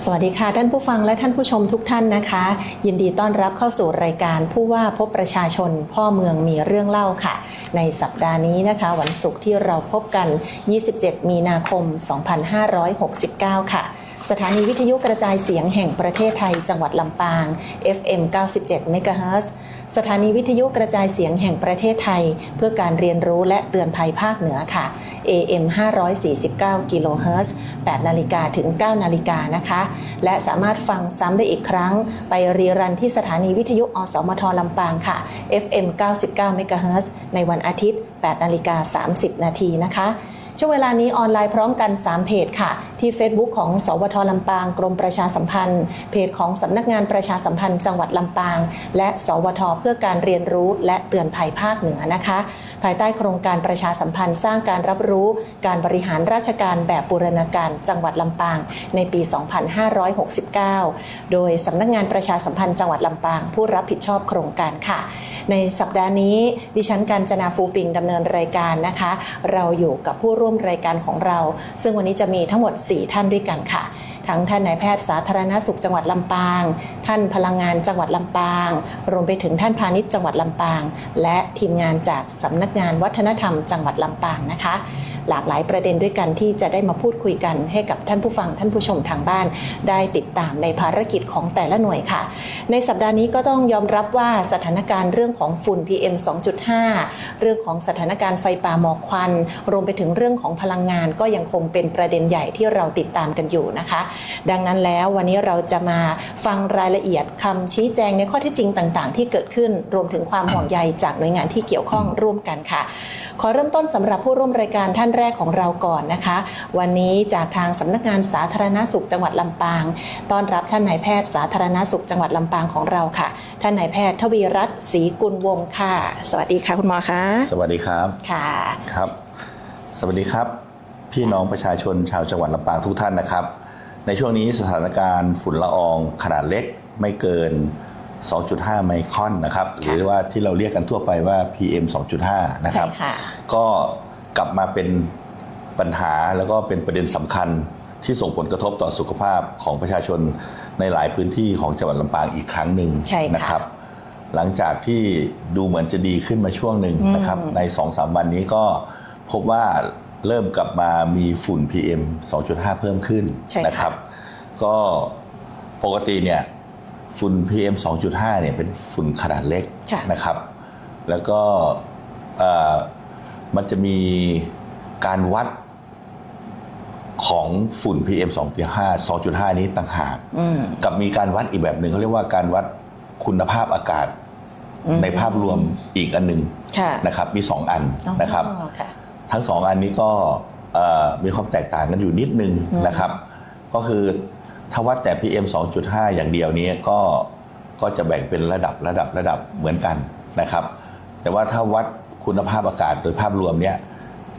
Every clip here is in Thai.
สวัสดีค่ะท่านผู้ฟังและท่านผู้ชมทุกท่านนะคะยินดีต้อนรับเข้าสู่รายการผู้ว่าพบประชาชนพ่อเมืองมีเรื่องเล่าค่ะในสัปดาห์นี้นะคะวันศุกร์ที่เราพบกัน27มีนาคม2569ค่ะสถานีวิทยุกระจายเสียงแห่งประเทศไทยจังหวัดลำปาง FM 97 MHz สถานีวิทยุกระจายเสียงแห่งประเทศไทยเพื่อการเรียนรู้และเตือนภัยภาคเหนือค่ะ AM 549 กิโลเฮิรตซ์ 8 นาฬิกาถึง 9 นาฬิกานะคะและสามารถฟังซ้ำได้อีกครั้งไปรีรันที่สถานีวิทยุอสมทลำปางค่ะ FM 99 MHz ในวันอาทิตย์ 8 นาฬิกา 30 นาทีนะคะช่วงเวลานี้ออนไลน์พร้อมกัน3เพจค่ะที่ Facebook ของสวทลำปางกรมประชาสัมพันธ์เพจของสำนักงานประชาสัมพันธ์จังหวัดลำปางและสวทเพื่อการเรียนรู้และเตือนภัยภาคเหนือนะคะภายใต้โครงการประชาสัมพันธ์สร้างการรับรู้การบริหารราชการแบบบูรณาการจังหวัดลำปางในปี 2569 โดยสำนักงานประชาสัมพันธ์จังหวัดลำปางผู้รับผิดชอบโครงการค่ะในสัปดาห์นี้ดิฉันกาญจนาฟูปิงดำเนินรายการนะคะเราอยู่กับผู้ร่วมรายการของเราซึ่งวันนี้จะมีทั้งหมด4ท่านด้วยกันค่ะทั้งท่านนายแพทย์สาธารณสุขจังหวัดลำปางท่านพลังงานจังหวัดลำปางรวมไปถึงท่านพาณิชย์จังหวัดลำปางและทีมงานจากสำนักงานวัฒนธรรมจังหวัดลำปางนะคะหลากหลายประเด็นด้วยกันที่จะได้มาพูดคุยกันให้กับท่านผู้ฟังท่านผู้ชมทางบ้านได้ติดตามในภารกิจของแต่ละหน่วยค่ะในสัปดาห์นี้ก็ต้องยอมรับว่าสถานการณ์เรื่องของฝุ่น PM 2.5 เรื่องของสถานการณ์ไฟป่าหมอกควันรวมไปถึงเรื่องของพลังงานก็ยังคงเป็นประเด็นใหญ่ที่เราติดตามกันอยู่นะคะดังนั้นแล้ววันนี้เราจะมาฟังรายละเอียดคำชี้แจงในข้อเท็จจริงต่างๆที่เกิดขึ้นรวมถึงความห่วงใยจากหน่วยงานที่เกี่ยวข้องร่วมกันค่ะขอเริ่มต้นสำหรับผู้ร่วมรายการท่านแรกของเราก่อนนะคะวันนี้จากทางสำนักงานสาธารณสุขจังหวัดลำปางต้อนรับท่านนายแพทย์สาธารณสุขจังหวัดลำปางของเราค่ะท่านนายแพทย์ทวีรัตน์ศรีกุลวงศ์ค่ะสวัสดีค่ะคุณหมอคะสวัสดีครับค่ะครับสวัสดีครับพี่น้องประชาชนชาวจังหวัดลำปางทุกท่านนะครับในช่วงนี้สถานการณ์ฝุ่นละอองขนาดเล็กไม่เกิน 2.5 ไมครอนนะครับหรือว่าที่เราเรียกกันทั่วไปว่า PM 2.5 นะครับก็กลับมาเป็นปัญหาแล้วก็เป็นประเด็นสำคัญที่ส่งผลกระทบต่อสุขภาพของประชาชนในหลายพื้นที่ของจังหวัดลำปางอีกครั้งหนึ่งนะครับหลังจากที่ดูเหมือนจะดีขึ้นมาช่วงหนึ่งนะครับใน 2-3 วันนี้ก็พบว่าเริ่มกลับมามีฝุ่น PM 2.5 เพิ่มขึ้นนะครับก็ปกติเนี่ยฝุ่น PM 2.5 เนี่ยเป็นฝุ่นขนาดเล็กนะครับแล้วก็มันจะมีการวัดของฝุ่น PM 2.5 นี้ต่างหากกับมีการวัดอีกแบบหนึ่งเขาเรียกว่าการวัดคุณภาพอากาศในภาพรวมอีกอันหนึ่งนะครับมี2อันนะครับทั้ง2อันนี้ก็มีความแตกต่างกันอยู่นิดนึงนะครับก็คือถ้าวัดแต่ PM 2.5 อย่างเดียวนี้ก็จะแบ่งเป็นระดับเหมือนกันนะครับแต่ว่าถ้าวัดคุณภาพอากาศโดยภาพรวมเนี่ย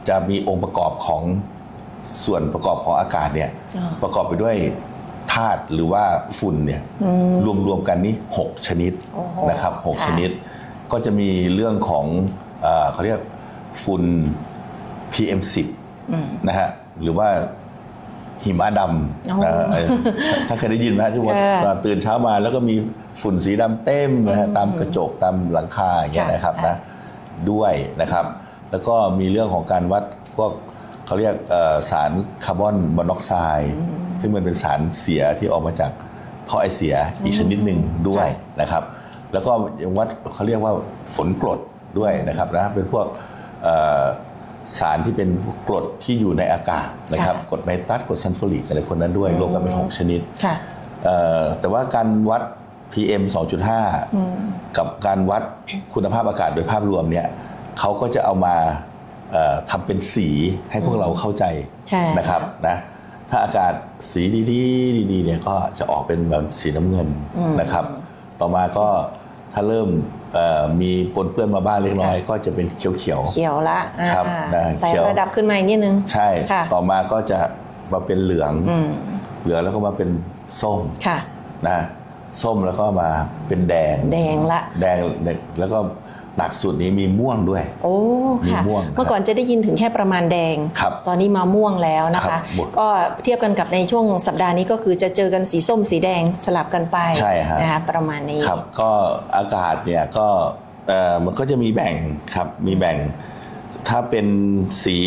จะมีองค์ประกอบของส่วนประกอบของอากาศเนี่ยประกอบไปด้วยธาตุหรือว่าฝุ่นเนี่ยรวมกันนี้6ชนิดนะครับ6ชนิดก็จะมีเรื่องของเขาเรียกฝุ่น PM 10นะฮะหรือว่าหิมะดำนะถ้าเคยได้ยินไหมที่ว่าตื่นเช้ามาแล้วก็มีฝุ่นสีดำเต็มนะฮะตามกระจกตามหลังคาอย่างเงี้ยนะครับนะด้วยนะครับแล้วก็มีเรื่องของการวัดพวกเขาเรียกสารคาร์บอนมอนอกไซด์ซึ่งมันเป็นสารเสียที่ออกมาจากท่อไอเสียอีกชนิดหนึ่งด้วยนะครับแล้วก็ยังวัดเขาเรียกว่าฝนกรดด้วยนะครับนะเป็นพวกสารที่เป็นกรดที่อยู่ในอากาศนะครับกรดไนตรัสกรดซัลฟูริกอะไรพวกนั้นด้วยรวมกันเป็น6ชนิดแต่ว่าการวัด PM 2.5 กับการวัดคุณภาพอากาศโดยภาพรวมเนี่ยเขาก็จะเอามาทำเป็นสีให้พวกเราเข้าใจนะครับนะถ้าอากาศสีดีเนี่ยก็จะออกเป็นแบบสีน้ำเงินนะครับต่อมาก็ถ้าเริ่มมีปนเปื้อนมาบ้างเล็กน้อยก็จะเป็นเขียวละครับแต่ระดับขึ้นมาอีกนิดนึงใช่ต่อมาก็จะมาเป็นเหลืองแล้วก็มาเป็นส้มนะ ส้มแล้วก็มาเป็นแดงละแดงแล้วก็หนักสุดนี้มีม่วงด้วยโอ้ค่ะม่วงเมื่อก่อนจะได้ยินถึงแค่ประมาณแดงตอนนี้มาม่วงแล้วนะคะก็เทียบกันกับในช่วงสัปดาห์นี้ก็คือจะเจอกันสีส้มสีแดงสลับกันไปใช่ครับนะคะประมาณนี้ครับก็อากาศเนี่ยก็มันก็จะมีแบ่งครับมีแบ่งถ้าเป็นสี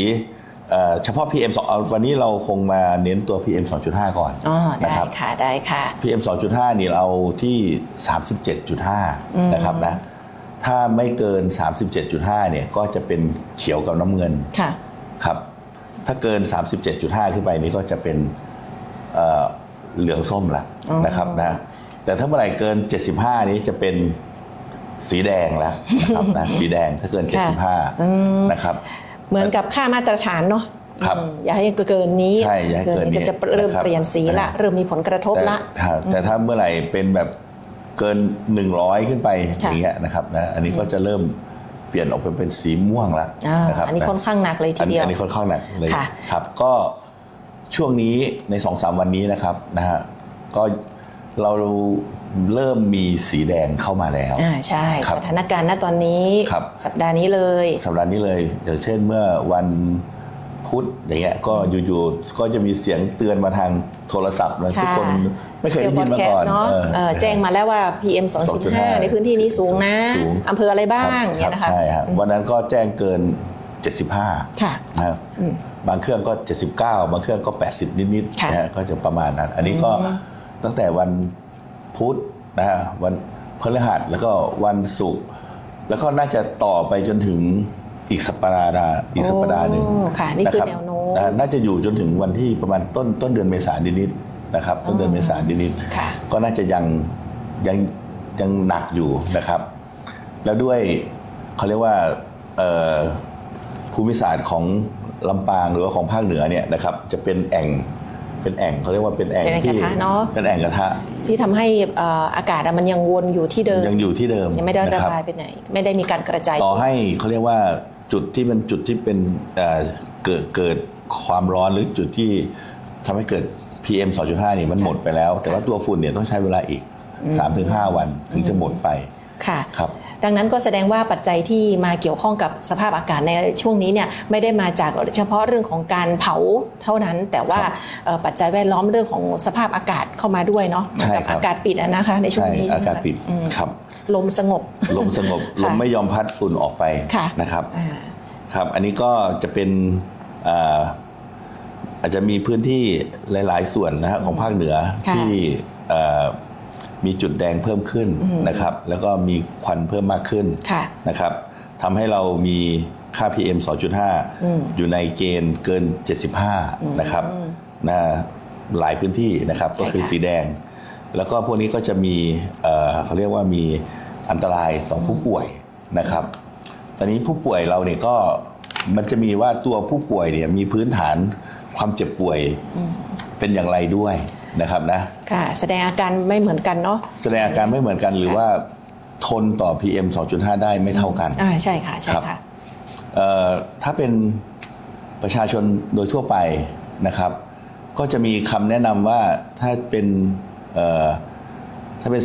เฉพาะ PM 2วันนี้เราคงมาเน้นตัว PM 2.5 ก่อนนะครับได้ค่ะ PM 2.5 นี่เราที่ 37.5 นะครับนะถ้าไม่เกิน 37.5 เนี่ยก็จะเป็นเขียวกับน้ำเงินครับถ้าเกิน 37.5 ขึ้นไปนี่ก็จะเป็นเหลืองส้มละนะครับนะแต่ถ้าเมื่อไหร่เกิน 75 นี้จะเป็นสีแดงแล้วนะครับนะสีแดงถ้าเกิน 75 นะครับเหมือนกับค่ามาตรฐานเนาะอย่าให้เกินนี้ใช่อย่าให้เกินนี้ก็จะเริ่มเปลี่ยนสีละเริ่มมีผลกระทบละแต่ถ้าเมื่อไหร่เป็นแบบเกิน100ขึ้นไปอย่างเงี้ยนะครับนะอันนี้ก็จะเริ่มเปลี่ยนออกเป็นสีม่วงละนะครับอันนี้ค่อนข้างหนักเลยทีเดียวอันนี้ค่อนข้างหนักเลยครับก็ช่วงนี้ใน 2-3 วันนี้นะครับนะฮะก็เราเริ่มมีสีแดงเข้ามาแล้วใช่สถานการณ์ณตอนนี้สัปดาห์นี้เลยอย่างเช่นเมื่อวันพุธอย่างเงี้ยก็อยู่ๆก็จะมีเสียงเตือนมาทางโทรศัพท์นะทุกคนไม่เคยได้ยินมาก่อนแจ้งมาแล้วว่า PM 2.5 ในพื้นที่นี้สูงนะอำเภออะไรบ้างเนี่ยนะคะใช่ครับวันนั้นก็แจ้งเกิน75นะครับบางเครื่องก็79บางเครื่องก็80นิดๆนะก็จะประมาณนั้นอันนี้ก็ตั้งแต่วันพุธนะฮะวันพฤหัสแล้วก็วันศุกร์แล้วก็น่าจะต่อไปจนถึงอีกสัปดาห์หนึ่งนะครับน่าจะอยู่จนถึงวันที่ประมาณต้นเดือนเมษายนนิดๆนะครับต้นเดือนเมษายนนิดๆก็น่าจะยังหนักอยู่นะครับแล้วด้วยเขาเรียกว่าภูมิศาสตร์ของลำปางหรือว่าของภาคเหนือเนี่ยนะครับจะเป็นแอ่งเขาเรียกว่าเป็นแอ่งที่เป็นแอ่งกระทะที่ทำให้อากาศมันยังวนอยู่ที่เดิมยังอยู่ที่เดิมยังไม่ได้ระบายไปไหนไม่ได้มีการกระจายต่อให้เขาเรียกว่าจุดที่เป็นเกิดความร้อนหรือจุดที่ทำให้เกิด PM 2.5 นี่มันหมดไปแล้วแต่ว่าตัวฝุ่นเนี่ยต้องใช้เวลาอีก 3-5 วันถึงจะหมดไปค่ะครับดังนั้นก็แสดงว่าปัจจัยที่มาเกี่ยวข้องกับสภาพอากาศในช่วงนี้เนี่ยไม่ได้มาจากเฉพาะเรื่องของการเผาเท่านั้นแต่ว่าปัจจัยแวดล้อมเรื่องของสภาพอากาศเข้ามาด้วยเนาะกับอากาศปิดนะคะในช่วงนี้อากาศปิดครับลมสงบลมไม่ยอมพัดฝุ่นออกไปนะครับครับอันนี้ก็จะเป็นอาจจะมีพื้นที่หลายๆส่วนนะฮะของภาคเหนือที่มีจุดแดงเพิ่มขึ้นนะครับแล้วก็มีควันเพิ่มมากขึ้นนะครับทำให้เรามีค่า PM 2.5 อยู่ในเกณฑ์เกิน75นะครับหลายพื้นที่นะครับก็คือสีแดงแล้วก็พวกนี้ก็จะมีเขาเรียกว่ามีอันตรายต่อผู้ป่วยนะครับตอนนี้ผู้ป่วยเราเนี่ยก็มันจะมีว่าตัวผู้ป่วยเนี่ยมีพื้นฐานความเจ็บป่วยเป็นอย่างไรด้วยนะครับนะค่ะแสดงอาการไม่เหมือนกันเนาะแสดงอาการไม่เหมือนกันหรือว่าทนต่อ PM 2.5 ได้ไม่เท่ากันใช่ค่ะใช่ค่ะถ้าเป็นประชาชนโดยทั่วไปนะครับก็จะมีคำแนะนำว่าถ้าเป็น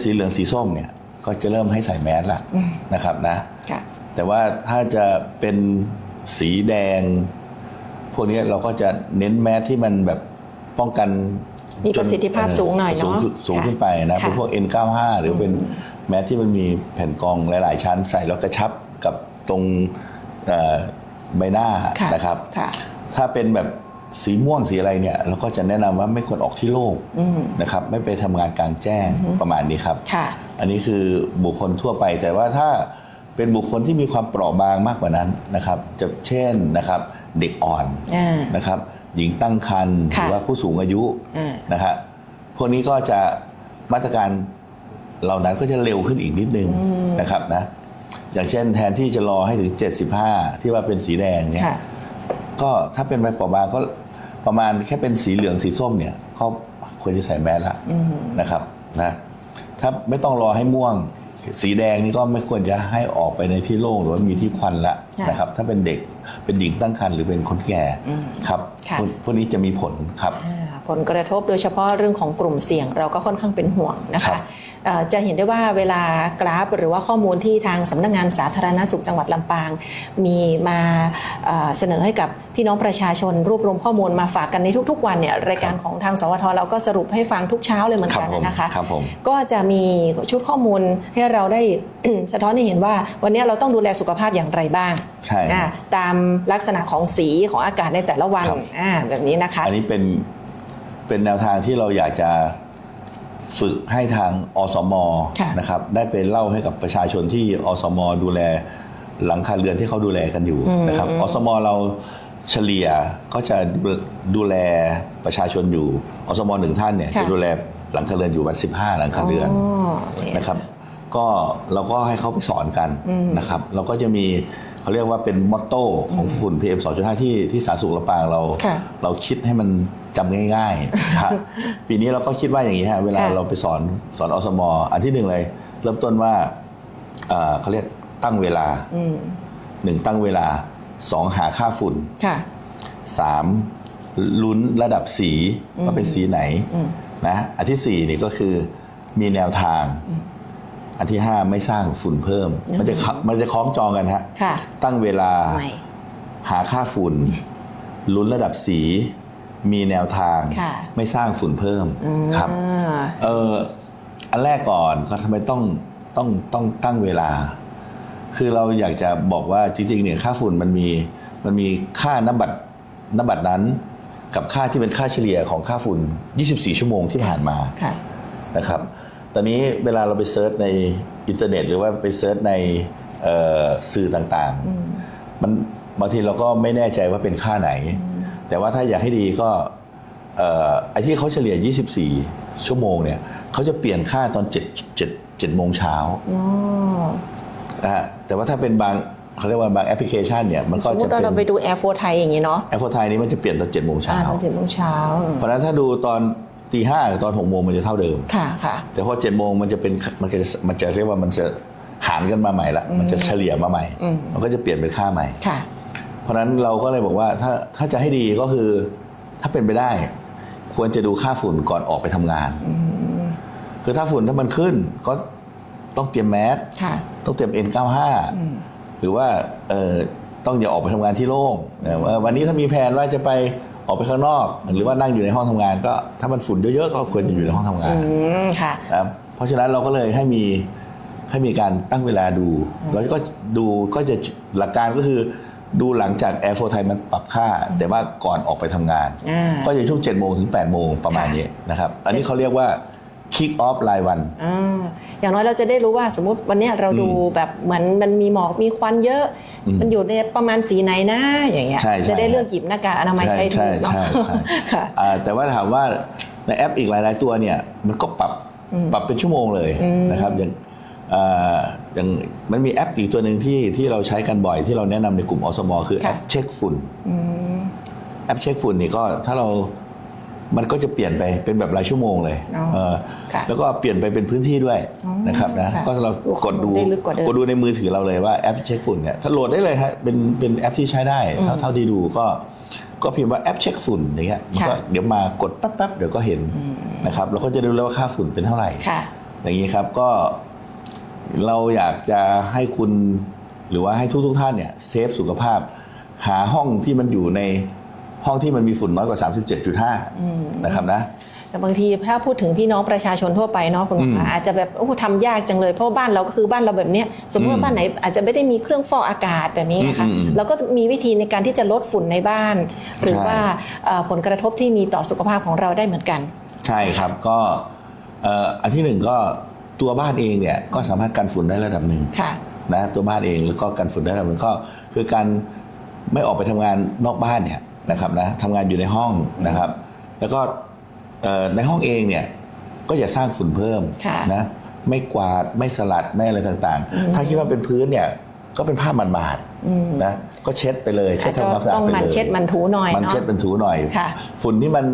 สีเหลืองสีส้มเนี่ยก็จะเริ่มให้ใส่แมสละนะครับนะแต่ว่าถ้าจะเป็นสีแดงพวกนี้เราก็จะเน้นแมสที่มันแบบป้องกันมีประสิทธิภาพสูงหน่อยเนาะสูงขึ้นไปนะพวก N95 หรือเป็นแมสที่มันมีแผ่นกรองหลายๆชั้นใส่แล้วกระชับกับตรงใบหน้านะครับถ้าเป็นแบบสีม่วงสีอะไรเนี่ยเราก็จะแนะนำว่าไม่ควรออกที่โล่งนะครับไม่ไปทำงานกลางแจ้งประมาณนี้ครับอันนี้คือบุคคลทั่วไปแต่ว่าถ้าเป็นบุคคลที่มีความเปราะบางมากกว่านั้นนะครับจะเช่นนะครับเด็กอ่อนนะครับหญิงตั้งครรภ์หรือว่าผู้สูงอายุนะครับพวกนี้ก็จะมาตรการเหล่านั้นก็จะเร็วขึ้นอีกนิดนึงนะครับนะอย่างเช่นแทนที่จะรอให้ถึง75ที่ว่าเป็นสีแดงเนี่ยก็ถ้าเป็นใบเปราะบางก็ประมาณแค่เป็นสีเหลืองสีส้มเนี่ยก็ควรจะใส่แมสละนะครับนะถ้าไม่ต้องรอให้ม่วงสีแดงนี่ก็ไม่ควรจะให้ออกไปในที่โล่งหรือว่ามีที่ควันละนะครับถ้าเป็นเด็กเป็นหญิงตั้งครรภ์หรือเป็นคนแก่ครับพวกนี้จะมีผลครับ ผลกระทบโดยเฉพาะเรื่องของกลุ่มเสี่ยงเราก็ค่อนข้างเป็นห่วงนะ ครั คะ บ จะเห็นได้ว่าเวลากราฟหรือว่าข้อมูลที่ทางสำนักงานสาธารณสุขจังหวัดลำปางมีมาเสนอให้กับพี่น้องประชาชนรวบรวมข้อมูลมาฝากกันในทุกๆวันเนี่ยรายการของทางสวทเราก็สรุปให้ฟังทุกเช้าเลยเหมือนกันนะคะ ครับผม ก็จะมีชุดข้อมูลให้เราได้ สะท้อนให้เห็นว่าวันนี้เราต้องดูแลสุขภาพอย่างไรบ้าง ใช่ ตามลักษณะของสีของอากาศในแต่ละวัน ครับ แบบนี้นะคะ อันนี้เป็นแนวทางที่เราอยากจะฝึกให้ทางอสม ค่ะ นะครับได้ไปเล่าให้กับประชาชนที่อสมดูแลหลังคาเรือนที่เขาดูแลกันอยู่นะครับอสมเราเฉลี่ยก็จะดูแลประชาชนอยู่อสมหนึ่งท่านเนี่ย ค่ะ จะดูแลหลังคาเรือนอยู่วัน15หลังคาเรือน นะครับก็เราก็ให้เขาไปสอนกันนะครับเราก็จะมีเขาเรียกว่าเป็นมอตโต้ของฝุ่น PM 2.5 ที่สาธารณสุขลำปางเราคิดให้มันจำง่ายๆครับ ปีนี้เราก็คิดว่าอย่างนี้ฮะเวลาเราไปสอนอสมอันที่หนึ่งเลยเริ่มต้นว่าเขาเรียกตั้งเวลาหนึ่งตั้งเวลาสองหาค่าฝุ่นสามลุ้นระดับสีว่าเป็นสีไหนนะอันที่สี่นี่ก็คือมีแนวทางอันที่ห้าไม่สร้างฝุ่นเพิ่มมันจะคล้องจองกันฮะตั้งเวลาหาค่าฝุ่นลุ้นระดับสีมีแนวทางไม่สร้างฝุ่นเพิ่มครับอันแรกก่อนก็ทำไมต้องตั้งเวลาคือเราอยากจะบอกว่าจริงๆเนี่ยค่าฝุ่นมันมีค่าน้ำบัตรนั้นกับค่าที่เป็นค่าเฉลี่ยของค่าฝุ่น24ชั่วโมงที่ผ่านมานะครับตอนนี้เวลาเราไปเซิร์ชในอินเทอร์เน็ตหรือว่าไปเซิร์ชในสื่อต่างๆมันบางทีเราก็ไม่แน่ใจว่าเป็นค่าไหนแต่ว่าถ้าอยากให้ดีก็ไอ้ที่เขาเฉลี่ย24ชั่วโมงเนี่ยเขาจะเปลี่ยนค่าตอน7โมงเช้านะฮะแต่ว่าถ้าเป็นบางเขาเรียกว่าบางแอปพลิเคชันเนี่ยมันก็จะเป็นสมมติเราไปดู Air Force ไทยอย่างนี้เนาะ Air Force ไทยนี้มันจะเปลี่ยนตอน7โมงเช้าตอน7โมงเช้าเพราะฉะนั้นถ้าดูตอนตีห้ากับตอน6โมงมันจะเท่าเดิมค่ะแต่พอ7โมงมันจะเรียกว่ามันจะหารกันมาใหม่ละมันจะเฉลี่ยมาใหม่มันก็จะเปลี่ยนเป็นค่าใหม่เพราะฉะนั้นเราก็เลยบอกว่าถ้าจะให้ดีก็คือถ้าเป็นไปได้ควรจะดูค่าฝุ่นก่อนออกไปทำงานคือถ้าฝุ่นถ้ามันขึ้นก็ต้องเตรียมแมสต้องเตรียม N95 หรือว่าต้องอย่าออกไปทำงานที่โล่งวันนี้ถ้ามีแผนว่าจะไปออกไปข้างนอกหรือว่านั่งอยู่ในห้องทำงานก็ถ้ามันฝุ่นเยอะๆก็ควรจะอยู่ในห้องทำงานนะครับเพราะฉะนั้นเราก็เลยให้มีการตั้งเวลาดูแล้วก็ดูก็จะหลักการก็คือดูหลังจาก Air Force ไทยมันปรับค่าแต่ว่าก่อนออกไปทำงานก็จะช่วง7โมงถึง8โมงประมาณนี้นะครับอันนี้เขาเรียกว่า kick off รายวันอย่างน้อยเราจะได้รู้ว่าสมมุติวันนี้เราดูแบบเหมือนมันมีหมอกมีควันเยอะมันอยู่ในประมาณสีไหนนะอย่างเงี้ยจะได้เลือกหยิบหน้ากากอนามัยใช้ถูกเนาะค่ะแต่ว่าถามว่าในแอปอีกหลายๆตัวเนี่ยมันก็ปรับเป็นชั่วโมงเลยนะครับอย่างมันมีแอปอีกตัวหนึ่งที่เราใช้กันบ่อยที่เราแนะนำในกลุ่มอสมคือแอปเช็คฝุ่นแอปเช็คฝุ่นนี่ก็ถ้ามันก็จะเปลี่ยนไปเป็นแบบรายชั่วโมงเลยแล้วก็เปลี่ยนไปเป็นพื้นที่ด้วยนะครับนะก็เรากดดูในมือถือเราเลยว่าแอปเช็คฝุ่นเนี่ยถ้าโหลดได้เลยฮะเป็นแอปที่ใช้ได้เท่าที่ดูก็พิมพ์ว่าแอปเช็คฝุ่นอย่างเงี้ยมันก็เดี๋ยวมากดแป๊บๆเดี๋ยวก็เห็นนะครับเราก็จะดูแล้วว่าค่าฝุ่นเป็นเท่าไหร่อย่างนี้ครับก็เราอยากจะให้คุณหรือว่าให้ทุกท่านเนี่ยเซฟสุขภาพหาห้องที่มันอยู่ในห้องที่มันมีฝุ่นน้อยกว่า 37.5 นะครับนะแต่บางทีถ้าพูดถึงพี่น้องประชาชนทั่วไปเนาะคุณหมออาจจะแบบทำยากจังเลยเพราะบ้านเราก็คือบ้านเราแบบเนี้ยสมมติว่าบ้านไหนอาจจะไม่ได้มีเครื่องฟอกอากาศแบบนี้นะคะเราก็มีวิธีในการที่จะลดฝุ่นในบ้านหรือว่าผลกระทบที่มีต่อสุขภาพของเราได้เหมือนกันใช่ครับก็อันที่หนึ่งก็ตัวบ้านเองเนี่ยก็สามารถกันฝุ่นได้ระดับหนึ่งนะตัวบ้านเองแล้วก็กันฝุ่นได้ระดับหนึ่งก็คือการไม่ออกไปทำงานนอกบ้านเนี่ยนะครับนะทำงานอยู่ในห้องนะครับแล้วก็ในห้องเองเนี่ยก็อย่าสร้างฝุ่นเพิ่มนะไม่กวาดไม่สลัดไม่อะไรต่างๆถ้าคิดว่าเป็นพื้นเนี่ยก็เป็นผ้ามันบาดนะก็เช็ดไปเลยเช็ดทำความสะอาดไปเลยต้องมันเช็ดมันถูหน่อยมันเช็ดมันถูหน่อยฝุ่นที่มัน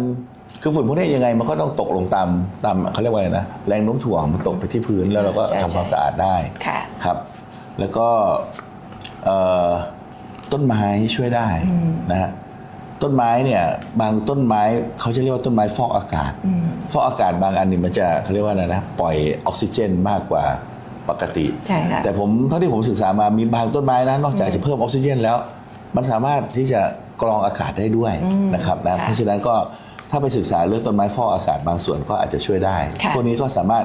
คือฝุ่นพวกนี้ยังไงมันก็ต้องตกลงตามเขาเรียกว่าอะไรนะแรงโน้มถ่วงมันตกไปที่พื้นแล้วเราก็ทำความสะอาดได้ครับแล้วก็ต้นไม้ช่วยได้นะฮะ ต้นไม้เนี่ยบางต้นไม้เขาจะเรียกว่าต้นไม้ฟอกอากาศฟอกอากาศบางอันนี่มันจะเขาเรียกว่าอะไรนะปล่อยออกซิเจนมากกว่าปกติใช่ค่ะแต่ผมเท่าที่ผมศึกษามามีบางต้นไม้นะนอกจากจะเพิ่มออกซิเจนแล้วมันสามารถที่จะกรองอากาศได้ด้วยนะครับนะเพราะฉะนั้นก็ถ้าไปศึกษาเรื่องต้นไม้ฟอกอากาศบางส่วนก็อาจจะช่วยได้พวกนี้ก็สามารถ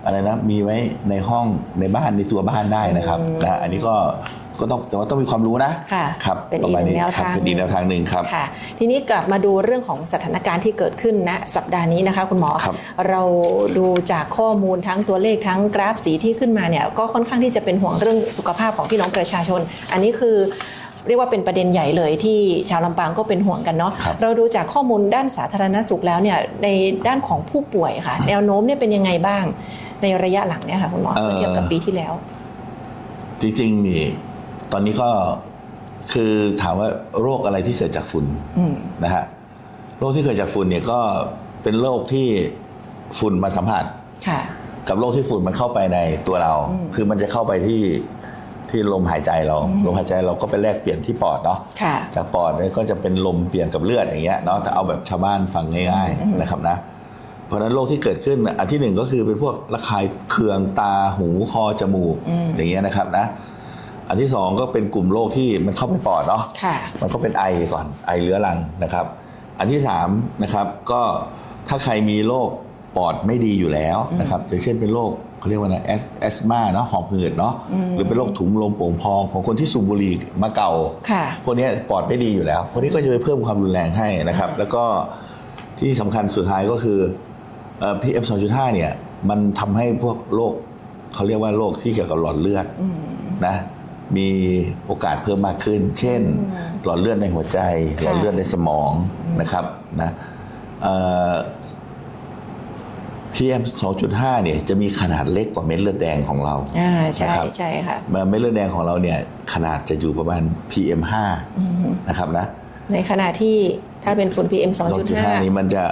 อะไรนะมีไว้ในห้องในบ้านในตัวบ้านได้นะครับนะอันนี้ก็ต้องแต่ว่าต้องมีความรู้นะครับเป็นอีกแนวทางเป็นอีกแนวทางหนึ่งครับค่ะทีนี้กลับมาดูเรื่องของสถานการณ์ที่เกิดขึ้นณสัปดาห์นี้นะคะคุณหมอเราดูจากข้อมูลทั้งตัวเลขทั้งกราฟสีที่ขึ้นมาเนี่ยก็ค่อนข้างที่จะเป็นห่วงเรื่องสุขภาพของพี่น้องประชาชนอันนี้คือเรียกว่าเป็นประเด็นใหญ่เลยที่ชาวลำปางก็เป็นห่วงกันเนาะเราดูจากข้อมูลด้านสาธารณสุขแล้วเนี่ยในด้านของผู้ป่วยค่ะแนวโน้มเนี่ยเป็นยังไงบ้างในระยะหลังเนี่ยค่ะคุณหมอเมื่อเทียบกับปีที่แล้วจริงๆนี่ตอนนี้ก็คือถามว่าโรคอะไรที่เกิดจากฝุ่นนะฮะโรคที่เกิดจากฝุ่นเนี่ยก็เป็นโรคที่ฝุ่นมาสัมผัสกับโรคที่ฝุ่นมันเข้าไปในตัวเราคือมันจะเข้าไปที่ลมหายใจเราลมหายใจเราก็ไปแลกเปลี่ยนที่ปอดเนาะจากปอดเนี่ยก็จะเป็นลมเปลี่ยนกับเลือดอย่างเงี้ยเนาะแต่เอาแบบชาวบ้านฟังง่ายๆนะครับนะเพราะฉะนั้นโรคที่เกิดขึ้นอันที่หนึ่งก็คือเป็นพวกระคายเคืองตาหูคอจมูกอย่างเงี้ยนะครับนะอันที่สองก็เป็นกลุ่มโรคที่มันเข้าไปปอดเนาะมันก็เป็นไอก่อนไอเรื้อรังนะครับอันที่สามนะครับก็ถ้าใครมีโรคปอดไม่ดีอยู่แล้วนะครับอย่างเช่นเป็นโรคเขาเรียกว่าอะไรแอสมาเนาะหอบหืดเนาะหรือเป็นโรคถุงลมโป่งพองของคนที่สูบบุหรี่มาเก่าพวกนี้ปอดไม่ดีอยู่แล้วพวกนี้ก็จะไปเพิ่มความรุนแรงให้นะครับแล้วก็ที่สำคัญสุดท้ายก็คือPM 2.5เนี่ยมันทำให้พวกโรคเขาเรียกว่าโรคที่เกี่ยวกับหลอดเลือดนะมีโอกาสเพิ่มมากขึ้นเช่นหลอดเลือดในหัวใจหลอดเลือดในสมองนะครับนะPM 2.5เนี่ยจะมีขนาดเล็กกว่าเม็ดเลือดแดงของเราใช่ใช่ค่ะเม็ดเลือดแดงของเราเนี่ยขนาดจะอยู่ประมาณ PM 5นะครับนะในขณะที่ถ้าเป็นฝุ่น PM 2.5นี่มันจะ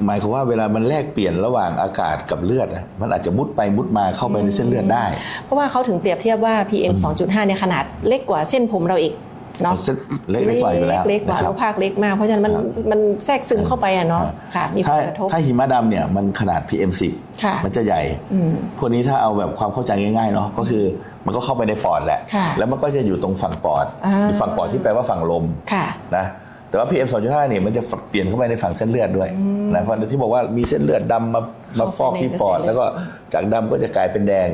หมายความว่าเวลามันแลกเปลี่ยนระหว่างอากาศกับเลือดมันอาจจะมุดไปมุดมาเข้าไปในเส้นเลือดได้เพราะว่าเขาถึงเปรียบเทียบว่า PM 2.5เนี่ยขนาดเล็กกว่าเส้นผมเราอีกเนาะเล็กกว่าอยู่แล้วเล็กกว่าแล้วภาคเล็กมากเพราะฉะนั้นมันแทรกซึมเข้าไปอ่ะเนาะค่ะมีผลกระทบถ้าหิมะดำเนี่ยมันขนาด PM 10มันจะใหญ่พวกนี้ถ้าเอาแบบความเข้าใจง่ายๆเนาะก็คือมันก็เข้าไปในปอดแหละแล้วมันก็จะอยู่ตรงฝั่งปอดฝั่งปอดที่แปลว่าฝั่งลมนะแต่ว่า PM 2.5 เนี่ยมันจะเปลี่ยนเข้าไปในฝั่งเส้นเลือดด้วยนะเพราะที่บอกว่ามีเส้นเลือดดำมาฟอกที่ปอดแล้วก็จากดำก็จะกลายเป็นแดง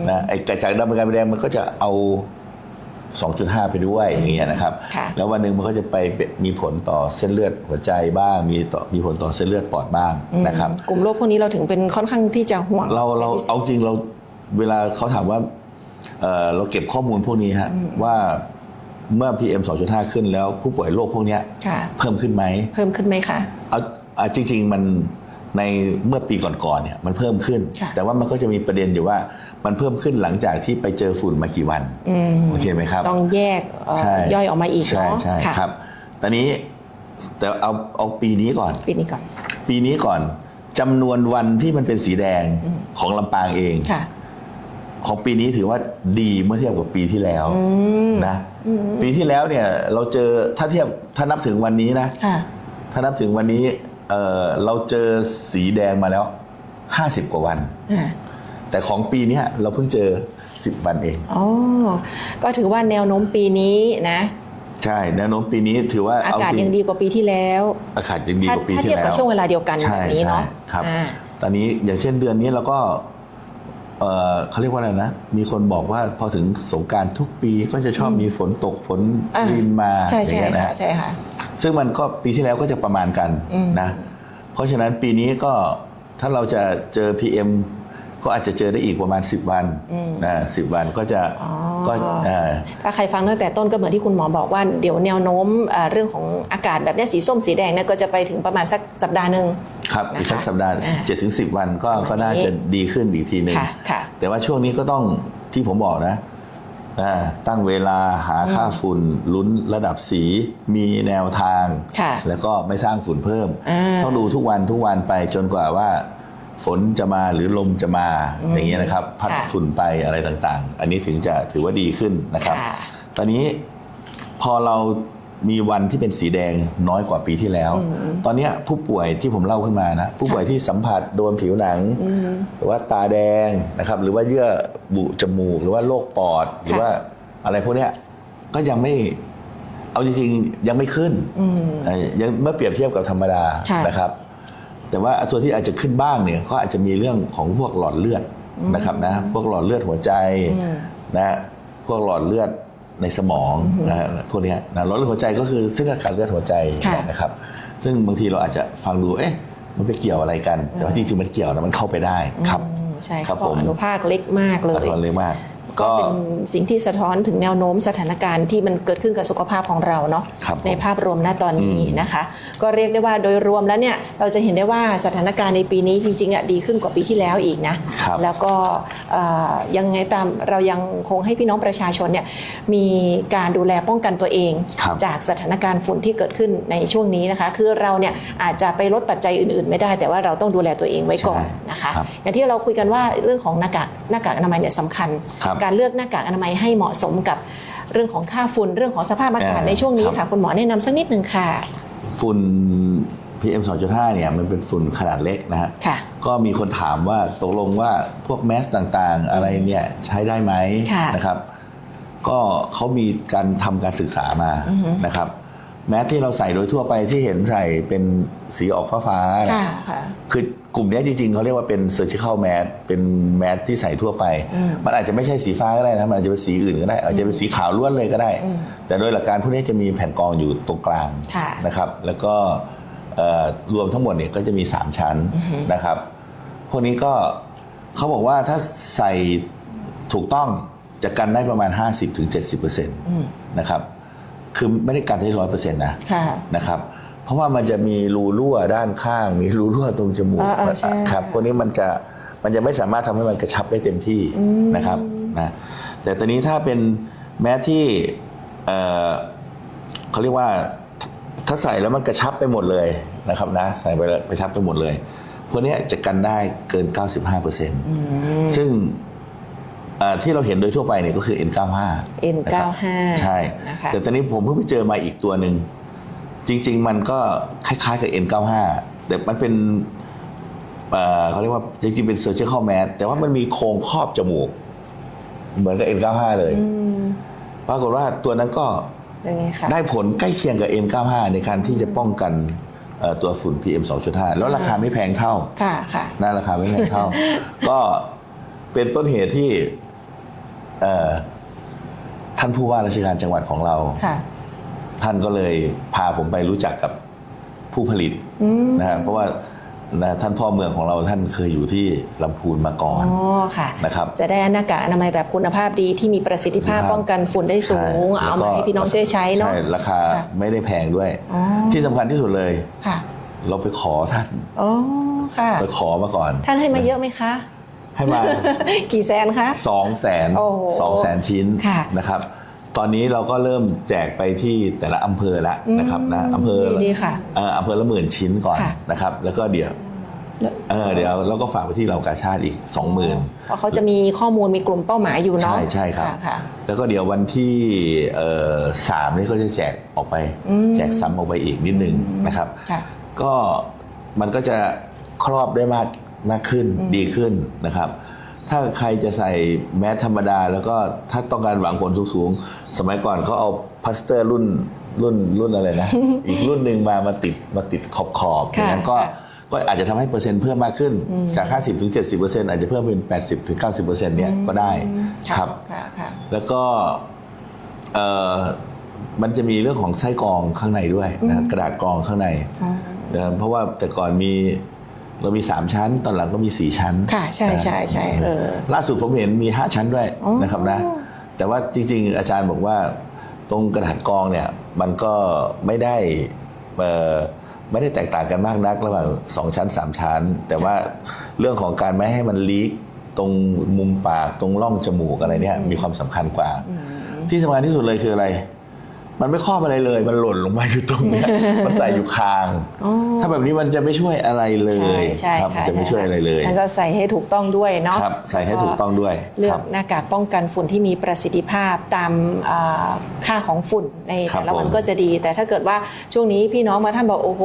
นะไอ้จากดำเป็นกลายเป็นแดงมันก็จะเอา 2.5 ไปด้วยอย่างเงี้ยนะครับแล้ววันหนึ่งมันก็จะไปมีผลต่อเส้นเลือดหัวใจบ้างมีผลต่อเส้นเลือดปอดบ้างนะครับกลุ่มโรคพวกนี้เราถึงเป็นค่อนข้างที่จะห่วงเราเอาจริงเราเวลาเขาถามว่าเราเก็บข้อมูลพวกนี้ฮะว่าเมื่อ PM 2.5 ขึ้นแล้วผู้ป่วยโรคพวกนี้เพิ่มขึ้นไหมคะเอาจริงๆมันในเมื่อปีก่อนๆเนี่ยมันเพิ่มขึ้นแต่ว่ามันก็จะมีประเด็นอยู่ว่ามันเพิ่มขึ้นหลังจากที่ไปเจอฝุ่นมากี่วันโอเคไหมครับต้องแยกย่อยออกมาอีกเนาะใช่ครับตอนนี้แต่เอาปีนี้ก่อนจำนวนวันที่มันเป็นสีแดงของลำปางเองของปีนี้ถือว่าดีเมื่อเทียบกับปีที่แล้วนะปีที่แล้วเนี่ยเราเจอถ้านับถึงวันนี้นะถ้านับถึงวันนี้เราเจอสีแดงมาแล้ว50 กว่าวันแต่ของปีนี้เราเพิ่งเจอ10 วันเองอ๋อก็ถือว่าแนวโน้มปีนี้นะใช่แนวโน้มปีนี้ถือว่าอากาศยังดีกว่าปีที่แล้วอากาศยังดีกว่าปีที่แล้วถ้าเทียบกับช่วงเวลาเดียวกันแบบนี้เนาะครับตอนนี้อย่างเช่นเดือนนี้เราก็เขาเรียกว่าอะไรนะมีคนบอกว่าพอถึงสงกรานต์ทุกปีก็จะชอบมีฝนตกฝนรินมาอย่างเงี้ยนะใช่ค่ะซึ่งมันก็ปีที่แล้วก็จะประมาณกันนะเพราะฉะนั้นปีนี้ก็ถ้าเราจะเจอ PM ก็อาจจะเจอได้อีกประมาณ10 วันนะ10 วันก็จะก็ถ้าใครฟังตั้งแต่ต้นก็เหมือนที่คุณหมอบอกว่าเดี๋ยวแนวโน้มเรื่องของอากาศแบบนี้สีส้มสีแดงเนี่ยก็จะไปถึงประมาณสักสัปดาห์นึงครับอีกสักสัปดาห์ 7-10 วันก็น่าจะดีขึ้นอีกทีนึงแต่ว่าช่วงนี้ก็ต้องที่ผมบอกนะตั้งเวลาหาค่าฝุ่นลุ้นระดับสีมีแนวทางแล้วก็ไม่สร้างฝุ่นเพิ่มต้องดูทุกวันไปจนกว่าว่าฝนจะมาหรือลมจะมาอย่างเงี้ยนะครับพัดฝุ่นไปอะไรต่างๆอันนี้ถึงจะถือว่าดีขึ้นนะครับตอนนี้พอเรา มีวันที่เป็นสีแดงน้อยกว่าปีที่แล้ว ตอนนี้ผู้ป่วยที่ผมเล่าขึ้นมานะผู้ป่วยที่สัมผัสโดนผิวหนังหรือว่าตาแดงนะครับหรือว่าเยื่อบุจมูกหรือว่าโรคปอดหรือว่าอะไรพวกเนี้ยก็ยังไม่เอาจริงๆยังไม่ขึ้นยังเมื่อเปรียบเทียบกับธรรมดานะครับแต่ว่าตัวที่อาจจะขึ้นบ้างเนี่ยก็อาจจะมีเรื่องของพวกหลอดเลือดนะครับนะพวกหลอดเลือดหัวใจนะพวกหลอดเลือดในสมองนะพวกนี้นะหลอดเลือดหัวใจก็คือเส้นการเลือดหัวใจนะครับซึ่งบางทีเราอาจจะฟังดูเอ๊ะมันไปเกี่ยวอะไรกันแต่ว่าจริงๆมันเกี่ยวนะมันเข้าไปได้ครับใช่ครับผมอนุภาคเล็กมากเลยเล็กมากก็เป็นสิ่งที่สะท้อนถึงแนวโน้มสถานการณ์ที่มันเกิดขึ้นกับสุขภาพของเราเนาะในภาพรวมณตอนนี้นะคะก็เรียกได้ว่าโดยรวมแล้วเนี่ยเราจะเห็นได้ว่าสถานการณ์ในปีนี้จริงๆดีขึ้นกว่าปีที่แล้วอีกนะแล้วก็ยังไงตามเรายังคงให้พี่น้องประชาชนเนี่ยมีการดูแลป้องกันตัวเองจากสถานการณ์ฝุ่นที่เกิดขึ้นในช่วงนี้นะคะคือเราเนี่ยอาจจะไปลดปัจจัยอื่นๆไม่ได้แต่ว่าเราต้องดูแลตัวเองไว้ก่อนนะคะอย่างที่เราคุยกันว่าเรื่องของหน้ากากอนามัยเนี่ยสำคัญการเลือกหน้ากากอนามัยให้เหมาะสมกับเรื่องของค่าฝุ่นเรื่องของสภาพอากาศในช่วงนี้ค่ะคุณหมอแนะนำสักนิดหนึ่งค่ะฝุ่น PM 2.5 เนี่ยมันเป็นฝุ่นขนาดเล็กนะฮะก็มีคนถามว่าตกลงว่าพวกแมสต่างๆอะไรเนี่ยใช้ได้ไหมนะครับก็เขามีการทำการศึกษามานะครับแมสที่เราใส่โดยทั่วไปที่เห็นใส่เป็นสีออกฟ้าๆคือกลุ่มนี้จริงๆเขาเรียกว่าเป็น surgical mask เป็นแมสที่ใส่ทั่วไปมันอาจจะไม่ใช่สีฟ้าก็ได้นะมันอาจจะเป็นสีอื่นก็ได้อาจจะเป็นสีขาวล้วนเลยก็ได้แต่โดยหลักการพวกนี้จะมีแผ่นกรองอยู่ตรงกลางนะครับแล้วก็รวมทั้งหมดเนี่ยก็จะมี3ชั้นนะครับพวกนี้ก็เขาบอกว่าถ้าใส่ถูกต้องจะกันได้ประมาณ 50-70% นะครับคือไม่ได้กันได้ 100% นะครับเพราะว่ามันจะมีรูรั่วด้านข้างมีรูรั่วตรงจมูกครับพวกนี้มันจะไม่สามารถทำให้มันกระชับได้เต็มที่นะครับนะแต่ตอนนี้ถ้าเป็นแม้ที่เขาเรียกว่าถ้าใส่แล้วมันกระชับไปหมดเลยนะครับนะใส่ไปแล้วกระชับไปหมดเลยพวกนี้จะกันได้เกิน 95% ซึ่งที่เราเห็นโดยทั่วไปเนี่ยก็คือ N95 ใช่แต่ตอนนี้ผมเพิ่งไปเจอมาอีกตัวหนึ่งจริงๆมันก็คล้ายๆกับ N95 แต่มันเป็นเขาเรียกว่าจริงๆเป็น surgical mask แต่ว่ามันมีโครงครอบจมูกเหมือนกับ N95 เลยปรากฏว่าตัวนั้นก็ได้ผลใกล้เคียงกับ N95 ในการที่จะป้องกันตัวฝุ่น PM 2.5 แล้วราคาไม่แพงเท่าน่าราคาไม่แพงเท่าก็เป็นต้นเหตุที่ท่านผู้ว่าราชการจังหวัดของเราท่านก็เลยพาผมไปรู้จักกับผู้ผลิตนะฮะเพราะว่าท่านพ่อเมืองของเราท่านเคยอยู่ที่ลำพูนมาก่อนนะครับจะได้หน้ากากอนามัยแบบคุณภาพดีที่มีประสิทธิภาพป้องกันฝุ่นได้สูงเอามาให้พี่น้องใช้เนาะราคาไม่ได้แพงด้วยที่สำคัญที่สุดเลยเราไปขอท่านไปขอมาก่อนท่านให้มาเยอะไหมคะให้มากี่แสนคะ200,000 ชิ้นนะครับตอนนี้เราก็เริ่มแจกไปที่แต่ละอำเภอแล้วนะครับนะอำเภอละ10,000 ชิ้นก่อนนะครับแล้วก็เดี๋ยวเราก็ฝากไปที่เรากาชาติอีก 20,000 เพราะเขาจะมีข้อมูลมีกลุ่มเป้าหมายอยู่เนาะใช่ครับแล้วก็เดี๋ยววันที่3นี่ก็จะแจกออกไปแจกซ้ำออกไปอีกนิดนึงนะครับก็มันก็จะครอบได้มากขึ้นดีขึ้นนะครับถ้าใครจะใส่แมสธรรมดาแล้วก็ถ้าต้องการหวังผลสูงๆสมัยก่อนเขาเอาพลาสเตอร์รุ่นอะไรนะ อีกรุ่นหนึ่งมาติดขอบอย่างนั้นก็อาจจะทำให้เปอร์เซ็นต์เพิ่มมากขึ้นจาก 50-70% อาจจะเพิ่มเป็น 80-90% เนี่ยก็ได้ครับแล้วก็มันจะมีเรื่องของไส้กรองข้างในด้วยนะกระดาษกรองข้างในเพราะว่าแต่ก่อนเรามี3ชั้นตอนหลังก็มี4ชั้นค่ะใช่ล่าสุดผมเห็นมี5ชั้นด้วยนะครับนะแต่ว่าจริงๆอาจารย์บอกว่าตรงกระดาษกรองเนี่ยมันก็ไม่ได้แตกต่างกันมากนักระหว่าง2ชั้น3ชั้นแต่ว่าเรื่องของการไม่ให้มันลีกตรงมุมปากตรงร่องจมูกอะไรเนี่ยมีความสำคัญกว่าที่สำคัญที่สุดเลยคืออะไร มันไม่ครอบอะไรเลย มันหล่นลงมาอยู่ตรงเนี้ย มันใส่อยู่คาง ถ้าแบบนี้มันจะไม่ช่วยอะไรเลยครับจะไม่ช่วยอะไรเลยแล้วก็ใส่ให้ถูกต้องด้วยเนาะครับใส่ให้ถูกต้องด้วยเลือกหน้ากากป้องกันฝุ่นที่มีประสิทธิภาพตามค่าของฝุ่นในแต่ละวันก็จะดี แต่ถ้าเกิดว่าช่วงนี้พี่น้องมาท่านบอกโอ้โห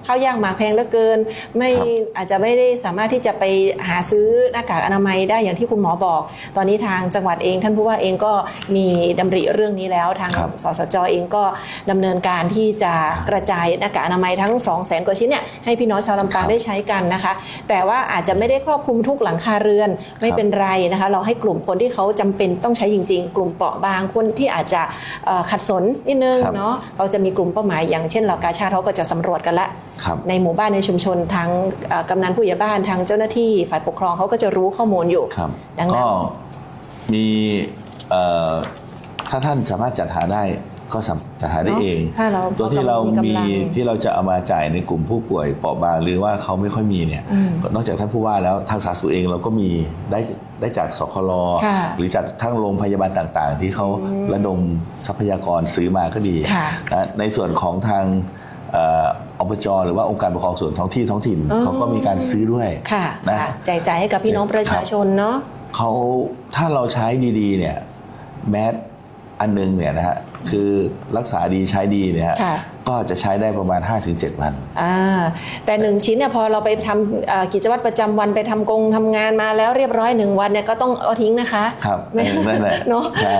ข้าวยากหมากแพงเหลือเกินไม่อาจจะไม่ได้สามารถที่จะไปหาซื้อหน้ากากอนามัยได้อย่างที่คุณหมอบอกตอนนี้ทางจังหวัดเองท่านผู้ว่าเองก็มีดำริเรื่องนี้แล้วทางสสจ.เองก็ดำเนินการที่จะกระจายหน้ากากอนามัยทั้ง 200,000 กว่าชิ้นเนี่ยให้พี่น้องชาวลำปางได้ใช้กันนะคะแต่ว่าอาจจะไม่ได้ครอบคลุมทุกหลังคาเรือนไม่เป็นไรนะคะเราให้กลุ่มคนที่เขาจำเป็นต้องใช้จริงๆกลุ่มเปราะบางคนที่อาจจะขัดสนนิดนึงเนาะเขาจะมีกลุ่มเป้าหมายอย่างเช่นเหล่ากาชาติเขาก็จะสำรวจกันละในหมู่บ้านในชุมชนทางกำนันผู้ใหญ่บ้านทางเจ้าหน้าที่ฝ่ายปกครองเขาก็จะรู้ข้อมูลอยู่ดังนั้นก็มีถ้าท่านสามารถจัดหาได้ก็จัดหาได้เองตัวที่เรามีที่เราจะเอามาจ่ายในกลุ่มผู้ป่วยเปราะบางหรือว่าเขาไม่ค่อยมีเนี่ยนอกจากท่านผู้ว่าแล้วทางสาธารณสุขเองเราก็มีได้จากสคล.หรือจากทั้งโรงพยาบาลต่างๆที่เขาระดมทรัพยากรซื้อมาก็ดีนะในส่วนของทางอบจ.หรือว่าองค์การปกครองส่วนท้องถิ่นเขาก็มีการซื้อด้วยนะแจกจ่ายให้กับพี่น้องประชาชนเนาะเขาถ้าเราใช้ดีๆเนี่ยแมสอันนึงเนี่ยนะฮะคือรักษาดีใช้ดีเนี่ยก็จะใช้ได้ประมาณ 5-7 วันแต่1ชิ้นเนี่ยพอเราไปทำกิจวัตรประจำวันไปทำงานมาแล้วเรียบร้อย1วันเนี่ยก็ต้องเอาทิ้งนะคะครับนั่นแหละเนาะใช่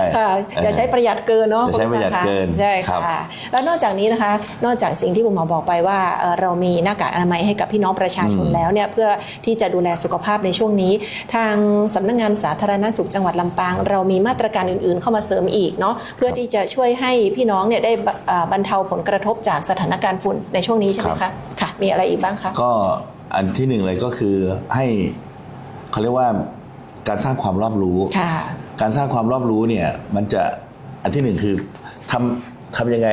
อย่าใช้ประหยัดเกินเนาะอย่าใช้ประหยัดเกินใช่ค่ะแล้วนอกจากนี้นะคะนอกจากสิ่งที่คุณหมอบอกไปว่าเรามีหน้ากากอนามัยให้กับพี่น้องประชาชนแล้วเนี่ยเพื่อที่จะดูแลสุขภาพในช่วงนี้ทางสำนักงานสาธารณสุขจังหวัดลำปางเรามีมาตรการอื่นๆเข้ามาเสริมอีกเนาะเพื่อที่จะช่วยให้พี่น้องเนี่ยได้บรรเทาผลกระทบจากสถานการณ์ฝุ่นในช่วงนี้ใช่ไหมคะค่ะมีอะไรอีกบ้างคะก็อันที่หนึ่งเลยก็คือให้เขาเรียกว่าการสร้างความรอบรู้การสร้างความรอบรู้เนี่ยมันจะอันที่หนึ่งคือทำยังไง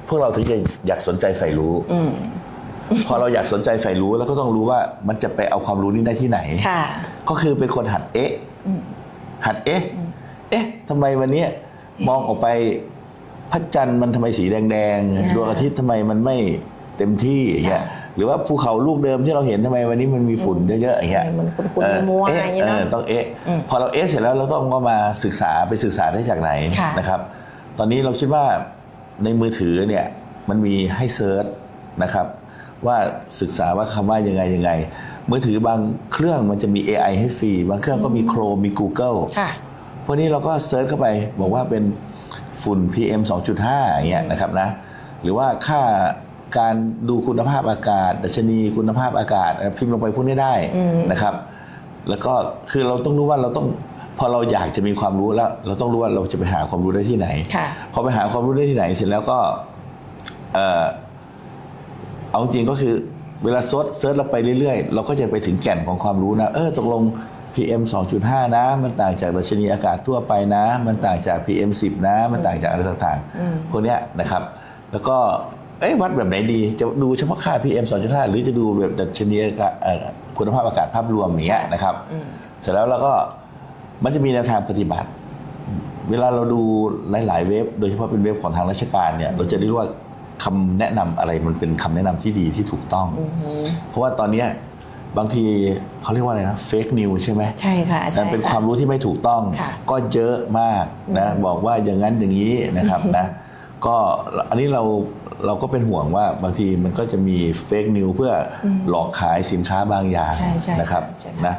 พวกเราถึงจะอยากสนใจใฝ่รู้พอเราอยากสนใจใฝ่รู้แล้วก็ต้องรู้ว่ามันจะไปเอาความรู้นี้ได้ที่ไหนก็คือเป็นคนหัดหัดทำไมวันนี้มองออกไปพระจันทร์มันทำไมสีแดงๆดวงอาทิตย์ทำไมมันไม่เต็มที่อย่างเงี้ยหรือว่าภูเขาลูกเดิมที่เราเห็นทำไมวันนี้มันมีฝุ่นเยอะๆอย่างเงี้ยมันขุ่นๆมัวๆอย่างเงี้ยต้องพอเราเสร็จแล้วเราต้องก็มาศึกษาได้จากไหนนะครับตอนนี้เราคิดว่าในมือถือเนี่ยมันมีให้เซิร์ชนะครับว่าศึกษาว่าคำว่ายังไงมือถือบางเครื่องมันจะมี AI ให้ฟรีบางเครื่องก็มี Chrome มี Google พวกนี้เราก็เซิร์ชเข้าไปบอกว่าเป็นฝุ่น PM 2.5 อย่างเงี้ยนะครับนะหรือว่าค่าการดูคุณภาพอากาศดัชนีคุณภาพอากาศพิมพ์ลงไปพวกนี้ได้นะครับแล้วก็คือเราต้องรู้ว่าเราต้องพอเราอยากจะมีความรู้แล้วเราต้องรู้ว่าเราจะไปหาความรู้ได้ที่ไหนพอไปหาความรู้ได้ที่ไหนเสร็จแล้วก็เอาจริงก็คือเวลาเซิร์ชเราไปเรื่อยๆเราก็จะไปถึงแก่นของความรู้นะตกลงPM 2.5 นะมันต่างจากดัชนีอากาศทั่วไปนะมันต่างจาก PM 10 นะมันต่างจากอะไรต่างๆพวกนี้นะครับแล้วก็วัดแบบไหนดีจะดูเฉพาะค่า PM 2.5 หรือจะดูแบบดัชนีคุณภาพอากาศภาพรวมอย่างเงี้ยนะครับเสร็จแล้วเราก็มันจะมีแนวทางปฏิบัติเวลาเราดูหลายๆเว็บโดยเฉพาะเป็นเว็บของทางราชการเนี่ยเราจะได้รู้ว่าคำแนะนำอะไรมันเป็นคำแนะนำที่ดีที่ถูกต้องเพราะว่าตอนนี้บางทีเขาเรียกว่าอะไรนะเฟกนิวใช่ไหมใช่ค่ะนั่นเป็นความรู้ที่ไม่ถูกต้องก็เยอะมากนะบอกว่าอย่างนั้นอย่างนี้นะครับนะก็อันนี้เราก็เป็นห่วงว่าบางทีมันก็จะมีเฟกนิวเพื่อหลอกขายสินค้าบางอย่างนะครับนะ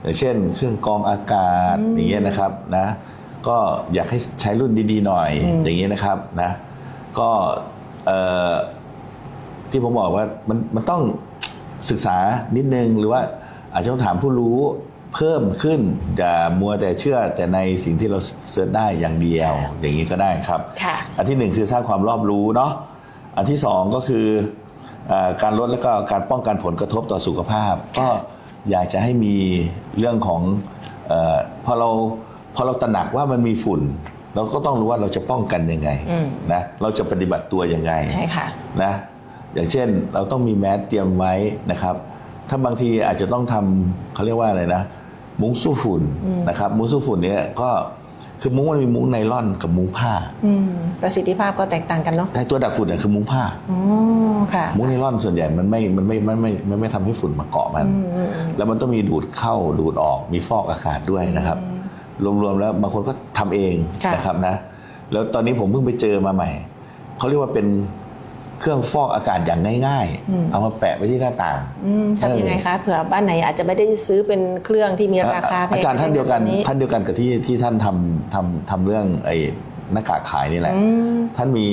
อย่างเช่นเครื่องกรองอากาศอย่างเงี้ยนะครับนะก็อยากให้ใช้รุ่นดีๆหน่อยอย่างเงี้ยนะครับนะก็ที่ผมบอกว่ามันต้องศึกษานิดนึงหรือว่าอาจจะต้องถามผู้รู้เพิ่มขึ้นอย่ามัวแต่เชื่อแต่ในสิ่งที่เราเสิร์ชได้อย่างเดียวอย่างนี้ก็ได้ครับอันที่หนึ่งคือสร้างความรอบรู้เนาะอันที่สองก็คือการลดและก็การป้องกันผลกระทบต่อสุขภาพก็อยากจะให้มีเรื่องของพอเราตระหนักว่ามันมีฝุ่นเราก็ต้องรู้ว่าเราจะป้องกันยังไงนะเราจะปฏิบัติตัวยังไงนะอย่างเช่นเราต้องมีแมสเตรียมไว้นะครับถ้าบางทีอาจจะต้องทำเขาเรียกว่าอะไรนะมุ้งสู้ฝุ่นนะครับมุ้งสู้ฝุ่นเนี่ยก็ คือมุ้งมันมีมุ้งไนล่อนกับมุ้งผ้าประสิทธิภาพก็แตกต่างกันเนาะแต่ตัวดักฝุ่นเนี่ยคือมุ้งผ้าค่ะมุ้งไนล่อนส่วนใหญ่มันไม่ทำให้ฝุ่นมาเกาะมันแล้วมันต้องมีดูดเข้าดูดออกมีฟอกอากาศด้วยนะครับรวมๆแล้วบางคนก็ทำเองนะครับนะแล้วตอนนี้ผมเพิ่งไปเจอมาใหม่เขาเรียกว่าเป็นเครื่องฟอกอากาศอย่างง่ายๆเอามาแปะไว้ที่หน้าต่างทำยังไงคะเผื่อบ้านไหนอาจจะไม่ได้ซื้อเป็นเครื่องที่มีราคาแพงอาจารย์ท่านเดียวกันกับที่ท่านทำเรื่องไอ้หน้ากากขายนี่แหละท่านมี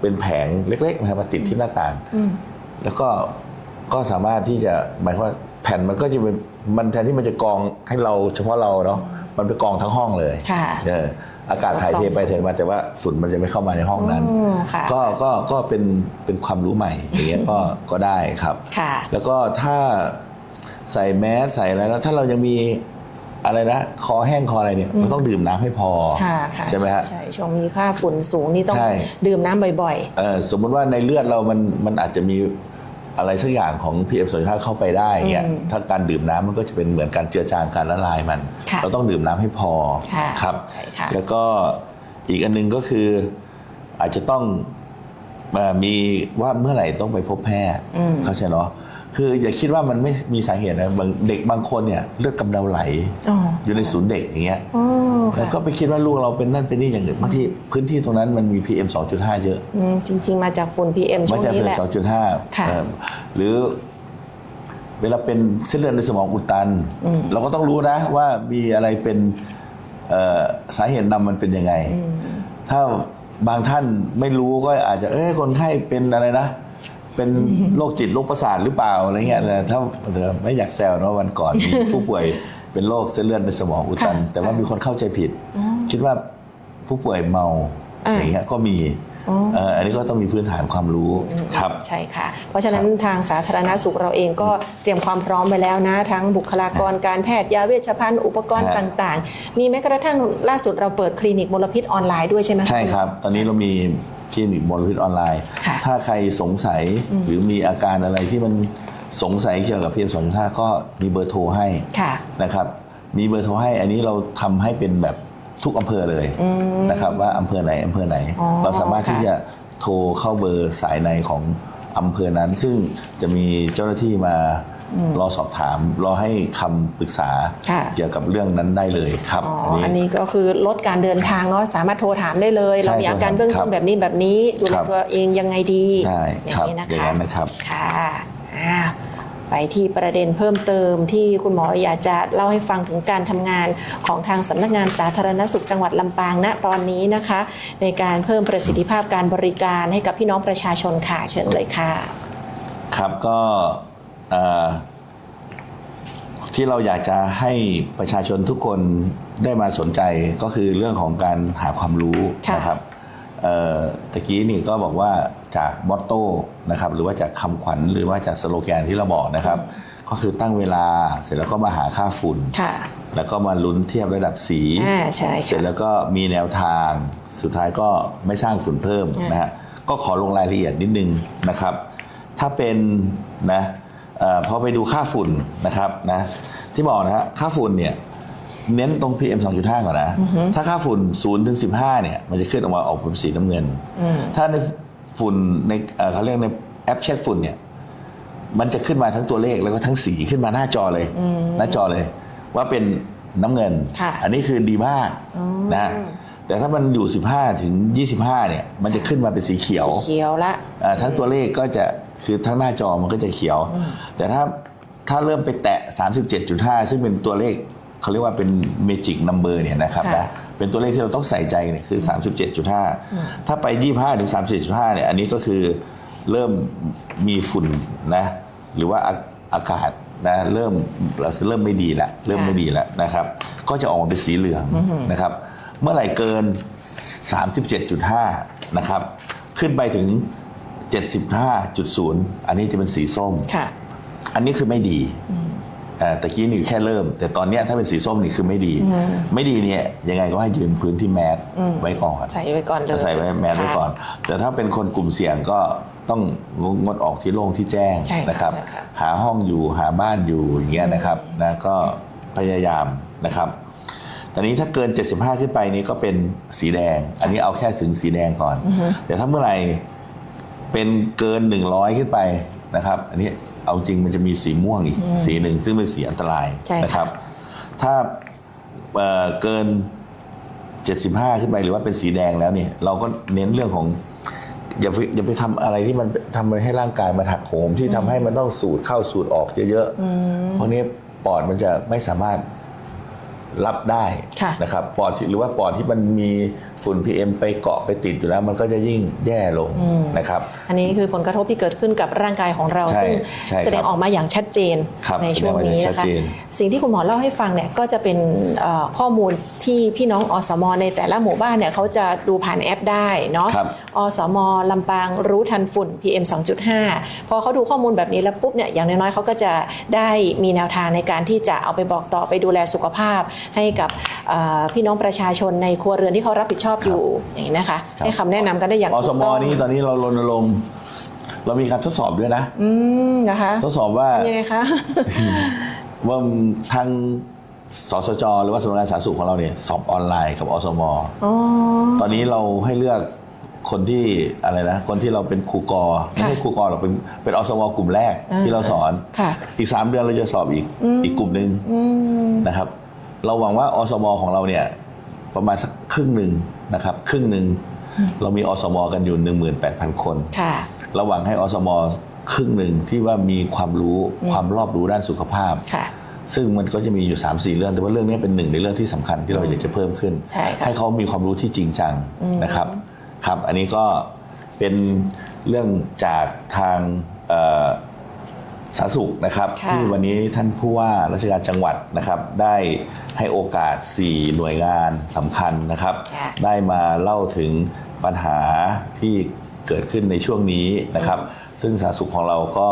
เป็นแผงเล็กๆนะครับมาติดที่หน้าต่างแล้วก็สามารถที่จะหมายความว่าแผ่นมันก็จะเป็นมันแทนที่มันจะกองให้เราเฉพาะเราเนาะมันไปกองทั้งห้องเลยอากาศถ่ายเทไปเทมาแต่ว่าฝุ่นมันจะไม่เข้ามาในห้องนั้นก็เป็นความรู้ใหม่อย่างเงี้ยก็ได้ครับแล้วก็ถ้าใส่แมสใส่อะไรแล้วถ้าเรายังมีอะไรนะคอแห้งคออะไรเนี่ยเราต้องดื่มน้ำให้พอใช่ไหมฮะใช่ช่วงมีค่าฝุ่นสูงนี่ต้องดื่มน้ำบ่อยๆสมมติว่าในเลือดเรามันอาจจะมีอะไรสักอย่างของ PM2.5 เข้าไปได้เงี้ยถ้าการดื่มน้ำมันก็จะเป็นเหมือนการเจือจางการละลายมันเราต้องดื่มน้ำให้พอครับแล้วก็อีกอันนึงก็คืออาจจะต้องมีว่าเมื่อไหร่ต้องไปพบแพทย์เข้าใจเนาะคืออย่าคิดว่ามันไม่มีสาเหตุนะเด็กบางคนเนี่ยเลือดกำเดาไหลอยู่ในศูนย์เด็กอย่างเงี้ยแล้วก็ไปคิดว่าลูกเราเป็นนั่นเป็นนี่อย่างอื่นบางทีพื้นที่ตรงนั้นมันมี PM2.5 เยอะจริงๆมาจากฝุ่น PM ช่วงนี้แหละมาจาก PM2.5 หรือเวลาเป็นเส้นเลือดในสมองอุดตันเราก็ต้องรู้นะว่ามีอะไรเป็นสาเหตุนำมันเป็นยังไงถ้าบางท่านไม่รู้ก็อาจจะคนไข้เป็นอะไรนะเป็นโรคจิตโรคประสาทหรือเปล่าอะไรเงี้ยแต่ถ้าไม่อยากแซวนะวันก่อนมีผู้ป่วยเป็นโรคเส้นเลือดในสมองอุดตันแต่ว่ามีคนเข้าใจผิดคิดว่าผู้ป่วยเมาอย่างเงี้ยก็มีอันนี้ก็ต้องมีพื้นฐานความรู้ครับใช่ค่ะเพราะฉะนั้นทางสาธารณสุขเราเองก็เตรียมความพร้อมไปแล้วนะทั้งบุคลากรการแพทย์ยาเวชภัณฑ์อุปกรณ์ต่างๆมีแม้กระทั่งล่าสุดเราเปิดคลินิกมลพิษออนไลน์ด้วยใช่ไหมใช่ครับตอนนี้เรามีคลินิกมลพิษออนไลน์ถ้าใครสงสัยหรือมีอาการอะไรที่มันสงสัยเกี่ยวกับ PM2.5 ก็มีเบอร์โทรให้นะครับมีเบอร์โทรให้อันนี้เราทำให้เป็นแบบทุกอำเภอเลยนะครับว่าอำเภอไหนเราสามารถที่จะโทรเข้าเบอร์สายในของอำเภอนั้นซึ่งจะมีเจ้าหน้าที่มารอสอบถามรอให้คำปรึกษาเกี่ยวกับเรื่องนั้นได้เลยครับอันนี้ก็คือลดการเดินทางเนาะสามารถโทรถามได้เลยเรามีอาการเบื้องต้นแบบนี้ดูแลตัวเองยังไงดีอย่างนี้นะครับค่ะไปที่ประเด็นเพิ่มเติมที่คุณหมออยากจะเล่าให้ฟังถึงการทำงานของทางสำนักงานสาธารณสุขจังหวัดลำปางณตอนนี้นะคะในการเพิ่มประสิทธิภาพการบริการให้กับพี่น้องประชาชนค่ะเชิญเลยค่ะครับก็ที่เราอยากจะให้ประชาชนทุกคนได้มาสนใจก็คือเรื่องของการหาความรู้นะครับตะกี้นี่ก็บอกว่าจากมอตโต้นะครับหรือว่าจากคำขวัญหรือว่าจากสโลแกนที่เราบอกนะครับก็คือตั้งเวลาเสร็จแล้วก็มาหาค่าฝุ่นแล้วก็มาลุ้นเทียบระดับสีเสร็จแล้วก็มีแนวทางสุดท้ายก็ไม่สร้างฝุ่นเพิ่มนะฮะก็ขอลงรายละเอียดนิดนึงนะครับถ้าเป็นนะพอไปดูค่าฝุ่นนะครับนะที่บอกนะฮะค่าฝุ่นเนี่ยเน้นตรง PM2.5 ก่อนนะถ้าค่าฝุ่น0 ถึง 15เนี่ยมันจะขึ้นออกมาออกเป็นสีน้ำเงินถ้าในฝุ่นในเขาเรียกในแอปเช็คฝุ่นเนี่ยมันจะขึ้นมาทั้งตัวเลขแล้วก็ทั้งสีขึ้นมาหน้าจอเลยว่าเป็นน้ำเงินอันนี้คือดีมากนะแต่ถ้ามันอยู่15 ถึง 25เนี่ยมันจะขึ้นมาเป็นสีเขียวละทั้งตัวเลขก็จะคือทั้งหน้าจอมันก็จะเขียวแต่ถ้าเริ่มไปแตะ 37.5 ซึ่งเป็นตัวเลขเขาเรียกว่าเป็นเมจิกนัมเบอร์เนี่ยนะครับนะเป็นตัวเลขที่เราต้องใส่ใจเนี่ยคือ 37.5 ถ้าไป 25 ถึง 37.5 เนี่ยอันนี้ก็คือเริ่มมีฝุ่นนะหรือว่าอากาศนะเริ่มไม่ดีแล้วนะครับก็จะออกมาเป็นสีเหลืองนะครับเมื่อไหร่เกิน 37.5 นะครับขึ้นไปถึง 75.0 อันนี้จะเป็นสีส้มอันนี้คือไม่ดีตะกี้นี่แค่เริ่มแต่ตอนนี้ถ้าเป็นสีส้มนี่คือไม่ดีเนี่ยยังไงก็ให้ยืนพื้นที่แมสไว้ก่อนใส่ไว้ก่อนเลยใส่ไว้แมสไว้ก่อนแต่ถ้าเป็นคนกลุ่มเสี่ยงก็ต้องงดออกที่โล่งที่แจ้งนะครับหาห้องอยู่หาบ้านอยู่อย่างเงี้ยนะครับนะก็พยายามนะครับ ตอนนี้ถ้าเกิน75ขึ้นไปนี้ก็เป็นสีแดงอันนี้เอาแค่ถึงสีแดงก่อนแต่ถ้าเมื่อไหร่เป็นเกิน100ขึ้นไปนะครับอันนี้เอาจริงมันจะมีสีม่วงอีกสีหนึ่งซึ่งเป็นสีอันตรายนะครับถ้าเกิน75ขึ้นไปหรือว่าเป็นสีแดงแล้วเนี่ยเราก็เน้นเรื่องของอย่าไปทำอะไรที่มันทำให้ร่างกายมันหักโหมที่ทำให้มันต้องสูดเข้าสูดออกเยอะๆเพราะนี้ปอดมันจะไม่สามารถรับได้นะครับปอดหรือว่าปอดที่มันมีฝุ่น PM ไปเกาะไปติดอยู่แล้วมันก็จะยิ่งแย่ลงนะครับอันนี้คือผลกระทบที่เกิดขึ้นกับร่างกายของเราซึ่งแสดงออกมาอย่างชัดเจนในช่วงนี้นะคะสิ่งที่คุณหมอเล่าให้ฟังเนี่ยก็จะเป็นข้อมูลที่พี่น้องอสมในแต่ละหมู่บ้านเนี่ยเขาจะดูผ่านแอปได้เนาะอสมลำปางรู้ทันฝุ่น PM 2.5 พอเขาดูข้อมูลแบบนี้แล้วปุ๊บเนี่ยอย่างน้อยๆเขาก็จะได้มีแนวทางในการที่จะเอาไปบอกต่อไปดูแลสุขภาพให้กับพี่น้องประชาชนในครัวเรือนที่เขารับผิดชอบอยู่อย่างนี้นะคะให้คำแนะนำกันได้อย่างถูกต้องอสมนี่ตอนนี้เรารณรงค์เรามีการทดสอบด้วยนะนะคะทดสอบว่ายังไงคะ ว่าทางสสจหรือว่าสำนักงานสาธารณสุขของเราเนี่ยสอบออนไลน์กับอสมตอนนี้เราให้เลือกคนที่อะไรนะคนที่เราเป็นครูกอไม่ใช่ครูกอเราเป็นอสมกลุ่มแรกที่เราสอนอีก3 เดือนเราจะสอบอีกกลุ่มหนึ่งนะครับเราหวังว่าอสมของเราเนี่ยประมาณสักครึ่งหนึ่งนะครับครึ่งหนึ่งเรามีอสมกันอยู่ 18,000 คนเราหวังให้อสมครึ่งหนึ่งที่ว่ามีความรู้ความรอบรู้ด้านสุขภาพซึ่งมันก็จะมีอยู่ 3-4 เรื่องแต่ว่าเรื่องนี้เป็นหนึ่งในเรื่องที่สำคัญที่เราอยากจะเพิ่มขึ้นให้เขามีความรู้ที่จริงจังนะครับครับอันนี้ก็เป็นเรื่องจากทางสาธารณสุขนะครับที่วันนี้ท่านผู้ว่าราชการจังหวัดนะครับได้ให้โอกาส4หน่วยงานสำคัญนะครับได้มาเล่าถึงปัญหาที่เกิดขึ้นในช่วงนี้นะครับซึ่งสาธารณสุขของเราก็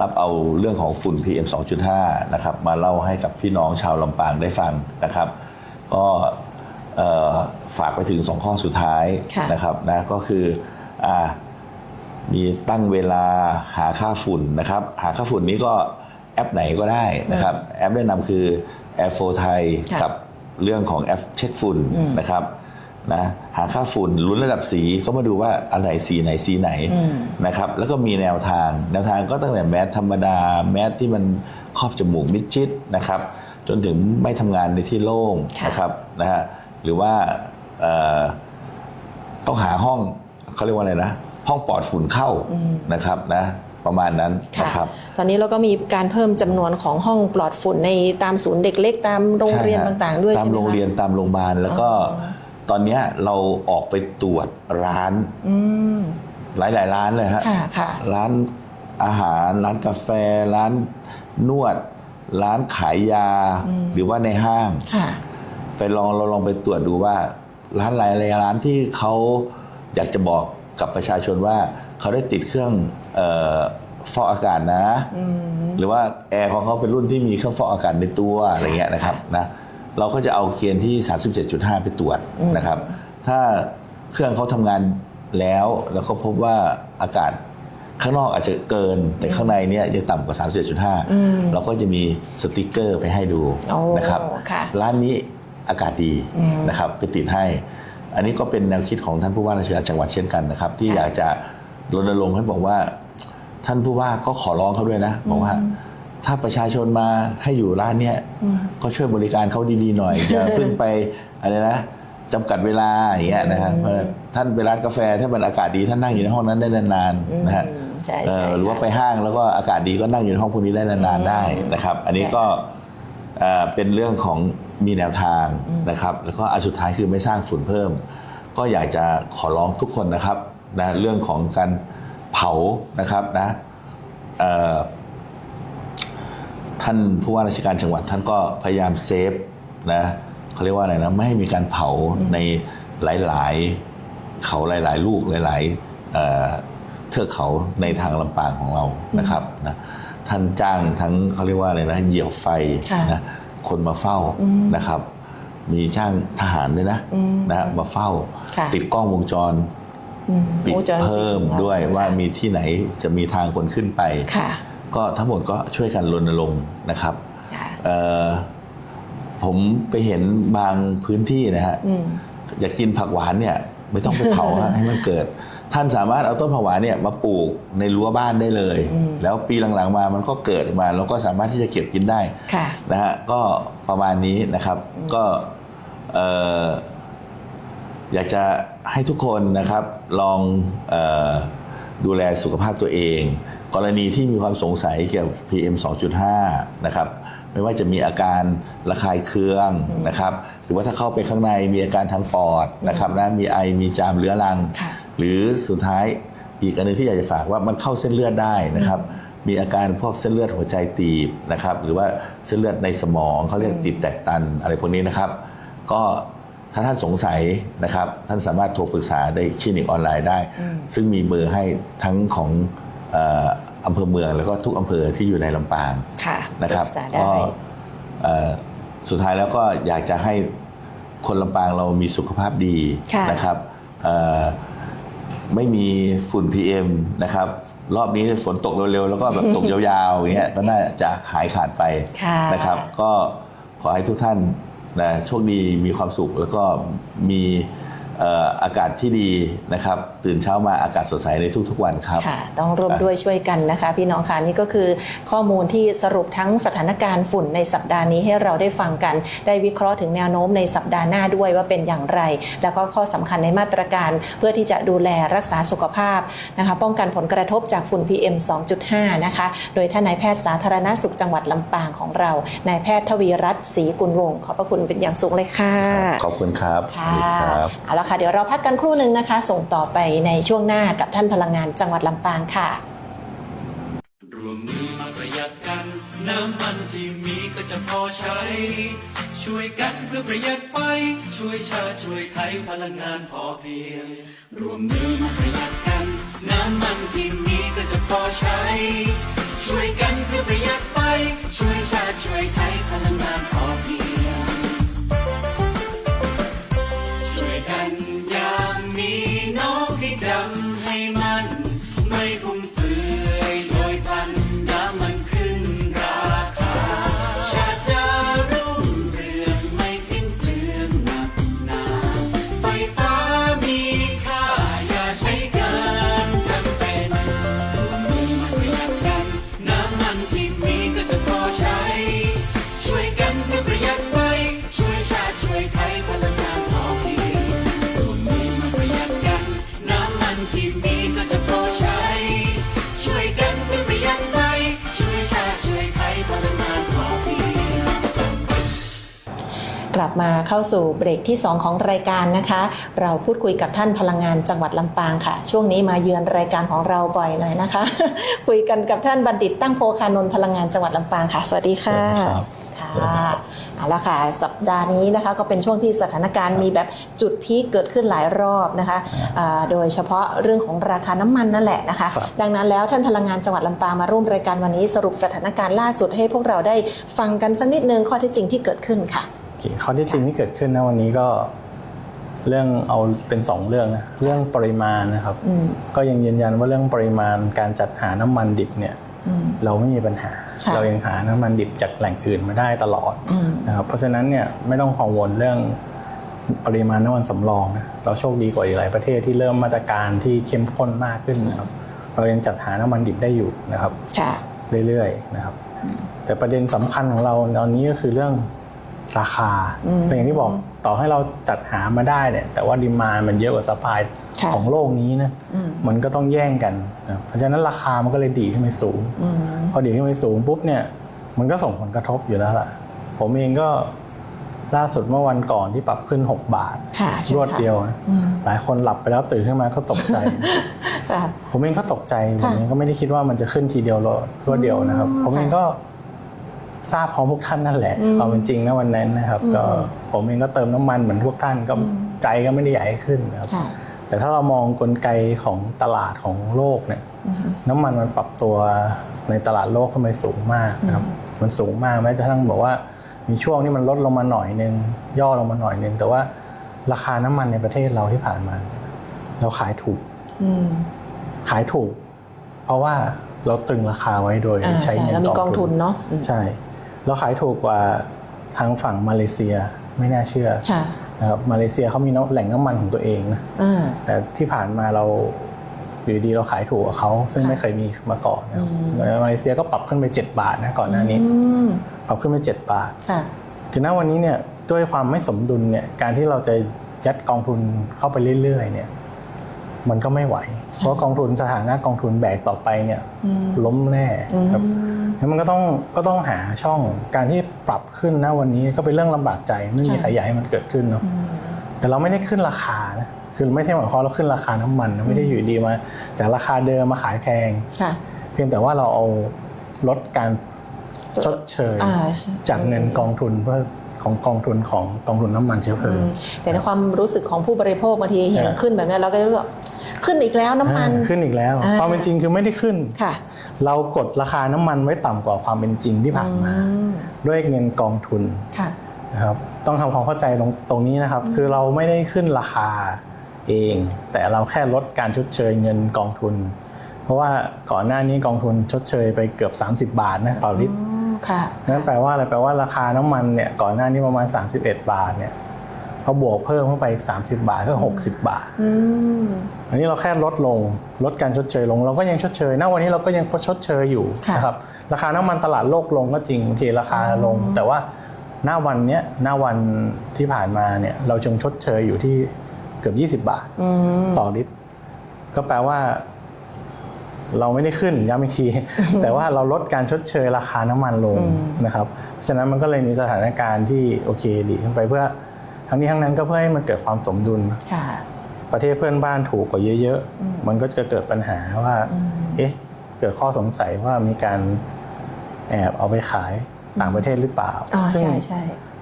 รับเอาเรื่องของฝุ่น PM 2.5 นะครับมาเล่าให้กับพี่น้องชาวลำปางได้ฟังนะครับก็ฝากไปถึง2ข้อสุดท้ายนะครับนะก็คือมีตั้งเวลาหาค่าฝุ่นนะครับหาค่าฝุ่นนี้ก็แอปไหนก็ได้นะครับแอปแนะนำคือ Air4 Thai กับเรื่องของแอปเช็คฝุ่นนะครับนะหาค่าฝุ่นลุ้นระดับสีก็มาดูว่าอันไหนสีไหนสีไหนนะครับแล้วก็มีแนวทางก็ตั้งแต่แมสธรรมดาแมสที่มันครอบจมูกมิดชิดนะครับจนถึงไม่ทำงานในที่โล่งนะครับนะฮะหรือว่าต้องหาห้องเขาเรียกว่าอะไรนะห้องปลอดฝุ่นเข้านะครับนะประมาณนั้นนะครับตอนนี้เราก็มีการเพิ่มจำนวนของห้องปลอดฝุ่นในตามศูนย์เด็กเล็กตามโรงเรียนต่างๆด้วยใช่ไหมคะตามโรงเรียนตามโรงพยาบาลแล้วก็ตอนนี้เราออกไปตรวจร้านหลายร้านเลยฮะร้านอาหารร้านกาแฟร้านนวดร้านขายยาหรือว่าในห้างเราลองไปตรวจดูว่าร้านหลายร้านที่เขาอยากจะบอกกับประชาชนว่าเขาได้ติดเครื่องฟอกอากาศนะหรือว่าแอร์ของเขาเป็นรุ่นที่มีเครื่องฟอกอากาศในตัวอะไรเงี้ยนะครับนะเราก็จะเอาเกณฑ์ที่ 37.5 ไปตรวจนะครับถ้าเครื่องเขาทำงานแล้วก็พบว่าอากาศข้างนอกอาจจะเกินแต่ข้างในเนี้ยยังต่ำกว่า 37.5 เราก็จะมีสติกเกอร์ไปให้ดูนะครับร้านนี้อากาศดีนะครับไปติดให้อันนี้ก็เป็นแนวคิดของท่านผู้ว่าราชการจังหวัดเช่นกันนะครับที่อยากจะรณรงค์ให้บอกว่าท่านผู้ว่าก็ขอร้องเขาด้วยนะบอกว่าถ้าประชาชนมาให้อยู่ร้านเนี้ยก็ช่วยบริการเขาดีๆหน่อยอย่าเพิ่งไปอะไรนะจำกัดเวลาอย่างเงี้ยนะครับท่านไปร้านกาแฟถ้ามันอากาศดีท่านนั่งอยู่ในห้องนั้นได้นานๆนะฮะหรือว่าไปห้างแล้วก็อากาศดีก็นั่งอยู่ในห้องพวกนี้ได้นานๆได้นะครับอันนี้ก็เป็นเรื่องของมีแนวทางนะครับแล้วก็อันสุดท้ายคือไม่สร้างฝุ่นเพิ่มก็อยากจะขอร้องทุกคนนะครับนะเรื่องของการเผานะครับนะท่านผู้ว่าราชการจังหวัดท่านก็พยายามเซฟนะเขาเรียกว่าอะไรนะไม่ให้มีการเผาในหลายๆเขาหลายๆลูกหลายๆเทือกเขาในทางลำปางของเรานะครับนะท่านจ้างทั้งเขาเรียกว่าอะไรนะเหยี่ยวไฟนะคนมาเฝ้านะครับมีช่างทหารด้วยนะมาเฝ้าติดกล้องวงจรปิดเพิ่มด้วยว่ามีที่ไหนจะมีทางคนขึ้นไปก็ทั้งหมดก็ช่วยกันรณรงค์นะครับ ผมไปเห็นบางพื้นที่นะฮะอยากกินผักหวานเนี่ยไม่ต้องไปเผา ให้มันเกิด ท่านสามารถเอาต้นผักหวานเนี่ยมาปลูกในรั้วบ้านได้เลย แล้วปีหลังๆมามันก็เกิดมาแล้วก็สามารถที่จะเก็บกินได้นะฮะก็ประมาณนี้นะครับก็อยากจะให้ทุกคนนะครับลองดูแลสุขภาพตัวเองกรณีที่มีความสงสัยเกี่ยวกับ PM 2.5 นะครับไม่ว่าจะมีอาการระคายเคืองนะครับหรือว่าถ้าเข้าไปข้างในมีอาการทางปอดนะครับนะมีไอมีจามเรื้อรังหรือสุดท้ายอีกอันนึงที่อยากจะฝากว่ามันเข้าเส้นเลือดได้นะครับมีอาการพวกเส้นเลือดหัวใจตีบนะครับหรือว่าเส้นเลือดในสมองเขาเรียกตีบแตกตันอะไรพวกนี้นะครับก็ถ้าท่านสงสัยนะครับท่านสามารถโทรปรึกษาได้คลินิกออนไลน์ได้ซึ่งมีเบอร์ให้ทั้งของอำเภอเมืองแล้วก็ทุกอำเภอที่อยู่ในลำปางนะครับก็สุดท้ายแล้วก็อยากจะให้คนลำปางเรามีสุขภาพดีนะครับไม่มีฝุ่น PM นะครับรอบนี้ฝนตกเร็วๆแล้วก็แบบตกยาวๆอย่างเงี้ยก็น่าจะหายขาดไปนะครับก็ขอให้ทุกท่านนะโชคดีมีความสุขแล้วก็มีอากาศที่ดีนะครับตื่นเช้ามาอากาศสดใสในทุกๆวันครับค่ะต้องร่วมด้วยช่วยกันนะคะพี่น้องค่ะนี่ก็คือข้อมูลที่สรุปทั้งสถานการณ์ฝุ่นในสัปดาห์นี้ให้เราได้ฟังกันได้วิเคราะห์ถึงแนวโน้มในสัปดาห์หน้าด้วยว่าเป็นอย่างไรแล้วก็ข้อสำคัญในมาตรการเพื่อที่จะดูแลรักษาสุขภาพนะคะป้องกันผลกระทบจากฝุ่น PM 2.5 นะคะโดยท่านนายแพทย์สาธารณสุขจังหวัดลำปางของเรานายแพทย์ทวีรัตน์ศรีกุลวงศ์ขอบพระคุณเป็นอย่างสูงเลยค่ะขอบคุณครับเอาละค่ะเดี๋ยวเราพักกันครู่หนึ่งนะคะส่งต่อไปในช่วงหน้ากับท่านพลังงานจังหวัดลำปางค่ะรวมมือมาประหยัดกันน้ำมันที่มีก็จะพอใช้ช่วยกันเพื่อประหยัดไฟช่วยชาติช่วยไทยพลังงานพอเพียงรวมมือมาประหยัดกันน้ำมันที่มีก็จะพอใช้ช่วยกันเพื่อประหยัดไฟช่วยชาติช่วยไทยพลังงานพอเพียงช่วยกันอย่างมีน้องให้จำให้มันไม่ฟุ่มเฟือยโดยพลันน้ำมันขึ้นราคาชาติจะรุ่งเรืองไม่สิ้นเปลืองหนักหนาไฟฟ้ามีค่าอย่าใช้เกินจำเป็นร่วมมือมาประหยัดกันน้ำมันที่มีก็จะพอใช้ช่วยกันเพื่อประหยัดไฟช่วยชาติช่วยไทยพลังงานพอเพียงร่วมมือมาประหยัดกันน้ำมันที่มีก็จะพอใช้ช่วยกันเพื่อประหยัดไฟช่วยชาติช่วยไทยพลังงานพอเพียงกลับมาเข้าสู่เบรกที่2ของรายการนะคะเราพูดคุยกับท่านพลังงานจังหวัดลำปางค่ะช่วงนี้มาเยือนรายการของเราบ่อยหน่อยนะคะ คุยกันกับท่านบัณฑิตตั้งโพคานนท์พลังงานจังหวัดลำปางค่ะสวัสดีค่ะค่ะเอาละค่ะสัปดาห์นี้นะคะก็เป็นช่วงที่สถานการณ์มีแบบจุดพีคเกิดขึ้นหลายรอบนะคะโดยเฉพาะเรื่องของราคาน้ำมันนั่นแหละนะคะดังนั้นแล้วท่านพลังงานจังหวัดลำปางมาร่วมรายการวันนี้สรุปสถานการณ์ล่าสุดให้พวกเราได้ฟังกันสักนิดนึงข้อเท็จจริงที่เกิดขึ้นค่ะข้อที่จริงที่เกิดขึ้นนะวันนี้ก็เรื่องเอาเป็น2เรื่องนะเรื่องปริมาณนะครับก็ยังยืนยันว่าเรื่องปริมาณการจัดหาน้ำมันดิบเนี่ยเราไม่มีปัญหาเรายังหาน้ำมันดิบจากแหล่งอื่นมาได้ตลอดนะครับเพราะฉะนั้นเนี่ยไม่ต้องกังวลเรื่องปริมาณน้ำมันสำรองนะเราโชคดีกว่าอีกหลายประเทศที่เริ่มมาตรการที่เข้มข้นมากขึ้นนะครับเรายังจัดหาน้ำมันดิบได้อยู่นะครับเรื่อยๆนะครับแต่ประเด็นสำคัญของเราตอนนี้ก็คือเรื่องราคาอย่างที่บอกต่อให้เราจัดหามาได้เนี่ยแต่ว่าดีมานด์มันเยอะกว่าซัพพลายของโลกนี้นะมันก็ต้องแย่งกันนะเพราะฉะนั้นราคามันก็เลยดีขึ้นไปสูงพอดีขึ้นไปสูงปุ๊บเนี่ยมันก็ส่งผลกระทบอยู่แล้วล่ะผมเองก็ล่าสุดเมื่อวันก่อนที่ปรับขึ้น6 บาทรวดเดียวนะหลายคนหลับไปแล้วตื่นขึ้นมาก็ตกใจผมเองก็ตกใจผมเองก็ไม่ได้คิดว่ามันจะขึ้นทีเดียวรวดเดียวนะครับผมเองก็ทราบพร้อมพวกท่านนั่นแหละความเป็นจริงนะวันนั้นนะครับก็ผมเองก็เติมน้ำมันเหมือนพวกท่านก็ใจก็ไม่ได้ใหญ่ขึ้นนะครับแต่ถ้าเรามองกลไกของตลาดของโลกเนี่ยน้ำมันปรับตัวในตลาดโลกขึ้นไปสูงมากนะครับมันสูงมากแม้กระทั่งบอกว่ามีช่วงที่มันลดลงมาหน่อยนึงย่อลงมาหน่อยนึงแต่ว่าราคาน้ำมันในประเทศเราที่ผ่านมาเราขายถูกเพราะว่าเราตรึงราคาไว้โดยใช้เงินเรามีกองทุนเนาะใช่เราขายถูกกว่า ทางฝั่งมาเลเซียไม่น่าเชื่อนะครับมาเลเซียเขามีแหล่งน้ำมันของตัวเองนะแต่ที่ผ่านมาเราอยู่ดีเราขายถูกกับเขาซึ่งไม่เคยมีมาก่อนนะครับมาเลเซียก็ปรับขึ้นไป7 บาทนะก่อนหน้านี้ปรับขึ้นไป7 บาทคือณวันนี้เนี่ยด้วยความไม่สมดุลเนี่ยการที่เราจะยัดกองทุนเข้าไปเรื่อยๆเนี่ยมันก็ไม่ไหวเพราะกองทุนสถานะกองทุนแบกต่อไปเนี่ยล้มแน่ครับงั้นมันก็ต้องหาช่องการที่ปรับขึ้นณวันนี้ก็เป็นเรื่องลำบากใจไม่มีใครอยากให้มันเกิดขึ้นเนาะแต่เราไม่ได้ขึ้นราคานะคือไม่ใช่หมายความเราขึ้นราคาน้ำมันนะไม่ได้อยู่ดีมาจากราคาเดิมมาขายแพงเพียงแต่ว่าเราเอาลดการชดเชยจากเงินกองทุนเพื่อของกองทุนน้ำมันเชื้อเพลิงแต่ในความรู้สึกของผู้บริโภคบางทีเห็นขึ้นแบบนี้เราก็รู้ว่าขึ้นอีกแล้วน้ำมันขึ้นอีกแล้วความเป็นจริงคือไม่ได้ขึ้นเรากดราคาน้ำมันไว้ต่ำกว่าความเป็นจริงที่ผ่านมาด้วยเงินกองทุนนะครับต้องทำความเข้าใจตรงนี้นะครับคือเราไม่ได้ขึ้นราคาเองแต่เราแค่ลดการชดเชยเงินกองทุนเพราะว่าก่อนหน้านี้กองทุนชดเชยไปเกือบ30 บาทนะต่อลิตรนั่นแปลว่าอะไรแปลว่าราคาน้ำมันเนี่ยก่อนหน้านี้ประมาณ31 บาทเนี่ยเขาบวกเพิ่มเข้าไปอีก30 บาทก็60 บาทอันนี้เราแค่ลดการชดเชยลงเราก็ยังชดเชยณวันนี้เราก็ยังชดเชยอยู่นะครับราคาน้ำมันตลาดโลกลงก็จริงโอเคราคาลงแต่ว่าณวันที่ผ่านมาเนี่ยเราจึงชดเชยอยู่ที่เกือบ20 บาทต่อลิตรก็แปลว่าเราไม่ได้ขึ้นย้ำอีกที แต่ว่าเราลดการชดเชยราคาน้ำมันลงนะครับเพราะฉะนั้นมันก็เลยมีสถานการณ์ที่โอเคดีขึ้นไปเพื่อทั้งนี้ทั้งนั้นก็เพื่อให้มันเกิดความสมดุลประเทศเพื่อนบ้านถูกกว่าเยอะๆมันก็จะเกิดปัญหาว่าเกิดข้อสงสัยว่ามีการแอบเอาไปขายต่างประเทศหรือเปล่า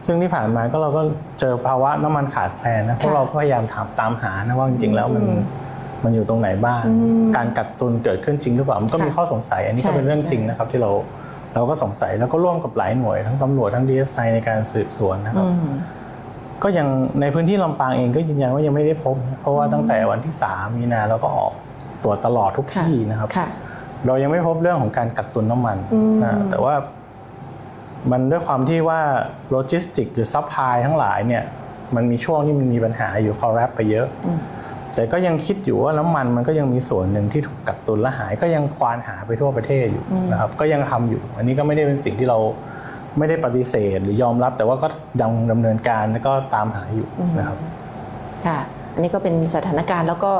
ซึ่งที่ผ่านมาก็เราก็เจอภาวะน้ำมันขาดแคลนนะพวกเราพยายามตามหานะว่าจริงๆแล้วมันอยู่ตรงไหนบ้างการกักตุนเกิดขึ้นจริงหรือเปล่ามันก็มีข้อสงสัยอันนี้ก็เป็นเรื่องจริงนะครับที่เราก็สงสัยแล้วก็ร่วมกับหลายหน่วยทั้งตำรวจทั้ง DSI ในการสืบสวนนะครับก็ยังในพื้นที่ลำปางเองก็ยืนยันว่ายังไม่ได้พบเพราะว่าตั้งแต่วันที่3 มีนาเราก็ออกตรวจตลอดทุกที่นะครับเรายังไม่พบเรื่องของการกักตุนน้ำมันแต่ว่ามันด้วยความที่ว่าโลจิสติกหรือซัพพลายทั้งหลายเนี่ยมันมีช่วงที่มันมีปัญหาอยู่คอลแลปไปเยอะแต่ก็ยังคิดอยู่ว่าน้ำมันก็ยังมีส่วนหนึ่งที่ถูกกักตุนและหายก็ยังควานหาไปทั่วประเทศอยู่นะครับก็ยังทำอยู่อันนี้ก็ไม่ได้เป็นสิ่งที่เราไม่ได้ปฏิเสธหรือยอมรับแต่ว่าก็ยังดำเนินการแล้วก็ตามหาอยู่นะครับค่ะอันนี้ก็เป็นสถานการณ์แล้วก็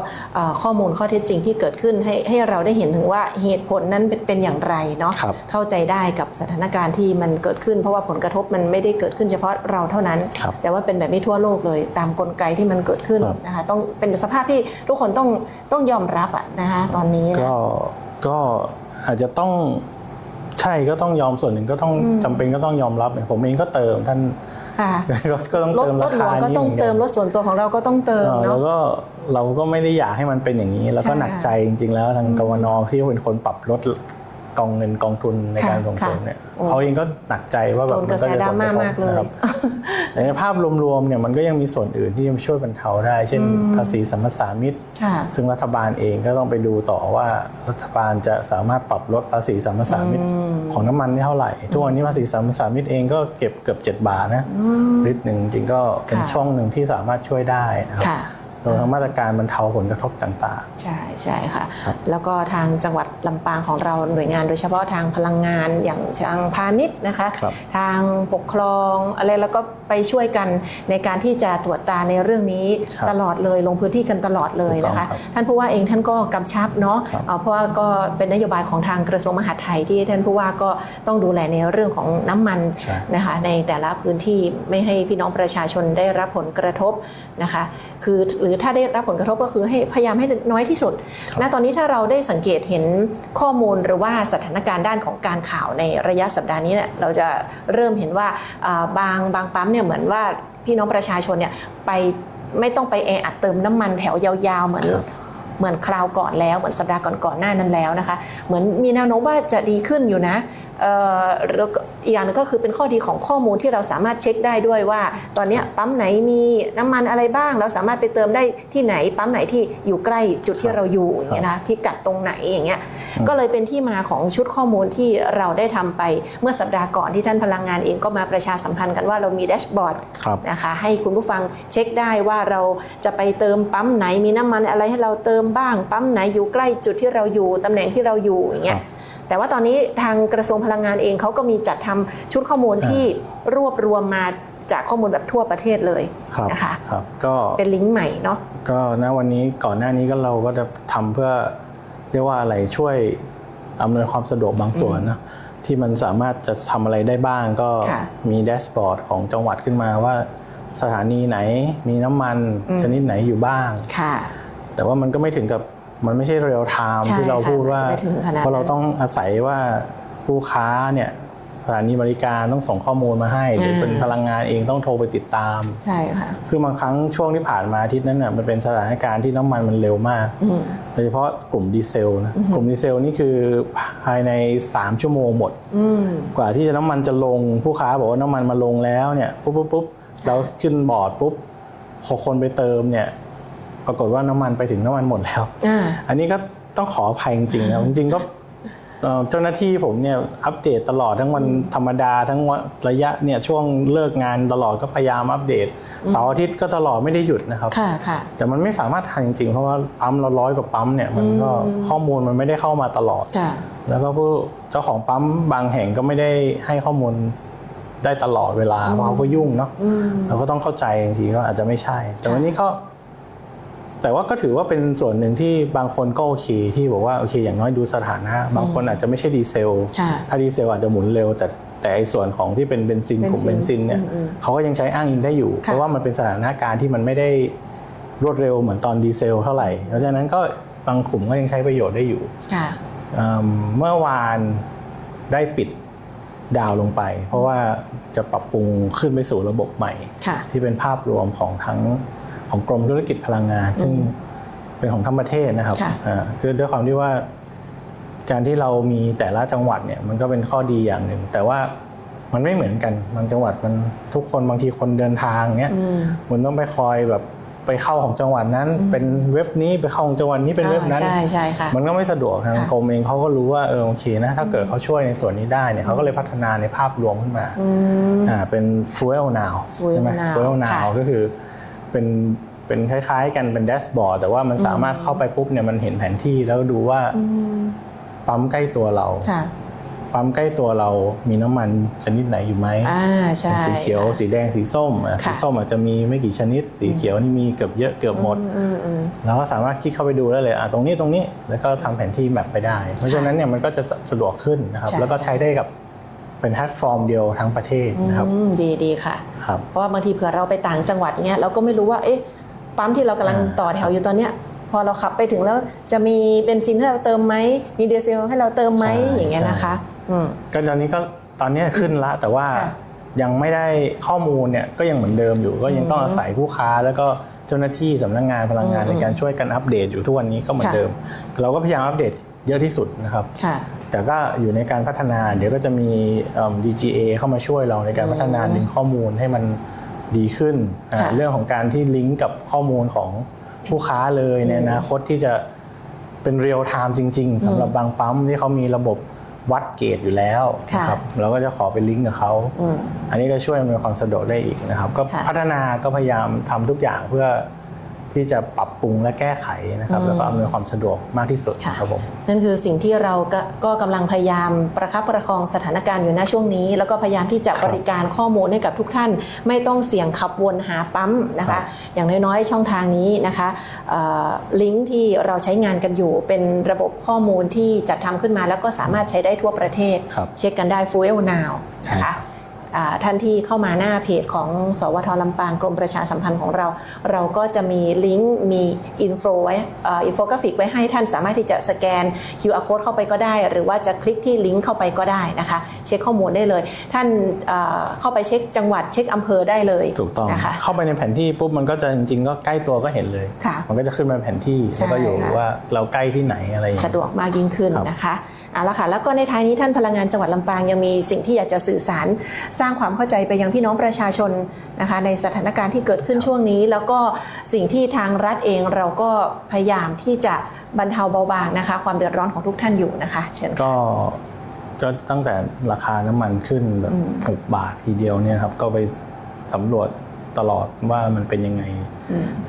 ข้อมูลข้อเท็จจริงที่เกิดขึ้นให้เราได้เห็นถึงว่าเหตุผลนั้นเป็นอย่างไรเนาะเข้าใจได้กับสถานการณ์ที่มันเกิดขึ้นเพราะว่าผลกระทบมันไม่ได้เกิดขึ้นเฉพาะเราเท่านั้นแต่ว่าเป็นแบบนี้ทั่วโลกเลยตามกลไกที่มันเกิดขึ้นนะคะต้องเป็นสภาพที่ทุกคนต้องยอมรับนะคะตอนนี้นะก็อาจจะต้องใช่ก็ต้องยอมส่วนหนึ่งก็ต้องจำเป็นก็ต้องยอมรับผมเองก็เติมท่านก็ต้องเติมราคาก็ต้องเติมรถส่วนตัวของเราก็ต้องเติมเนาะเราก็ไม่ได้อยากให้มันเป็นอย่างนี้แล้วก็หนักใจจริงๆแล้วทางกวนที่เป็นคนปรับลดกองเงินกองทุนในการส่งเสริมเนี่ยเขาเองก็หนักใจว่าแบบมันก็จะผลกระทบมากเลยแต่ในภาพรวมๆเนี่ยมันก็ยังมีส่วนอื่นที่จะช่วยบรรเทาได้เช่นภาษีสัมปทานมิตรซึ่งรัฐบาลเองก็ต้องไปดูต่อว่ารัฐบาลจะสามารถปรับลดภาษีสัมปทานมิตรของน้ำมันได้เท่าไหร่ทุกวันนี้ภาษีสัมปทานมิตรเองก็เก็บเกือบ7 บาทนะลิตรหนึ่งจริงก็เป็นช่องหนึ่งที่สามารถช่วยได้นะครับโดยทางมาตรการบรรเทาผลกระทบต่างๆใช่ค่ะแล้วก็ทางจังหวัดลำปางของเราหน่วยงานโดยเฉพาะทางพลังงานอย่างทางพาณิชย์นะคะทางปกครองอะไรแล้วก็ไปช่วยกันในการที่จะตรวจตาในเรื่องนี้ตลอดเลยลงพื้นที่กันตลอดเลยนะคะท่านผู้ว่าเองท่านก็กำชับเนาะเพราะว่าก็เป็นนโยบายของทางกระทรวงมหาดไทยที่ท่านผู้ว่าก็ต้องดูแลในเรื่องของน้ำมันนะคะในแต่ละพื้นที่ไม่ให้พี่น้องประชาชนได้รับผลกระทบนะคะคือหรือถ้าได้รับผลกระทบก็คือให้พยายามให้น้อยที่สุดณตอนนี้ถ้าเราได้สังเกตเห็นข้อมูลหรือว่าสถานการณ์ด้านของการข่าวในระยะสัปดาห์นี้เนี่ยเราจะเริ่มเห็นว่าบางปั๊มเนี่ยเหมือนว่าพี่น้องประชาชนเนี่ยไปไม่ต้องไปแออัดเติมน้ำมันแถวยาวๆเหมือนคราวก่อนแล้วเหมือนสัปดาห์ก่อนๆหน้านั้นแล้วนะคะเหมือนมีแนวโน้มว่าจะดีขึ้นอยู่นะ แล้วก็อีกอย่างนึงก็คือเป็นข้อดีของข้อมูลที่เราสามารถเช็คได้ด้วยว่าตอนนี้ปั๊มไหนมีน้ำมันอะไรบ้างเราสามารถไปเติมได้ที่ไหนปั๊มไหนที่อยู่ใกล้จุดที่เราอยู่อย่างเงี้ยนะพิกัดตรงไหนอย่างเงี้ยก็เลยเป็นที่มาของชุดข้อมูลที่เราได้ทำไปเมื่อสัปดาห์ก่อนที่ท่านพลังงานเองก็มาประชาสัมพันธ์กันว่าเรามีแดชบอร์ดนะคะให้คุณผู้ฟังเช็คได้ว่าเราจะไปเติมปั๊มไหนมีน้ำมันอะไรให้เราเติมบ้างปั๊มไหนอยู่ใกล้จุดที่เราอยู่ตำแหน่งที่เราอยู่อย่างเงี้ยแต่ว่าตอนนี้ทางกระทรวงพลังงานเองเขาก็มีจัดทำชุดข้อมูลที่รวบรวมมาจากข้อมูลแบบทั่วประเทศเลยนะคะก็เป็นลิงก์ใหม่เนาะก็ณวันนี้ก่อนหน้านี้ก็เราก็จะทำเพื่อเรียกว่าอะไรช่วยอำนวยความสะดวกบางส่วนนะที่มันสามารถจะทำอะไรได้บ้างก็มีแดชบอร์ดของจังหวัดขึ้นมาว่าสถานีไหนมีน้ำมันชนิดไหนอยู่บ้างแต่ว่ามันก็ไม่ถึงกับมันไม่ใช่เรียลไทม์ที่เราพูดว่าเพราะเราต้องอาศัยว่าผู้ค้าเนี่ยสถานีบริการต้องส่งข้อมูลมาให้หรือเป็นพลังงานเองต้องโทรไปติดตามใช่ค่ะซึ่งบางครั้งช่วงที่ผ่านมาอาทิตย์นั้นน่ะมันเป็นสถานการณ์ที่น้ำมันมันเร็วมากโดยเฉพาะกลุ่มดีเซลนะกลุ่มดีเซลนี่คือภายใน3ชั่วโมงหมดกว่าที่น้ำมันจะลงผู้ค้าบอกว่าน้ำมันมาลงแล้วเนี่ยปุ๊บเราขึ้นบอร์ดปุ๊บคนไปเติมเนี่ยปรากฏว่าน้ำมันไปถึงน้ำมันหมดแล้วอันนี้ก็ต้องขออภัยจริงๆนะจริงๆก็เจ้าหน้าที่ผมเนี่ยอัปเดตตลอดทั้งวันธรรมดาทั้งระยะเนี่ยช่วงเลิกงานตลอดก็พยายามอัปเดตเสาร์อาทิตย์ก็ตลอดไม่ได้หยุดนะครับแต่มันไม่สามารถทันจริงๆเพราะว่าปั๊มเรา100 กว่าปั๊มเนี่ยมันก็ข้อมูลมันไม่ได้เข้ามาตลอดแล้วก็ผู้เจ้าของปั๊มบางแห่งก็ไม่ได้ให้ข้อมูลได้ตลอดเวลาเพราะเขาก็ยุ่งเนาะเราก็ต้องเข้าใจบางทีก็อาจจะไม่ใช่แต่วันนี้ก็แต่ว่าก็ถือว่าเป็นส่วนหนึ่งที่บางคนก็โอเคที่บอกว่าโอเคอย่างน้อยดูสถานะบางคนอาจจะไม่ใช่ดีเซลถ้าดีเซลอาจจะหมุนเร็วแต่ไอ้ส่วนของที่เป็นเบนซินกลุ่มเบนซินเนี่ยเขาก็ยังใช้อ้างอิงได้อยู่เพราะว่ามันเป็นสถานการณ์ที่มันไม่ได้รวดเร็วเหมือนตอนดีเซลเท่าไหร่เพราะฉะนั้นก็บางกลุ่มก็ยังใช้ประโยชน์ได้อยู่เมื่อวานได้ปิดดาวลงไปเพราะว่าจะปรับปรุงขึ้นไปสู่ระบบใหม่ที่เป็นภาพรวมของทั้งของกรมธุรกิจพลังงานซึ่งเป็นของทั้งประเทศนะครับคือด้วยความที่ว่าการที่เรามีแต่ละจังหวัดเนี่ยมันก็เป็นข้อดีอย่างหนึ่งแต่ว่ามันไม่เหมือนกันบางจังหวัดมันทุกคนบางทีคนเดินทางเนี้ยมันต้องไปคอยแบบไปเข้าของจังหวัดนั้นเป็นเว็บนี้ไปเข้าของจังหวัดนี้เป็นเว็บนั้นใช่ค่ะมันก็ไม่สะดวกทางกรมเองเขาก็รู้ว่าโอเคนะถ้าเกิดเขาช่วยในส่วนนี้ได้เนี่ยเขาก็เลยพัฒนาในภาพรวมขึ้นมาเป็น Fuel Now ใช่ไหม Fuel Now ก็คือเป็นคล้ายๆกันเป็นแดชบอร์ดแต่ว่ามันสามารถเข้าไปปุ๊บเนี่ยมันเห็นแผนที่แล้วดูว่าปั๊มใกล้ตัวเราปั๊มใกล้ตัวเรามีน้ำมันชนิดไหนอยู่ไหมสีเขียวสีแดงสีส้มสีส้มอาจจะมีไม่กี่ชนิดสีเขียวนี่มีเกือบเยอะเกือบหมดแล้วก็สามารถคลิกเข้าไปดูได้เลยตรงนี้แล้วก็ทำแผนที่แมปไปได้เพราะฉะนั้นเนี่ยมันก็จะสะดวกขึ้นนะครับแล้วก็ใช้ได้กับเป็นแพลตฟอร์มเดียวทั้งประเทศนะครับดีค่ะเพราะว่าบางทีเผื่อเราไปต่างจังหวัดเงี้ยเราก็ไม่รู้ว่าปั๊มที่เรากำลังต่อแถวอยู่ตอนเนี้ยพอเราขับไปถึงแล้วจะมีเบนซินให้เราเติมไหมมีดีเซลให้เราเติมไหมอย่างเงี้ยนะคะก็ตอนนี้ขึ้นละแต่ว่ายังไม่ได้ข้อมูลเนี่ยก็ยังเหมือนเดิมอยู่ก็ยังต้องอาศัยผู้ค้าแล้วก็เจ้าหน้าที่สำนักงานพลังงานในการช่วยกันอัปเดตอยู่ทุกวันนี้ก็เหมือนเดิมเราก็พยายามอัปเดตเยอะที่สุดนะครับแต่ก็อยู่ในการพัฒนาเดี๋ยวก็จะมี DGA เข้ามาช่วยเราในการพัฒนาดึงข้อมูลให้มันดีขึ้นเรื่องของการที่ลิงก์กับข้อมูลของผู้ค้าเลยในอนาคตที่จะเป็นเรียลไทม์จริงๆสำหรับบางปั๊มที่เขามีระบบวัดเกจอยู่แล้วนะครับเราก็จะขอไปลิงก์กับเขาอันนี้ก็ช่วยอำนวยความสะดวกได้อีกนะครับก็พัฒนาก็พยายามทำทุกอย่างเพื่อที่จะปรับปรุงและแก้ไขนะครับแล้วก็อำนวยความสะดวกมากที่สุดครับผมนั่นคือสิ่งที่เราก็กำลังพยายามประคับประคองสถานการณ์อยู่ณช่วงนี้แล้วก็พยายามที่จะบริการข้อมูลให้กับทุกท่านไม่ต้องเสี่ยงขับวนหาปั๊มนะคะอย่างน้อยๆช่องทางนี้นะคะลิงก์ที่เราใช้งานกันอยู่เป็นระบบข้อมูลที่จัดทำขึ้นมาแล้วก็สามารถใช้ได้ทั่วประเทศเช็คกันได้ Fuel Now นะคะท่านที่เข้ามาหน้าเพจของสวท.ลำปางกรมประชาสัมพันธ์ของเราก็จะมีลิงก์มีอินโฟไว้อินโฟกราฟิกไว้ให้ท่านสามารถที่จะสแกน QR Code เข้าไปก็ได้หรือว่าจะคลิกที่ลิงก์เข้าไปก็ได้นะคะเช็คข้อมูลได้เลยท่านเข้าไปเช็คจังหวัดเช็คอำเภอได้เลยถูกต้องนะคะเข้าไปในแผนที่ปุ๊บมันก็จะจริงๆก็ใกล้ตัวก็เห็นเลยมันก็จะขึ้นมาแผนที่แล้วก็อยู่ว่าเราใกล้ที่ไหนอะไรสะดวกมากยิ่งขึ้นนะคะ เอาละค่ะแล้วก็ในท้ายนี้ท่านพลังงานจังหวัดลำปางยังมีสิ่งที่อยากจะสื่อสารสร้างความเข้าใจไปยังพี่น้องประชาชนนะคะในสถานการณ์ที่เกิดขึ้นช่วงนี้แล้วก็สิ่งที่ทางรัฐเองเราก็พยายามที่จะบรรเทาเบาบางนะคะความเดือดร้อนของทุกท่านอยู่นะคะเชิญค่ะก็ตั้งแต่ราคาน้ำมันขึ้นแบบ6 บาททีเดียวเนี่ยครับก็ไปสำรวจตลอดว่ามันเป็นยังไง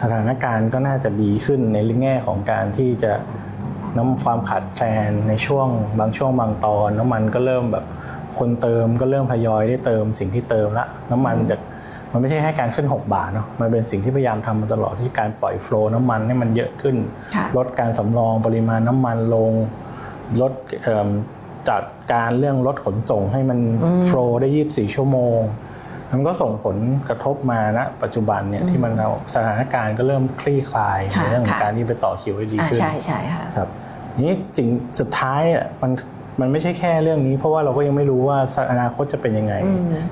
สถานการณ์ก็น่าจะดีขึ้นในแง่ของการที่จะความขาดแคลนในช่วงบางตอนน้ำมันก็เริ่มแบบคนเติมก็เริ่มทยอยได้เติมสิ่งที่เติมละน้ำมันมันไม่ใช่แค่การขึ้น6 บาทเนาะมันเป็นสิ่งที่พยายามทำมาตลอดที่การปล่อยโฟลว์น้ำมันให้มันเยอะขึ้นลดการสำรองปริมาณน้ำมันลงลดจัดการเรื่องรถขนส่งให้มันโฟลว์ได้24 ชั่วโมงมันก็ส่งผลกระทบมาณปัจจุบันเนี่ยที่มันสถานการณ์ก็เริ่มคลี่คลายในเรื่องของการที่ไปต่อคิวให้ดีขึ้นใช่ค่ะครับนี้จริงสุดท้ายมันไม่ใช่แค่เรื่องนี้เพราะว่าเราก็ยังไม่รู้ว่าอนาคตจะเป็นยังไง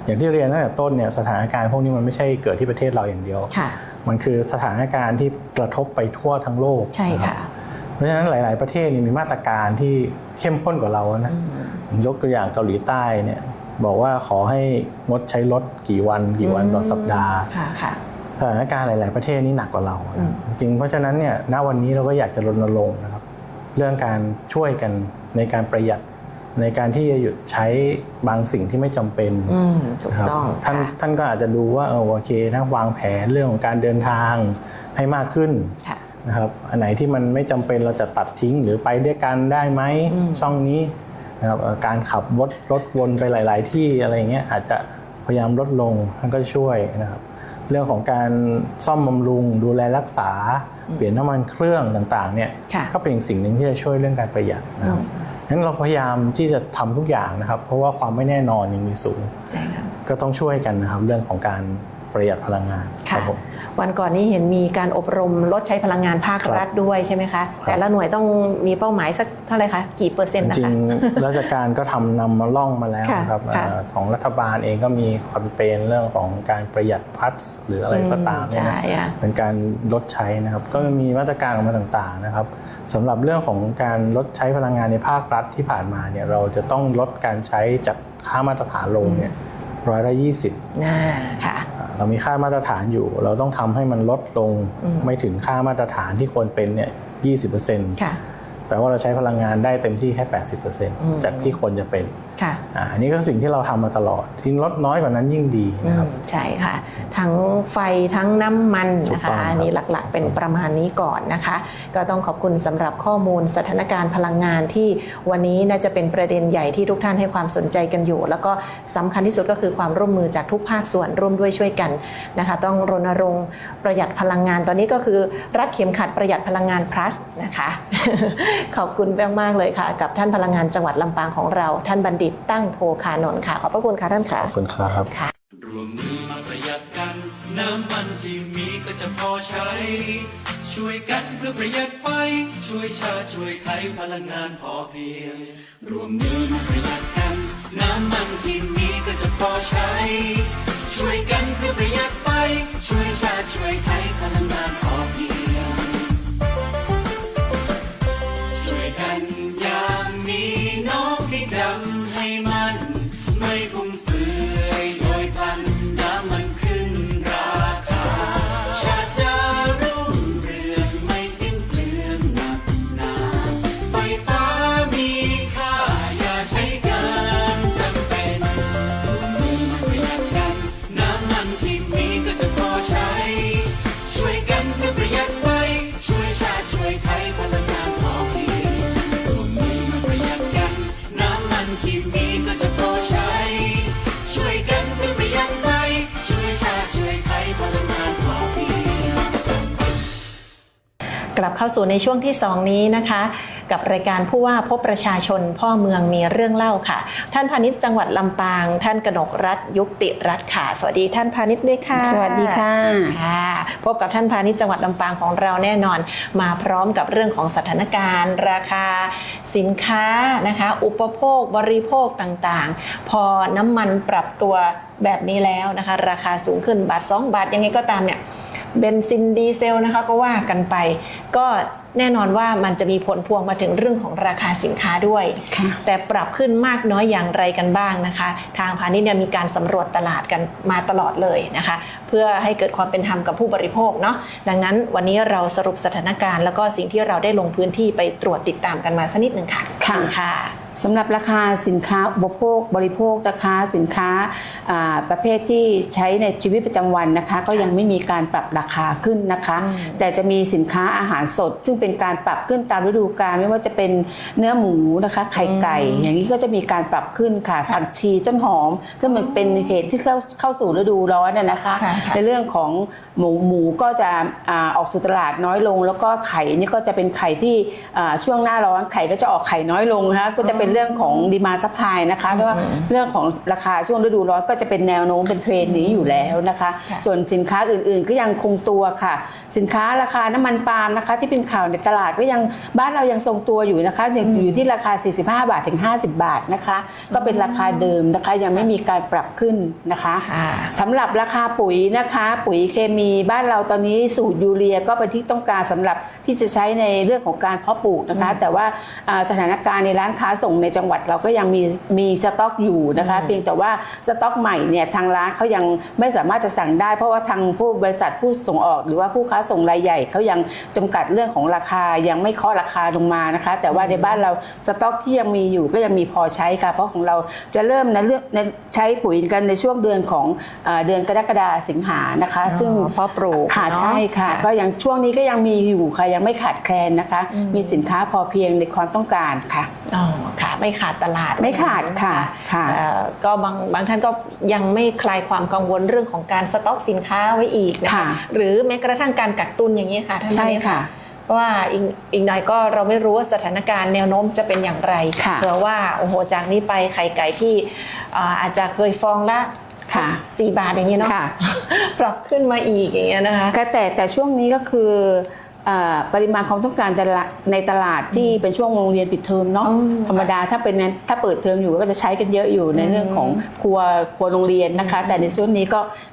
อย่างที่เรียนตั้งแต่ต้นเนี่ยสถานการณ์พวกนี้มันไม่ใช่เกิดที่ประเทศเราอย่างเดียวมันคือสถานการณ์ที่กระทบไปทั่วทั้งโลกใช่ค่ะเพราะฉะนั้นหลายๆประเทศมีมาตรการที่เข้มข้นกว่าเรานะยกตัวอย่างเกาหลีใต้เนี่ยบอกว่าขอให้งดใช้รถกี่วันต่อสัปดาห์สถานการณ์หลายๆประเทศนี้หนักกว่าเราจริงเพราะฉะนั้นเนี่ยณวันนี้เราก็อยากจะรณรงค์นะครับเรื่องการช่วยกันในการประหยัดในการที่จะหยุดใช้บางสิ่งที่ไม่จำเป็นถูกต้องท่านก็อาจจะดูว่าโอเคนะวางแผนเรื่องของการเดินทางให้มากขึ้นนะครับอันไหนที่มันไม่จำเป็นเราจะตัดทิ้งหรือไปด้วยกันได้ไหมช่องนี้นะครับการขับรถวนไปหลายๆที่อะไรเงี้ยอาจจะพยายามลดลงท่านก็ช่วยนะครับเรื่องของการซ่อมบำรุงดูแลรักษาเปลี่ยนน้ำมันเครื่องต่างๆเนี่ยก็เป็นสิ่งหนึ่งที่จะช่วยเรื่องการประหยัดนะครับงั้นเราพยายามที่จะทำทุกอย่างนะครับเพราะว่าความไม่แน่นอนยังมีสูงก็ต้องช่วยกันนะครับเรื่องของการประหยัดพลังงานครับผมวันก่อนนี้เห็นมีการอบรมลดใช้พลังงานภาครัฐด้วยใช่ไหมคะแต่ละหน่วยต้องมีเป้าหมายสักเท่าไหร่คะกี่เปอร์เซ็นต์นะคะจริงราชการก็นำมาล่องมาแล้วครับของรัฐบาลเองก็มีแคมเปญเรื่องของการประหยัดพลัสหรืออะไรก็ตามเนี่ยเป็นการลดใช้นะครับก็มีมาตรการออกมาต่างๆนะครับสำหรับเรื่องของการลดใช้พลังงานในภาครัฐที่ผ่านมาเนี่ยเราจะต้องลดการใช้จากค่ามาตรฐานลงเนี่ย120%ค่ะเรามีค่ามาตรฐานอยู่เราต้องทำให้มันลดลงไม่ถึงค่ามาตรฐานที่ควรเป็นเนี่ย 20%ค่ะแปลว่าเราใช้พลังงานได้เต็มที่แค่ 80% จากที่ควรจะเป็นอันนี้ก็สิ่งที่เราทำมาตลอดที่ลดน้อยกว่านั้นยิ่งดีนะครับใช่ค่ะทั้งไฟทั้งน้ำมันนะคะอันนี้หลักๆเป็นประมาณนี้ก่อนนะคะก็ต้องขอบคุณสำหรับข้อมูลสถานการณ์พลังงานที่วันนี้น่าจะเป็นประเด็นใหญ่ที่ทุกท่านให้ความสนใจกันอยู่แล้วก็สำคัญที่สุดก็คือความร่วมมือจากทุกภาคส่วนร่วมด้วยช่วยกันนะคะต้องรณรงค์ประหยัดพลังงานตอนนี้ก็คือรัดเข็มขัดประหยัดพลังงาน plus นะคะ ขอบคุณมากๆเลยค่ะกับท่านพลังงานจังหวัดลำปางของเราท่านบัณฑิตตั้งโพคานนท์ค่ะขอบพระคุณค่ะท่านค่ะขอบคุณครับรวมมือมาประหยัดกันน้ำมันที่มีก็จะพอใช้ช่วยกันเพื่อประหยัดไฟช่วยชาติช่วยไทยพลังงานพอเพียงรวมมือมาประหยัดกันน้ำมันที่มีก็จะพอใช้ช่วยกันเพื่อประหยัดไฟช่วยชาติช่วยไทยพลังงานพอเพียงช่วยกันอย่างนี้น้องให้จำให้มันไม่ฟุ่มเฟือยโดยพลันน้ำมันขึ้นราคาชาติจะรุ่งเรืองไม่สิ้นเปลืองหนักหนาไฟฟ้ามีค่าอย่าใช้เกินจำเป็นร่วมมือมาประหยัดกันน้ำมันที่มีก็จะพอใช้ช่วยกันเพื่อประหยัดไฟช่วยชาติช่วยไทยพลังงานพอเพียงร่วมมือมาประหยัดกันน้ำมันที่มีก็จะพอใช้ช่วยกันเพื่อประหยัดไฟช่วยชาติช่วยไทยพลังงานพอเพียงกลับเข้าสู่ในช่วงที่2นี้นะคะกับรายการผู้ว่าพบประชาชนพ่อเมืองมีเรื่องเล่าค่ะท่านพาณิชย์จังหวัดลำปางท่านกนกรัตน์ยุติรัตน์ค่ะสวัสดีท่านพาณิชย์ด้วยค่ะสวัสดีค่ะพบกับท่านพาณิชย์จังหวัดลำปางของเราแน่นอนมาพร้อมกับเรื่องของสถานการณ์ราคาสินค้านะคะอุปโภคบริโภคต่างๆพอน้ำมันปรับตัวแบบนี้แล้วนะคะราคาสูงขึ้นบาท2 บาทยังไงก็ตามเนี่ยเบนซินดีเซลนะคะก็ว่ากันไปก็ แน่นอนว่ามันจะมีผลพวงมาถึงเรื่องของราคาสินค้าด้วย ค่ะ แต่ปรับขึ้นมากน้อยอย่างไรกันบ้างนะคะ ทางพาณิชย์เนี่ยมีการสำรวจตลาดกันมาตลอดเลยนะคะ เพื่อให้เกิดความเป็นธรรมกับผู้บริโภคเนาะดังนั้นวันนี้เราสรุปสถานการณ์แล้วก็สิ่งที่เราได้ลงพื้นที่ไปตรวจติดตามกันมาสักนิดหนึ่งค่ะ ค่ะ เชิญค่ะ สำหรับราคาสินค้าอุปโภคบริโภคนะคะสินค้าประเภทที่ใช้ในชีวิตประจำวันนะคะก็ยังไม่มีการปรับราคาขึ้นนะคะ แต่จะมีสินค้าอาหารสดซึ่งเป็นการปรับขึ้นตามฤดูกาลไม่ว่าจะเป็นเนื้อหมูนะคะไข่ไก่อย่างนี้ก็จะมีการปรับขึ้นค่ะผักชีต้นหอมซึ่งมันเป็นเหตุที่เข้าสู่ฤดูร้อนนะคะ ค่ะ ในเรื่องของหมูก็จะออกสู่ตลาดน้อยลง แล้วก็ไข่นี่ก็จะเป็นไข่ที่ช่วงหน้าร้อนไข่ก็จะออกไข่น้อยลงนะคะก็จะเป็นเรื่องของดีมาซัพพลายนะคะแล้วก็เรื่องของราคาช่วงฤดูร้อนก็จะเป็นแนวโน้มเป็นเทรนด์นี้อยู่แล้วนะคะ ค่ะ ส่วนสินค้าอื่นๆก็ยังคงตัวค่ะ สินค้าราคาน้ำมันปาล์มนะคะที่เป็นข่าวในตลาดก็ยังบ้านเรายังทรงตัวอยู่นะคะยังอยู่ที่ราคา45 บาทถึง50 บาทนะคะก็เป็นราคาเดิมนะคะยังไม่มีการปรับขึ้นนะคะ ค่ะ สำหรับราคาปุ๋ยนะคะปุ๋ยเคมีบ้านเราตอนนี้สูตรยูเรียก็เป็นที่ต้องการสำหรับที่จะใช้ในเรื่องของการเพาะปลูกนะคะแต่ว่าสถานการณ์ในร้านค้าส่งในจังหวัดเราก็ยังมีสต็อกอยู่นะคะเพียงแต่ว่าสต็อกใหม่เนี่ยทางร้านเขายังไม่สามารถจะสั่งได้เพราะว่าทางผู้บริษัทผู้ส่งออกหรือว่าผู้ค้าส่งรายใหญ่เขายังจำกัดเรื่องของราคายังไม่เคาะราคาลงมานะคะแต่ว่าในบ้านเราสต็อกที่ยังมีอยู่ก็ยังมีพอใช้ค่ะเพราะของเราจะเริ่มใช้ปุ๋ยกันในช่วงเดือนของเดือนกรกฎาคมสิงหานะคะซึ่ง เพาะปลูก ค่ะ เนอะ ใช่ค่ะ ค่ะ ก็ยังช่วงนี้ก็ยังมีอยู่ค่ะยังไม่ขาดแคลนนะคะมีสินค้าพอเพียงในความต้องการค่ะ อ๋อค่ะไม่ขาดตลาด ไม่ขาดค่ะค่ะ ก็บางท่านก็ยังไม่คลายความกังวลเรื่องของการสต็อกสินค้าไว้อีกนะคะ ค่ะ หรือแม้กระทั่งการกักตุนอย่างนี้ค่ะท่าน ใช่ นายก ค่ะ เพราะว่าอีกหน่อยก็เราไม่รู้ว่าสถานการณ์แนวโน้มจะเป็นอย่างไร ค่ะ เผื่อว่าโอ้โหจากนี้ไปไข่ไก่ที่อาจจะเคยฟองละ ค่ะ 4 บาทอย่างนี้เนาะ ค่ะ ปรับขึ้นมาอีกอย่างเงี้ยนะคะ ก็แต่ช่วงนี้ก็คือปริมาณความต้องการในตลาดที่เป็นช่วงโรงเรียนปิดเทอมเนาะ อืม ธรรมดาถ้าเปิดเทอมอยู่ก็จะใช้กันเยอะอยู่ในเรื่องของครัวโรงเรียนนะคะ แต่ในช่วงนี้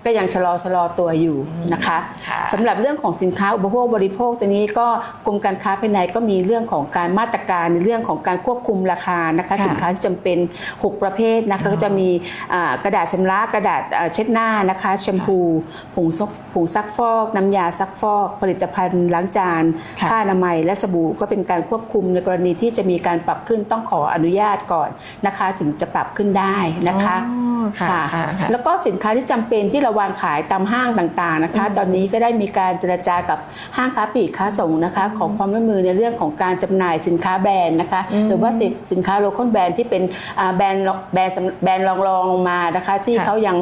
ก็ยังชะลอตัวอยู่นะคะ ค่ะ สำหรับเรื่องของสินค้าอุปโภคบริโภคตัวนี้ก็กรมการค้าภายในก็มีเรื่องของการมาตรการในเรื่องของการควบคุมราคานะคะ ค่ะ สินค้าที่จำเป็น6ประเภทนะคะก็จะมีกระดาษชำระกระดาษเช็ดหน้านะคะแชมพูผงซักฟอกน้ำยาซักฟอกผลิตภัณฑ์ล้างจาน ค่ะ ผ้าอนามัยและสบู่ก็เป็นการควบคุมในกรณีที่จะมีการปรับขึ้นต้องขออนุญาตก่อนนะคะถึงจะปรับขึ้นได้นะคะ อ๋อค่ะค่ะ แล้วก็สินค้าที่จำเป็นที่เราวางขายตามห้างต่างๆนะคะ ตอนนี้ก็ได้มีการเจรจากับห้างค้าปลีกค้าส่งนะคะขอความร่วมมือในเรื่องของการจำหน่ายสินค้าแบรนด์นะคะหรือว่าสินค้าโลคอลแบรนด์ที่เป็นแบรนด์รองลงมานะคะที่ ค่ะ เขายัง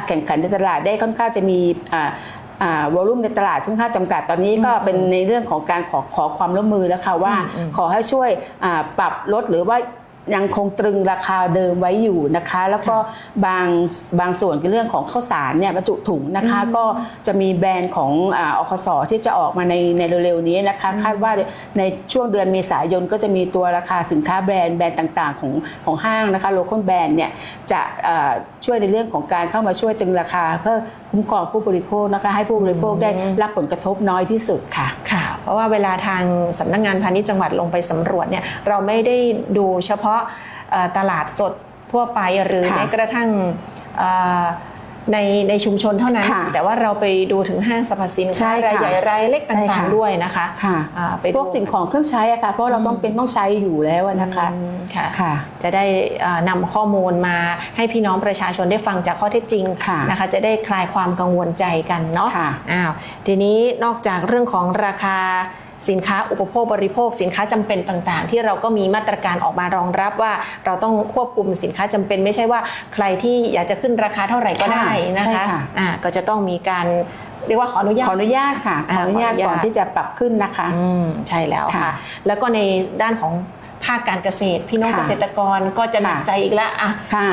แข่งขันในตลาดได้ค่อนข้างจะมีวอลุ่มในตลาดค่อนข้างจำกัดตอนนี้ก็เป็นในเรื่องของการขอความร่วมมือแล้วค่ะว่าขอให้ช่วยปรับลดหรือว่ายังคงตรึงราคาเดิมไว้อยู่นะคะแล้วก็บางส่วนคือเรื่องของข้าวสารเนี่ยบรรจุถุงนะคะก็จะมีแบรนด์ของอคส.ที่จะออกมาในเร็วๆนี้นะคะคาดว่าในช่วงเดือนเมษายนก็จะมีตัวราคาสินค้าแบรนด์ต่างๆของห้างนะคะโลคอลแบรนด์เนี่ยจะช่วยในเรื่องของการเข้ามาช่วยตรึงราคาเพื่อคุ้มครองผู้บริโภคนะคะให้ผู้บริโภคได้รับผลกระทบน้อยที่สุดค่ะ ค่ะ เพราะว่าเวลาทางสำนักงานพาณิชย์จังหวัดลงไปสำรวจเนี่ยเราไม่ได้ดูเฉพาะตลาดสดทั่วไปหรือ ค่ะ แม้กระทั่งในชุมชนเท่านั้น ค่ะ แต่ว่าเราไปดูถึงห้างสรรพสิน ใช่ ค้า ค่ะ รายใหญ่รายเล็ก ใช่ ต่าง ค่ะ ๆด้วยนะคะ ค่ะ ไปดู พวกสิ่งของเครื่องใช้อะค่ะเพราะเราต้องใช้อยู่แล้วนะคะ ค่ะ ค่ะ จะได้นำข้อมูลมาให้พี่น้องประชาชนได้ฟังจากข้อเท็จจริง ค่ะ นะคะจะได้คลายความกังวลใจกันเนาะ ค่ะ ทีนี้นอกจากเรื่องของราคาสินค้าอุปโภคบริโภคสินค้าจำเป็นต่างๆ ที่เราก็มีมาตรการออกมารองรับว่าเราต้องควบคุมสินค้าจำเป็นไม่ใช่ว่าใครที่อยากจะขึ้นราคาเท่าไหร่ก็ได้นะ ใช่ คะ ค่ะ ก็จะต้องมีการเรียกว่าขออนุญาต ขออนุญาตค่ะขออนุญาตก่อนที่จะปรับขึ้นนะคะ ใช่แล้วค่ะ ค่ะ แล้วก็ในด้านของภาคการเกษตรพี่น้อง ค่ะ เกษตรกรก็จะหนัก ค่ะ ใจอีกแล้วอ่ะ ค่ะ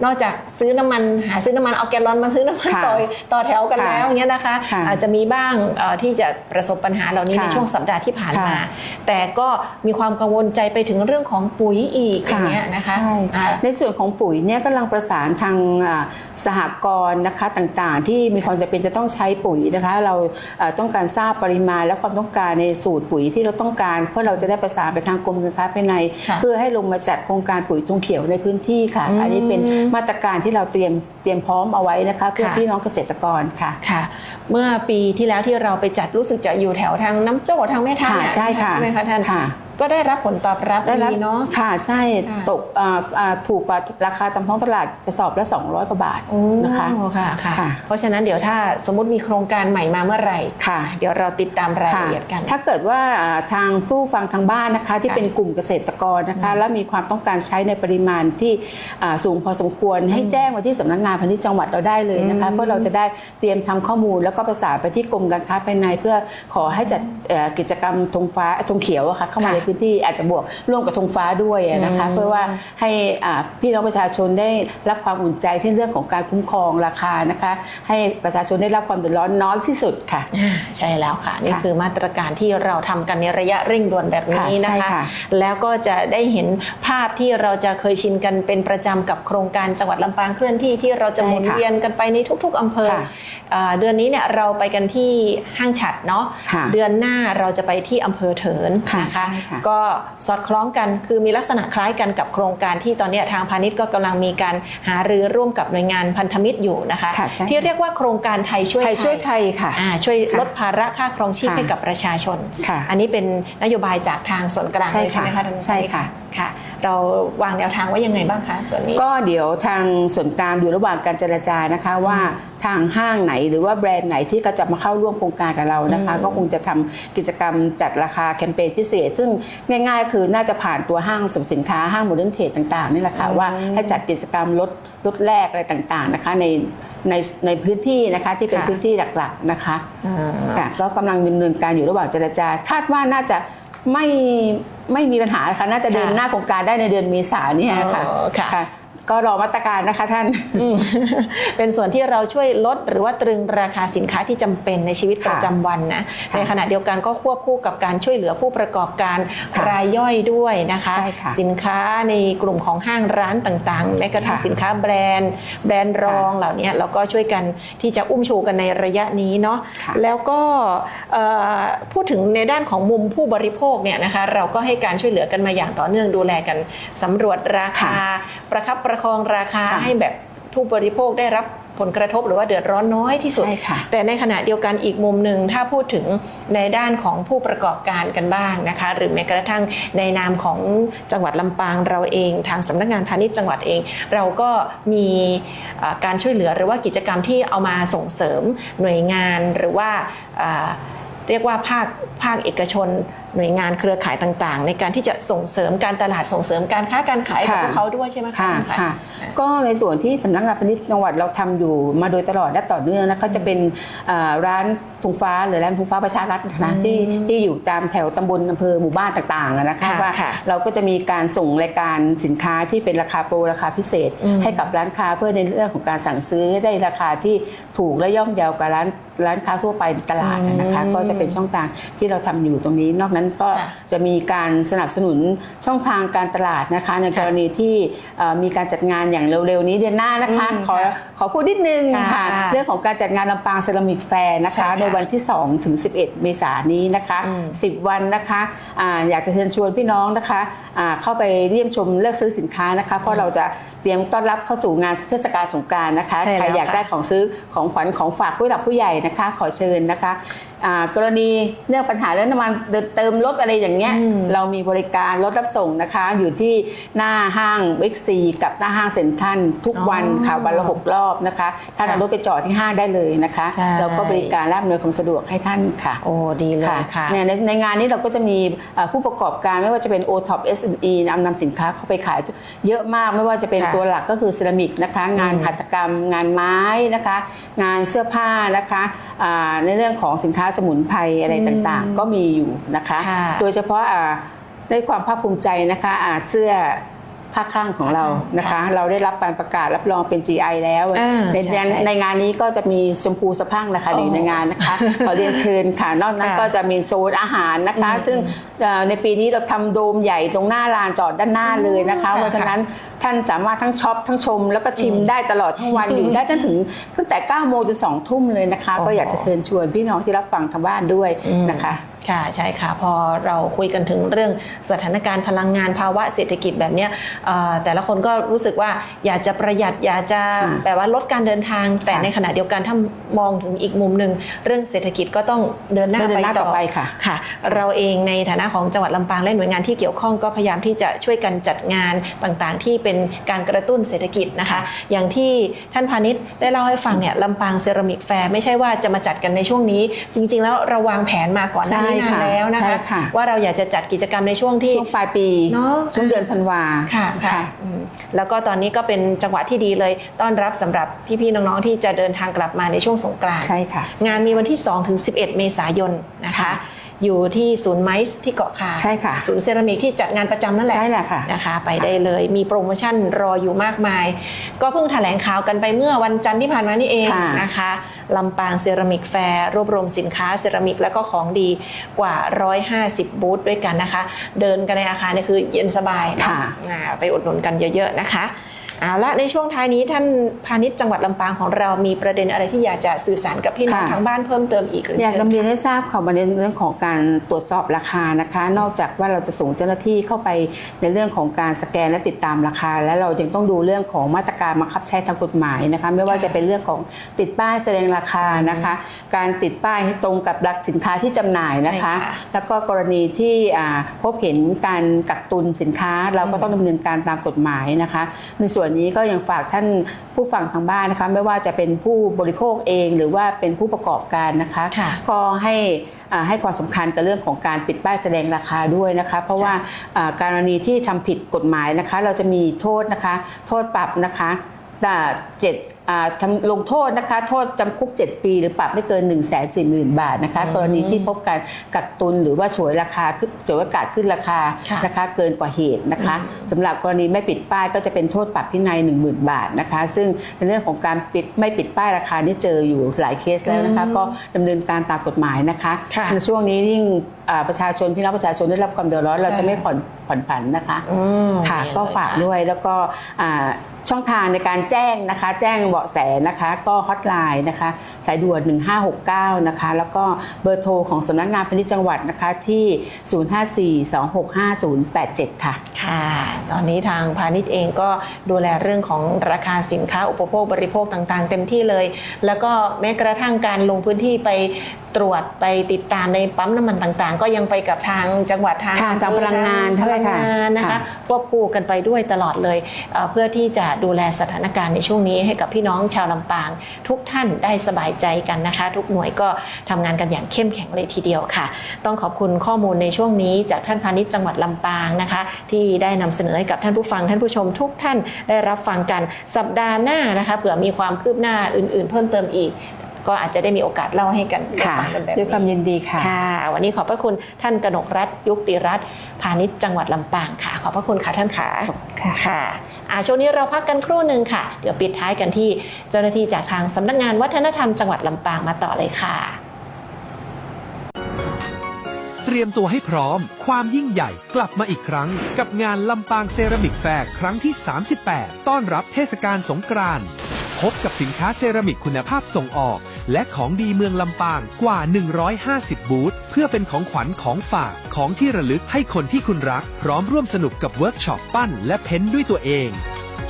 นอกจากซื้อน้ำมันหาซื้อน้ำมันเอาแกลลอนมาซื้อน้ำมัน ค่ะ ต่อแถวกัน ค่ะ แล้วอย่างเงี้ยนะคะ ค่ะ อาจจะมีบ้างที่จะประสบปัญหาเหล่านี้ ค่ะ ในช่วงสัปดาห์ที่ผ่านมา ค่ะ แต่ก็มีความกังวลใจไปถึงเรื่องของปุ๋ยอีกอย่างเงี้ยนะคะ ใช่ อ่า ในส่วนของปุ๋ยเนี่ยกำลังประสานทางสหกรณ์นะคะต่างๆ ที่มีความจำเป็นจะต้องใช้ปุ๋ยนะคะเราต้องการทราบปริมาณและความต้องการในสูตรปุ๋ยที่เราต้องการเพื่อเราจะได้ประสานไปทางกรมการค้าภายใน ค่ะ เพื่อให้ลงมาจัดโครงการปุ๋ยตุงเขียวในพื้นที่ค่ะ อันนี้เป็นมาตรการที่เราเตรียมพร้อมเอาไว้นะคะเพื่อ ค่ะ พี่น้องเกษตรกรค่ะ ค่ะ เมื่อปีที่แล้วที่เราไปจัดรู้สึกจะอยู่แถวทางน้ำโจ้ทางแม่ทัพ ค่ะ เนี่ย ใช่ค่ะ ใช่ไหมคะท่าน ค่ะ ก็ได้รับผลตอบรับ ได้รับ ดีเนาะ ค่ะใช่ ค่ะ ตกถูกกว่าราคาตามท้องตลาดกระสอบละ200 กว่าบาท โอ้ นะคะ ค่ะค่ะ ค่ะ เพราะฉะนั้นเดี๋ยวถ้าสมมุติมีโครงการใหม่มาเมื่อไหร่ ค่ะ เดี๋ยวเราติดตามรายละเอียดกัน ถ้าเกิดว่าทางผู้ฟังทางบ้านนะคะที่ ค่ะ เป็นกลุ่มเกษตรกรนะคะและมีความต้องการใช้ในปริมาณที่สูงพอสมควรให้แจ้งมาที่สำนักงานพาณิชย์จังหวัดเราได้เลยนะคะเพื่อเราจะได้เตรียมทำข้อมูลแล้วก็ประสานไปที่กรมการค้าภายในเพื่อขอให้จัดกิจกรรมธงฟ้าธงเขียวอะค่ะเข้ามา ค่ะ ในพื้นที่อาจจะบวกร่วมกับธงฟ้าด้วยนะคะเพื่อว่าให้พี่น้องประชาชนได้รับความอุ่นใจที่เรื่องของการคุ้มครองราคานะคะให้ประชาชนได้รับความเดือดร้อนน้อยที่สุดค่ะ ใช่แล้วค่ะนี่ ค่ะ คือมาตรการที่เราทำกันในระยะเร่งด่วนแบบนี้ ค่ะ นะ ใช่ คะ ค่ะ แล้วก็จะได้เห็นภาพที่เราจะเคยชินกันเป็นประจำกับโครงการจังหวัดลำปางเคลื่อนที่ที่เราจะหมุน ใช่ค่ะ เวียนกันไปในทุกๆอำเภอ ค่ะ เดือนนี้เนี่ยเราไปกันที่ห้างฉัดเนาะ ค่ะ เดือนหน้าเราจะไปที่อำเภอเถิน ค่ะ นะคะ ใช่ค่ะ ก็สอดคล้องกันคือมีลักษณะคล้ายกันกับโครงการที่ตอนนี้ทางพาณิชย์ก็กำลังมีการหารือร่วมกับหน่วยงานพันธมิตรอยู่นะคะ ค่ะใช่ ที่เรียกว่าโครงการไทยช่วย ไทยช่วยไทยค่ะ ช่วย ค่ะ ลดภาระค่าครองชีพ ค่ะ ให้กับประชาชน ค่ะ อันนี้เป็นนโยบายจากทางส่วนกลาง ใช่ เลยใช่ไหม ค่ะ คะท่าน ใช่ค่ะ ค่ะ เราวางแนวทางไว้ยังไงบ้างคะส่วนนี้ ก็เดี๋ยวทางส่วนกลางอยู่ระหว่างการเจรจานะคะว่าทางห้างไหนหรือว่าแบรนด์ไหนที่ก็จะมาเข้าร่วมโครงการกับเรานะคะ ก็คงจะทำกิจกรรมจัดราคาแคมเปญพิเศษ ซึ่งง่ายๆ คือน่าจะผ่านตัวห้างสรรพสินค้าห้างโมเดิร์นเทรดต่างๆนี่แหละค่ะว่าให้จัดกิจกรรมลดแลกอะไรต่างๆนะคะในพื้นที่นะคะที่เป็น ค่ะ พื้นที่หลักๆนะคะ อ่า ค่ะก็กำลังดำเนินการอยู่ระหว่างเจรจาคาดว่าน่าจะไม่มีปัญหาค่ะน่าจะเดินหน้าโครงการได้ในเดือนเมษายนเนี่ยค่ะ อ๋อค่ะ ค่ะ ก็รอมาตรการนะคะท่าน เป็นส่วนที่เราช่วยลดหรือว่าตรึงราคาสินค้าที่จำเป็นในชีวิตประจำวันนะ ค่ะ ในขณะเดียวกันก็ควบคู่กับการช่วยเหลือผู้ประกอบการ ค่ะ รายย่อยด้วยนะคะ ใช่ค่ะ สินค้าในกลุ่มของห้างร้านต่างๆแม้กระทั่ง ค่ะ สินค้าแบรนด์รองเหล่านี้เราก็ช่วยกันที่จะอุ้มชูกันในระยะนี้เนาะ ค่ะ แล้วก็พูดถึงในด้านของมุมผู้บริโภคเนี่ยนะคะเราก็ให้การช่วยเหลือกันมาอย่างต่อเนื่องดูแลกันสำรวจราคา ประคับประคองราคา ค่ะ ให้แบบผู้บริโภคได้รับผลกระทบหรือว่าเดือดร้อนน้อยที่สุด ใช่ค่ะ แต่ในขณะเดียวกันอีกมุมหนึ่งถ้าพูดถึงในด้านของผู้ประกอบการกันบ้างนะคะ หรือแม้กระทั่งในนามของจังหวัดลำปางเราเองทางสำนักงานพาณิชย์จังหวัดเอง เราก็มีการช่วยเหลือหรือว่ากิจกรรมที่เอามาส่งเสริมหน่วยงานหรือว่าเรียกว่าภาคเอกชนหน่วยงานเครือข่ายต่างๆ ในการที่จะส่งเสริมการตลาดส่งเสริมการค้าการขายกับ ค่ะ พวกเขาด้วยใช่ไหมคะ ค่ะ ท่านคะ ค่ะก็ในส่วนที่สำนักงานพาณิชย์จังหวัดเราทำอยู่มาโดยตลอดและต่อเนื่องนะก็จะเป็นร้านธงฟ้าหรือร้านธงฟ้าประชารัฐนะที่อยู่ตามแถวตำบลอำเภอหมู่บ้านต่างๆนะคะ ค่ะ ว่า ค่ะ เราก็จะมีการส่งรายการสินค้าที่เป็นราคาโปรราคาพิเศษ ให้กับร้านค้าเพื่อในเรื่องของการสั่งซื้อได้ราคาที่ถูกและย่อมเยาวกว่าร้านค้าทั่วไปในตลาดนะคะก็จะเป็นช่องทางที่เราทำอยู่ตรงนี้นอกนั้นก็ ค่ะ จะมีการสนับสนุนช่องทางการตลาดนะคะในกรณีที่มีการจัดงานอย่างเร็วๆนี้เดือนหน้านะคะ ขอพูดนิดนึง ค่ะ ค่ะเรื่องของการจัดงานลำปางเซรามิกแฟร์นะ ใช่ คะ ค่ะ ในวันที่2ถึง11 เมษายนนี้นะคะ10 วันนะคะอยากจะเชิญชวนพี่น้องนะคะเข้าไปเยี่ยมชมเลือกซื้อสินค้านะคะเพราะเราจะเตรียมต้อนรับเข้าสู่งานเทศกาลสงกรานต์นะคะ ใช่แล้ว ใครอยาก ค่ะ ได้ของซื้อของขวัญของฝากผู้หลักผู้ใหญ่นะคะขอเชิญนะคะกรณีเรื่องปัญหาเรื่องน้ำมันเติมรถอะไรอย่างเงี้ยเรามีบริการรถรับส่งนะคะอยู่ที่หน้าห้างบิ๊กซีกับหน้าห้างเซ็นทรัลทุกวันค่ะวันละ6 รอบนะคะท่านเอารถไปจอดที่ห้างได้เลยนะคะ ใช่ เราก็บริการและอำนวยความสะดวกให้ท่านค่ะ โอ้ดีเลยค่ะ เนี่ยในงานนี้เราก็จะมีผู้ประกอบการไม่ว่าจะเป็น O-Top SME นำสินค้าเข้าไปขายเยอะมากไม่ว่าจะเป็น ค่ะ ตัวหลักก็คือเซรามิกนะคะงานหัตถกรรม งานไม้นะคะงานเสื้อผ้านะคะในเรื่องของสินค้าสมุนไพรอะไรต่างๆ ก็มีอยู่นะคะ ค่ะ โดยเฉพาะได้ความภาคภูมิใจนะคะเสื้อ ภาคข้างของเรานะคะ เราได้รับการประกาศรับรองเป็น GI แล้วในงานนี้ก็จะมีชมพูสะพรั่งนะคะในงานนะคะขอเรียนเชิญค่ะนอกนั้นก็จะมีโซนอาหารนะคะซึ่งในปีนี้เราทำโดมใหญ่ตรงหน้าลานจอดด้านหน้าเลยนะคะเพราะฉะนั้นท่านสามารถทั้งช็อปทั้งชมแล้วก็ชิมได้ตลอดทั้งวันอยู่ได้ตั้งแต่ 9 โมงจน 2 ทุ่มเลยนะคะก็อยากจะเชิญชวนพี่น้องที่รับฟังทางบ้านด้วยนะคะค่ะใช่ค่ะพอเราคุยกันถึงเรื่องสถานการณ์พลังงานภาวะเศรษฐกิจแบบนี้แต่ละคนก็รู้สึกว่าอยากจะประหยัดอยากจะแบบว่าลดการเดินทางแต่ในขณะเดียวกันถ้ามองถึงอีกมุมหนึ่งเรื่องเศรษฐกิจก็ต้องเดินหน้าไปต่อค่ะเราเองในฐานะของจังหวัดลำปางและหน่วยงานที่เกี่ยวข้องก็พยายามที่จะช่วยกันจัดงานต่างๆที่เป็นการกระตุ้นเศรษฐกิจนะคะอย่างที่ท่านพาณิชย์ได้เล่าให้ฟังเนี่ยลำปางเซรามิกแฟร์ไม่ใช่ว่าจะมาจัดกันในช่วงนี้จริงๆแล้วเราวางแผนมาก่อนหน้านี้นานแล้วนะคะว่าเราอยากจะจัดกิจกรรมในช่วงปลายปีช่วงเดือนธันวาค่ะแล้วก็ตอนนี้ก็เป็นจังหวะที่ดีเลยต้อนรับสำหรับพี่ๆน้องๆที่จะเดินทางกลับมาในช่วงสงกรานต์ใช่ค่ะงานมีวันที่ 2-11 เมษายนนะคะอยู่ที่ศูนย์ไมซ์ที่เกาะคาใช่ค่ะศูนย์เซรามิกที่จัดงานประจำนั่นแหละใช่แหละค่ะนะคะไปได้เลยมีโปรโมชั่นรออยู่มากมายก็เพิ่งแถลงข่าวกันไปเมื่อวันจันทร์ที่ผ่านมานี่เองนะคะลำปางเซรามิกแฟร์รวบรวมสินค้าเซรามิกและก็ของดีกว่า150บูธด้วยกันนะคะเดินกันในอาคารนี่คือเย็นสบายนะไปอุดหนุนกันเยอะๆนะคะเอาละในช่วงท้ายนี้ท่านพาณิชย์จังหวัดลำปางของเรามีประเด็นอะไรที่อยากจะสื่อสารกับพี่น้องทางบ้านเพิ่มเติมอีกหรืออยากนำเรียนให้ทราบค่ะประเด็นเรื่องของการตรวจสอบราคานะคะนอกจากว่าเราจะส่งเจ้าหน้าที่เข้าไปในเรื่องของการสแกนและติดตามราคาและเรายังต้องดูเรื่องของมาตรการบังคับใช้ทางกฎหมายนะคะไม่ว่าจะเป็นเรื่องของติดป้ายแสดงราคานะคะการติดป้ายให้ตรงกับหลักสินค้าที่จำหน่ายนะคะแล้วก็กรณีที่พบเห็นการกักตุนสินค้าเราก็ต้องดำเนินการตามกฎหมายนะคะในส่วนนี้ก็ยังฝากท่านผู้ฟังทางบ้านนะคะไม่ว่าจะเป็นผู้บริโภคเองหรือว่าเป็นผู้ประกอบการนะคะก็ให้ความสำคัญกับเรื่องของการปิดป้ายแสดงราคาด้วยนะคะเพราะว่าการกรณีที่ทำผิดกฎหมายนะคะเราจะมีโทษนะคะโทษปรับนะคะลงโทษนะคะโทษจำคุก7 ปีหรือปรับไม่เกิน 140,000 บาทนะคะกรณีที่พบการกักตุนหรือว่าฉวยราคาฉวยโอกาสขึ้นราคานะคะเกินกว่าเหตุนะคะสำหรับกรณีไม่ปิดป้ายก็จะเป็นโทษปรับพินัย 10,000 บาทนะคะซึ่งในเรื่องของการไม่ปิดป้ายราคานี่เจออยู่หลายเคสแล้วนะคะก็ดำเนินการตามกฎหมายนะคะในช่วงนี้ยิ่งประชาชนพี่น้องประชาชนได้รับความเดือดร้อนเราจะไม่ผ่อนผันนะคะค่ะก็ฝากด้วยแล้วก็ช่องทางในการแจ้งนะคะแจ้งเบาะแสนะคะก็ฮอตไลน์นะคะสายด่วน1569นะคะแล้วก็เบอร์โทรของสำนักงานพาณิชย์จังหวัดนะคะที่054265087ค่ะค่ะตอนนี้ทางพาณิชย์เองก็ดูแลเรื่องของราคาสินค้าอุปโภคบริโภคต่างๆเต็มที่เลยแล้วก็แม้กระทั่งการลงพื้นที่ไปตรวจไปติดตามในปั๊มน้ำมันต่างๆก็ยังไปกับทางจังหวัดทางพลังงานนะคะควบคู่กันไปด้วยตลอดเลยเพื่อที่จะดูแลสถานการณ์ในช่วงนี้ให้กับพี่น้องชาวลำปางทุกท่านได้สบายใจกันนะคะทุกหน่วยก็ทำงานกันอย่างเข้มแข็งเลยทีเดียวค่ะต้องขอบคุณข้อมูลในช่วงนี้จากท่านพาณิชย์จังหวัดลำปางนะคะที่ได้นำเสนอให้กับท่านผู้ฟังท่านผู้ชมทุกท่านได้รับฟังกันสัปดาห์หน้านะคะเผื่อมีความคืบหน้าอื่นๆเพิ่มเติมอีกก็อาจจะได้มีโอกาสเล่าให้กันได้ฟังกันแบบนี้ด้วยความยินดีค่ะวันนี้ขอบพระคุณท่านกนกรัตน์ยุติรัตน์พาณิชย์จังหวัดลำปางค่ะขอบพระคุณค่ะท่านขาค่ะช่วงนี้เราพักกันครู่นึงค่ะเดี๋ยวปิดท้ายกันที่เจ้าหน้าที่จากทางสำนักงานวัฒนธรรมจังหวัดลำปางมาต่อเลยค่ะเตรียมตัวให้พร้อมความยิ่งใหญ่กลับมาอีกครั้งกับงานลำปางเซรามิกแฟร์ครั้งที่38ต้อนรับเทศกาลสงกรานต์พบกับสินค้าเซรามิกคุณภาพส่งออกและของดีเมืองลำปางกว่า150บูธเพื่อเป็นของขวัญของฝากของที่ระลึกให้คนที่คุณรักพร้อมร่วมสนุกกับเวิร์กช็อปปั้นและเพ้นท์ด้วยตัวเอง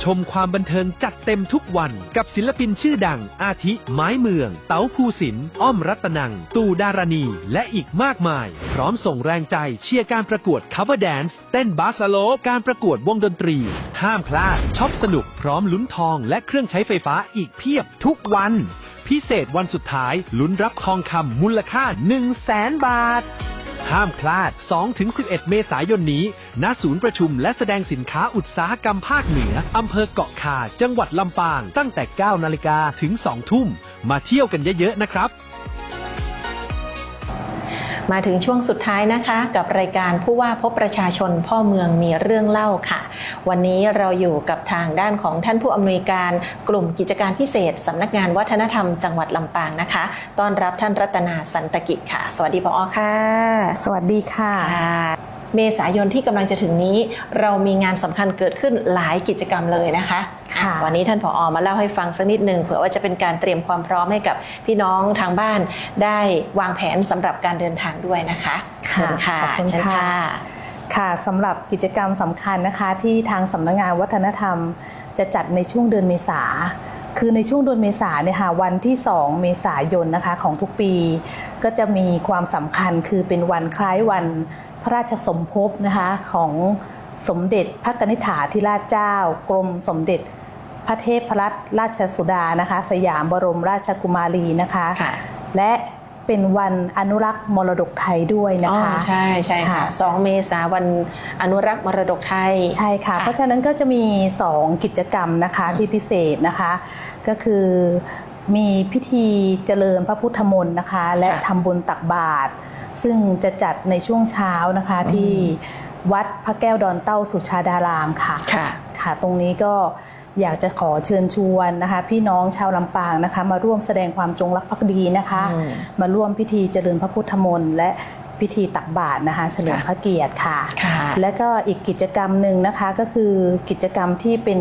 ชมความบันเทิงจัดเต็มทุกวันกับศิลปินชื่อดังอาทิไม้เมืองเต๋าภูสินทร์อ้อมรัตนังตู่ดารณีและอีกมากมายพร้อมส่งแรงใจเชียร์การประกวด cover dance เต้นบาสโลปการประกวดวงดนตรีห้ามพลาดช็อปสนุกพร้อมลุ้นทองและเครื่องใช้ไฟฟ้าอีกเพียบทุกวันพิเศษวันสุดท้ายลุ้นรับทองคำมูลค่า 100,000 บาทห้ามพลาด 2-11 เมษายนนี้ณศูนย์ประชุมและแสดงสินค้าอุตสาหกรรมภาคเหนืออำเภอเกาะข่าจังหวัดลำปางตั้งแต่ 9 นาฬิกาถึง 2 ทุ่มมาเที่ยวกันเยอะๆนะครับ มาถึงช่วงสุดท้ายนะคะกับรายการผู้ว่าพบประชาชนพ่อเมืองมีเรื่องเล่าค่ะ วันนี้เราอยู่กับทางด้านของท่านผู้อำนวยการกลุ่มกิจการพิเศษสำนักงานวัฒนธรรมจังหวัดลำปางนะคะต้อนรับท่านรัตนาสันตกิจค่ะสวัสดีผอ.ค่ะ สวัสดีค่ะ เมษายนที่กำลังจะถึงนี้เรามีงานสำคัญเกิดขึ้นหลายกิจกรรมเลยนะคะ ค่ะ วันนี้ท่านผอ.มาเล่าให้ฟังสักนิดนึงเผื่อว่าจะเป็นการเตรียมความพร้อมให้กับพี่น้องทางบ้านได้วางแผนสำหรับการเดินทางด้วยนะคะเชิญค่ะ ขอบคุณ เชิญ ค่ะ ค่ะสำหรับกิจกรรมสำคัญนะคะที่ทางสำนักงานวัฒนธรรมจะจัดในช่วงเดือนเมษาคือในช่วงเดือนเมษาเนี่ยค่ะวันที่2เมษายนนะคะของทุกปีก็จะมีความสำคัญคือเป็นวันคล้ายวันพระราชสมภพนะคะของสมเด็จพระกนิษฐาธิราชเจ้ากรมสมเด็จพระเทพรัตนราชสุดานะคะสยามบรมราชกุมารีนะคะ ค่ะ และเป็นวันอนุรักษ์มรดกไทยด้วยนะคะ ใช่ใช่ค่ะ2เมษายนวันอนุรักษ์มรดกไทย ใช่ค่ะเพราะฉะนั้นก็จะมี2กิจกรรมนะคะที่พิเศษนะคะก็คือมีพิธีเจริญพระพุทธมนต์นะคะและทำบุญตักบาตรซึ่งจะจัดในช่วงเช้านะคะที่วัดพระแก้วดอนเต้าสุชาดารามค่ะ ค่ะตรงนี้ก็อยากจะขอเชิญชวนนะคะพี่น้องชาวลำปางนะคะมาร่วมแสดงความจงรักภักดีนะคะมาร่วมพิธีเจริญพระพุทธมนต์และพิธีตักบาตรนะคะเฉลิมพระเกียรติค่ะ และก็อีกกิจกรรมหนึ่งนะคะก็คือกิจกรรมที่เป็น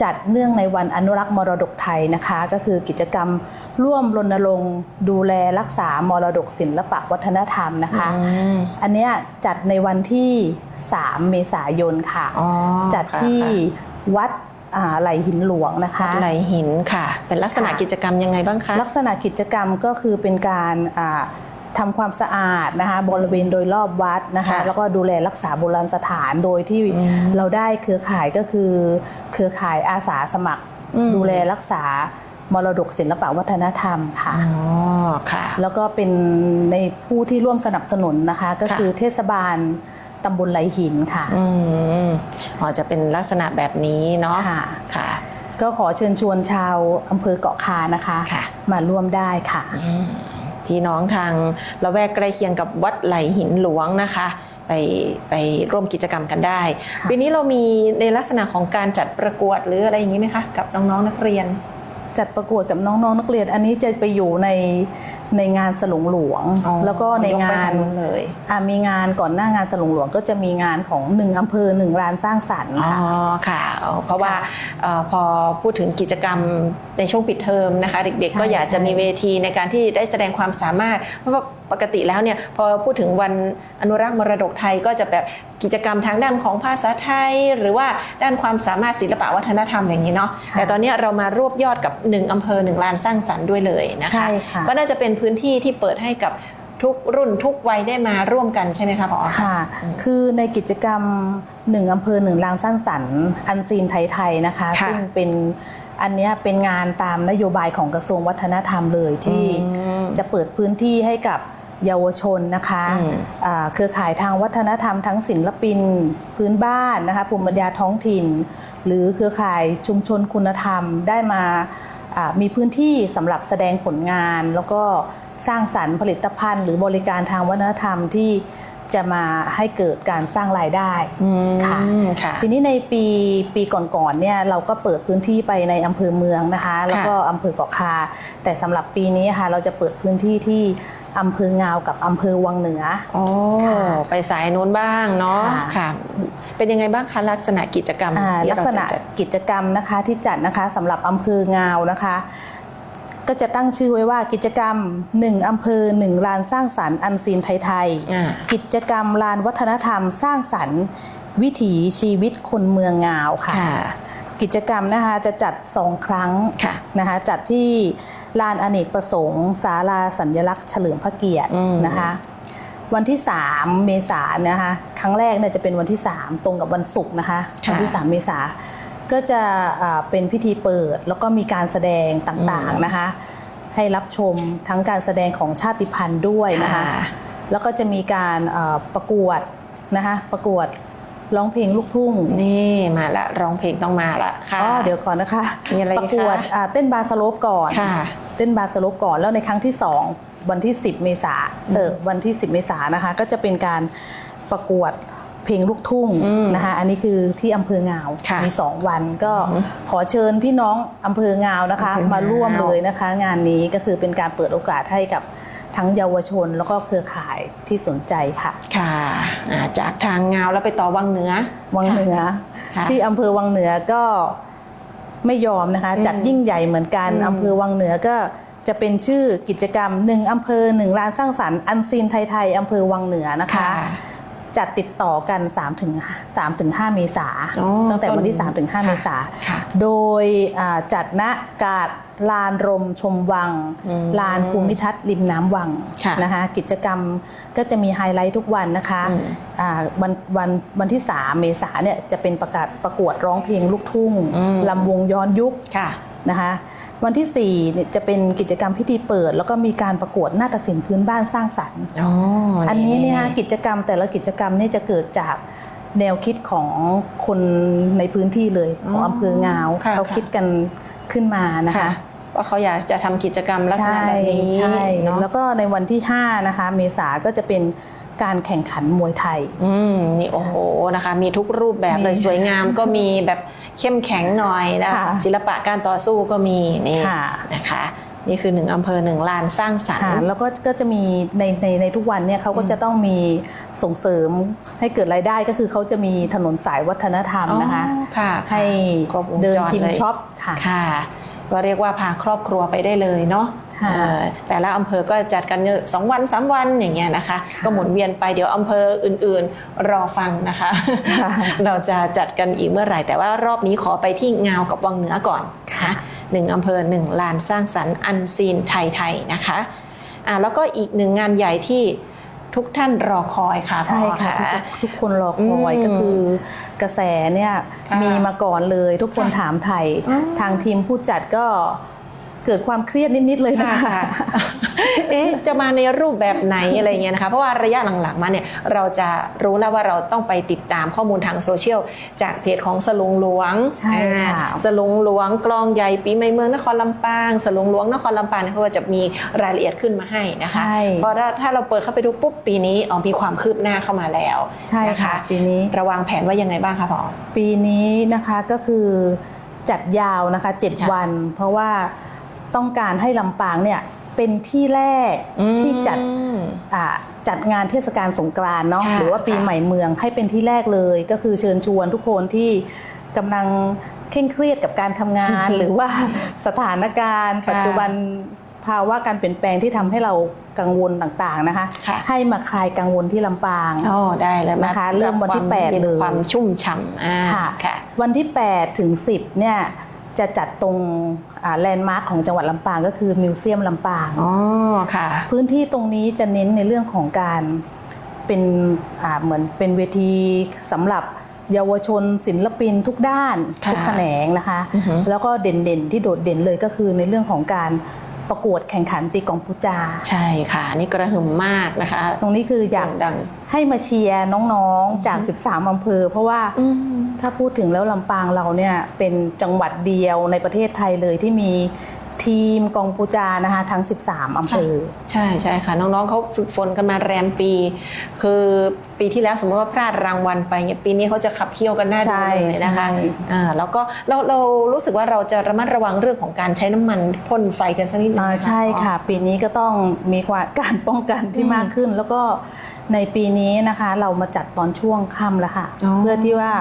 จัดเนื่องในวันอนุรักษ์มรดกไทยนะคะก็คือกิจกรรมร่วมรณรงค์ดูแลรักษามรดกศิลปวัฒนธรรมนะคะอันเนี้ยจัดในวันที่3เมษายนค่ะจัดที่วัดไหลหินหลวงนะคะวัดไหลหินค่ะเป็นลักษณะกิจกรรมยังไงบ้างคะลักษณะกิจกรรมก็คือเป็นการทำความสะอาดนะคะบริเวณโดยรอบวัดนะคะแล้วก็ดูแลรักษาโบราณสถานโดยที่เราได้เครือข่ายก็คือเครือข่ายอาสาสมัครดูแลรักษามรดกศิลปวัฒนธรรมค่ะค่ะแล้วก็เป็นในผู้ที่ร่วมสนับสนุนนะคะก็คือเทศบาลตำบลไหลหินค่ะจะเป็นลักษณะแบบนี้เนาะค่ะก็ขอเชิญชวนชาวอำเภอเกาะคานะคะมาร่วมได้ค่ะพี่น้องทางละแวกใกล้เคียงกับวัดไหลหินหลวงนะคะไปร่วมกิจกรรมกันได้ปีนี้เรามีในลักษณะของการจัดประกวดหรืออะไรอย่างนี้ไหมคะกับน้องๆนักเรียนจัดประกวดกับน้องๆนักเรียนอันนี้จะไปอยู่ในงานสลุงหลวงแล้วก็ในงานเลยมีงานก่อนหน้างานสลุงหลวงก็จะมีงานของ1อำเภอ1ร้านสร้างสรรค์ค่ะค่ะเพราะว่าพอพูดถึงกิจกรรมในช่วงปิดเทอมนะคะเด็กๆก็อยากจะมีเวทีในการที่ได้แสดงความสามารถเพราะว่าปกติแล้วเนี่ยพอพูดถึงวันอนุรักษ์มรดกไทยก็จะแบบกิจกรรมทางด้านของภาษาไทยหรือว่าด้านความสามารถศิลปวัฒนธรรมอย่างนี้เนาะแต่ตอนนี้เรามารวบยอดกับ1อำเภอ1ร้านสร้างสรรค์ด้วยเลยนะคะก็น่าจะเป็นพื้นที่ที่เปิดให้กับทุกรุ่นทุกวัยได้มาร่วมกันใช่ไหมคะผอ.ค่ะคือในกิจกรรม1อำเภอ1ร้านสร้างสรรค์อันซีนไทยๆนะคะซึ่งเป็นอันนี้เป็นงานตามนโยบายของกระทรวงวัฒนธรรมเลยที่จะเปิดพื้นที่ให้กับเยาวชนนะคะเครือข่ายทางวัฒนธรรมทั้งศิลปินพื้นบ้านนะคะภูมิปัญญาท้องถิ่นหรือเครือข่ายชุมชนคุณธรรมได้มามีพื้นที่สำหรับแสดงผลงานแล้วก็สร้างสรรค์ผลิตภัณฑ์หรือบริการทางวัฒนธรรมที่จะมาให้เกิดการสร้างรายได้ค่ะทีนี้ในปีก่อนๆเนี่ยเราก็เปิดพื้นที่ไปในอำเภอเมืองนะคะแล้วก็อำเภอเกาะคาแต่สำหรับปีนี้ค่ะเราจะเปิดพื้นที่ที่อำเภองาวกับอำเภอวังเหนือไปสายโน้นบ้างเนาะค่ะเป็นยังไงบ้างคะลักษณะกิจกรรมลักษณะกิจกรรมนะคะที่จัดนะคะสำหรับอำเภองาวนะคะก็จะตั้งชื่อไว้ว่ากิจกรรม1อำเภอ1ลานสร้างสรรค์อันซีนไทยๆกิจกรรมลานวัฒนธรรมสร้างสรรค์วิถีชีวิตคนเมืองงาวค่ะกิจกรรมนะคะจะจัด2ครั้งนะคะจัดที่ลานอเนกประสงค์ศาลาสัญลักษณ์เฉลิมพระเกียรตินะคะวันที่3เมษายนนะคะครั้งแรกเนี่ยจะเป็นวันที่3ตรงกับวันศุกร์นะคะวันที่3เมษายนก็จะเป็นพิธีเปิดแล้วก็มีการแสดงต่างๆนะคะให้รับชมทั้งการแสดงของชาติพันธุ์ด้วยนะคะแล้วก็จะมีการประกวดนะคะประกวดร้องเพลงลูกทุ่งนี่มาละร้องเพลงต้องมาละค่ะเดี๋ยวก่อนนะคะมีอะไรประกวดเต้นบาสโลปก่อนเต้นบาสโลปก่อนแล้วในครั้งที่2 วันที่ 10 เมษาวันที่ 10 เมษานะคะก็จะเป็นการประกวดเพลงลูกทุ่งนะคะอันนี้คือที่อำเภองาวมี2วันก็ขอเชิญพี่น้องอำเภองาวนะคะมาร่วมเลยนะคะงานนี้ก็คือเป็นการเปิดโอกาสให้กับทั้งเยาวชนแล้วก็เครือข่ายที่สนใจค่ะค่ะจากทางงาวแล้วไปต่อวังเหนือที่อำเภอวังเหนือก็ไม่ยอมนะคะจัดยิ่งใหญ่เหมือนกันอำเภอวังเหนือก็จะเป็นชื่อกิจกรรม1อำเภอ1ลานสร้างสรรค์อันซีนไทยอำเภอวังเหนือนะคะจัดติดต่อกัน3-5 เมษาตั้งแต่วันที่3-5 เมษาโดยจัดณกาดลานรมชมวังลานภูมิทัศน์ริมน้ำวังนะคะกิจกรรมก็จะมีไฮไลท์ทุกวันนะคะวันที่3 เมษาเนี่ยจะเป็นประกวดร้องเพลงลูกทุ่งลำวงย้อนยุคนะคะวันที่4เนี่ยจะเป็นกิจกรรมพิธีเปิดแล้วก็มีการประกวดนาฏศิลป์พื้นบ้านสร้างสรรค์อันนี้เนี่ยกิจกรรมแต่ละกิจกรรมนี่จะเกิดจากแนวคิดของคนในพื้นที่เลยของอำเภองาวเขาคิดกันขึ้นมานะคะว่าเขาอยากจะทำกิจกรรมลักษณะแบบนี้ใช่แล้วก็ในวันที่5นะคะเมษาก็จะเป็นการแข่งขันมวยไทยนี่โอ้โหนะคะมีทุกรูปแบบเลยสวยงามก็มีแบบเข้มแข็งหน่อยนะคะศิลปะการต่อสู้ก็มีนี่นะคะนี่คือ1อำเภอ1ลานสร้างสรรค์แล้วก็จะมีในทุกวันเนี่ยเขาก็จะต้องมีส่งเสริมให้เกิดรายได้ก็คือเขาจะมีถนนสายวัฒนธรรมนะคะให้เดินชิมช็อปค่ะก็เรียกว่าพาครอบครัวไปได้เลยเนาะแต่ละอำเภอก็จัดกัน2 วัน 3 วันอย่างเงี้ยนะคะก็หมุนเวียนไปเดี๋ยวอำเภออื่นๆรอฟังนะคะเราจะจัดกันอีกเมื่อไหร่แต่ว่ารอบนี้ขอไปที่งาวกับวังเหนือก่อนค่ะ1อำเภอ1ลานสร้างสรรค์อันซีนไทยนะคะแล้วก็อีก1งานใหญ่ที่ทุกท่านรอคอยค่ะใช่ค่ะทุกคนรอคอยก็คือกระแสเนี่ยมีมาก่อนเลยทุกคนถามไทยทางทีมผู้จัดก็เกิดความเครียดนิดๆเลยนะคะจะมาในรูปแบบไหนอะไรเงี้ยนะคะเพราะว่าระยะหลังๆมาเนี่ยเราจะรู้แล้วว่าเราต้องไปติดตามข้อมูลทางโซเชียลจากเพจของสลุงหลวงสลุงหลวงกลองใหญ่ปีใหม่เมืองนครลำปางสลุงหลวงนครลำปางเขาก็จะมีรายละเอียดขึ้นมาให้นะคะเพราะถ้าเราเปิดเข้าไปดูปุ๊บปีนี้มีความคืบหน้าเข้ามาแล้วใช่ค่ะปีนี้ระวางแผนว่ายังไงบ้างคะผอปีนี้นะคะก็คือจัดยาวนะคะ7 วันเพราะว่าต้องการให้ลำปางเนี่ยเป็นที่แรกที่จัดงานเทศกาลสงกรานต์เนาะหรือว่าปีใหม่เมืองให้เป็นที่แรกเลยก็คือเชิญชวนทุกคนที่กำลังเคร่งเครียดกับการทำงาน หรือว่าสถานการณ์ปัจจุบันภาวะการเปลี่ยนแปลงที่ทำให้เรากังวลต่างๆนะคะให้มาคลายกังวลที่ลำปางได้เลยนะคะเริ่มวันที่8เลยความชุ่มฉ่ำค่ะวันที่8ถึง10เนี่ยจะจัดตรงแลนด์มาร์คของจังหวัดลำปางก็คือมิวเซียมลำปางค่ะพื้นที่ตรงนี้จะเน้นในเรื่องของการเป็นเหมือนเป็นเวทีสำหรับเยาวชนศิลปินทุกด้านทุกแขนงนะคะแล้วก็เด่นๆที่โดดเด่นเลยก็คือในเรื่องของการประกวดแข่งขันตีกลองปูจาใช่ค่ะนี่กระหึ่มมากนะคะตรงนี้คืออยากให้มาเชียร์น้องๆจาก13อำเภอเพราะว่าถ้าพูดถึงแล้วลำปางเราเนี่ยเป็นจังหวัดเดียวในประเทศไทยเลยที่มีทีมกองปูจานะคะทั้ง13อำเภอใช่ใช่ค่ะน้องๆเขาฝึกฝนกันมาแรมปีคือปีที่แล้วสมมติว่าพลาดรางวัลไปเนี่ยปีนี้เขาจะขับเคี่ยวกันหน้าดูเลยนะคะแล้วก็เรารู้สึกว่าเราจะระมัดระวังเรื่องของการใช้น้ำมันพ่นไฟกันสักนิดนึงใช่ค่ะปีนี้ก็ต้องมีการป้องกันที่มากขึ้นแล้วก็ในปีนี้นะคะเรามาจัดตอนช่วงค่ำแล้วค่ะเพื่อที่ว่า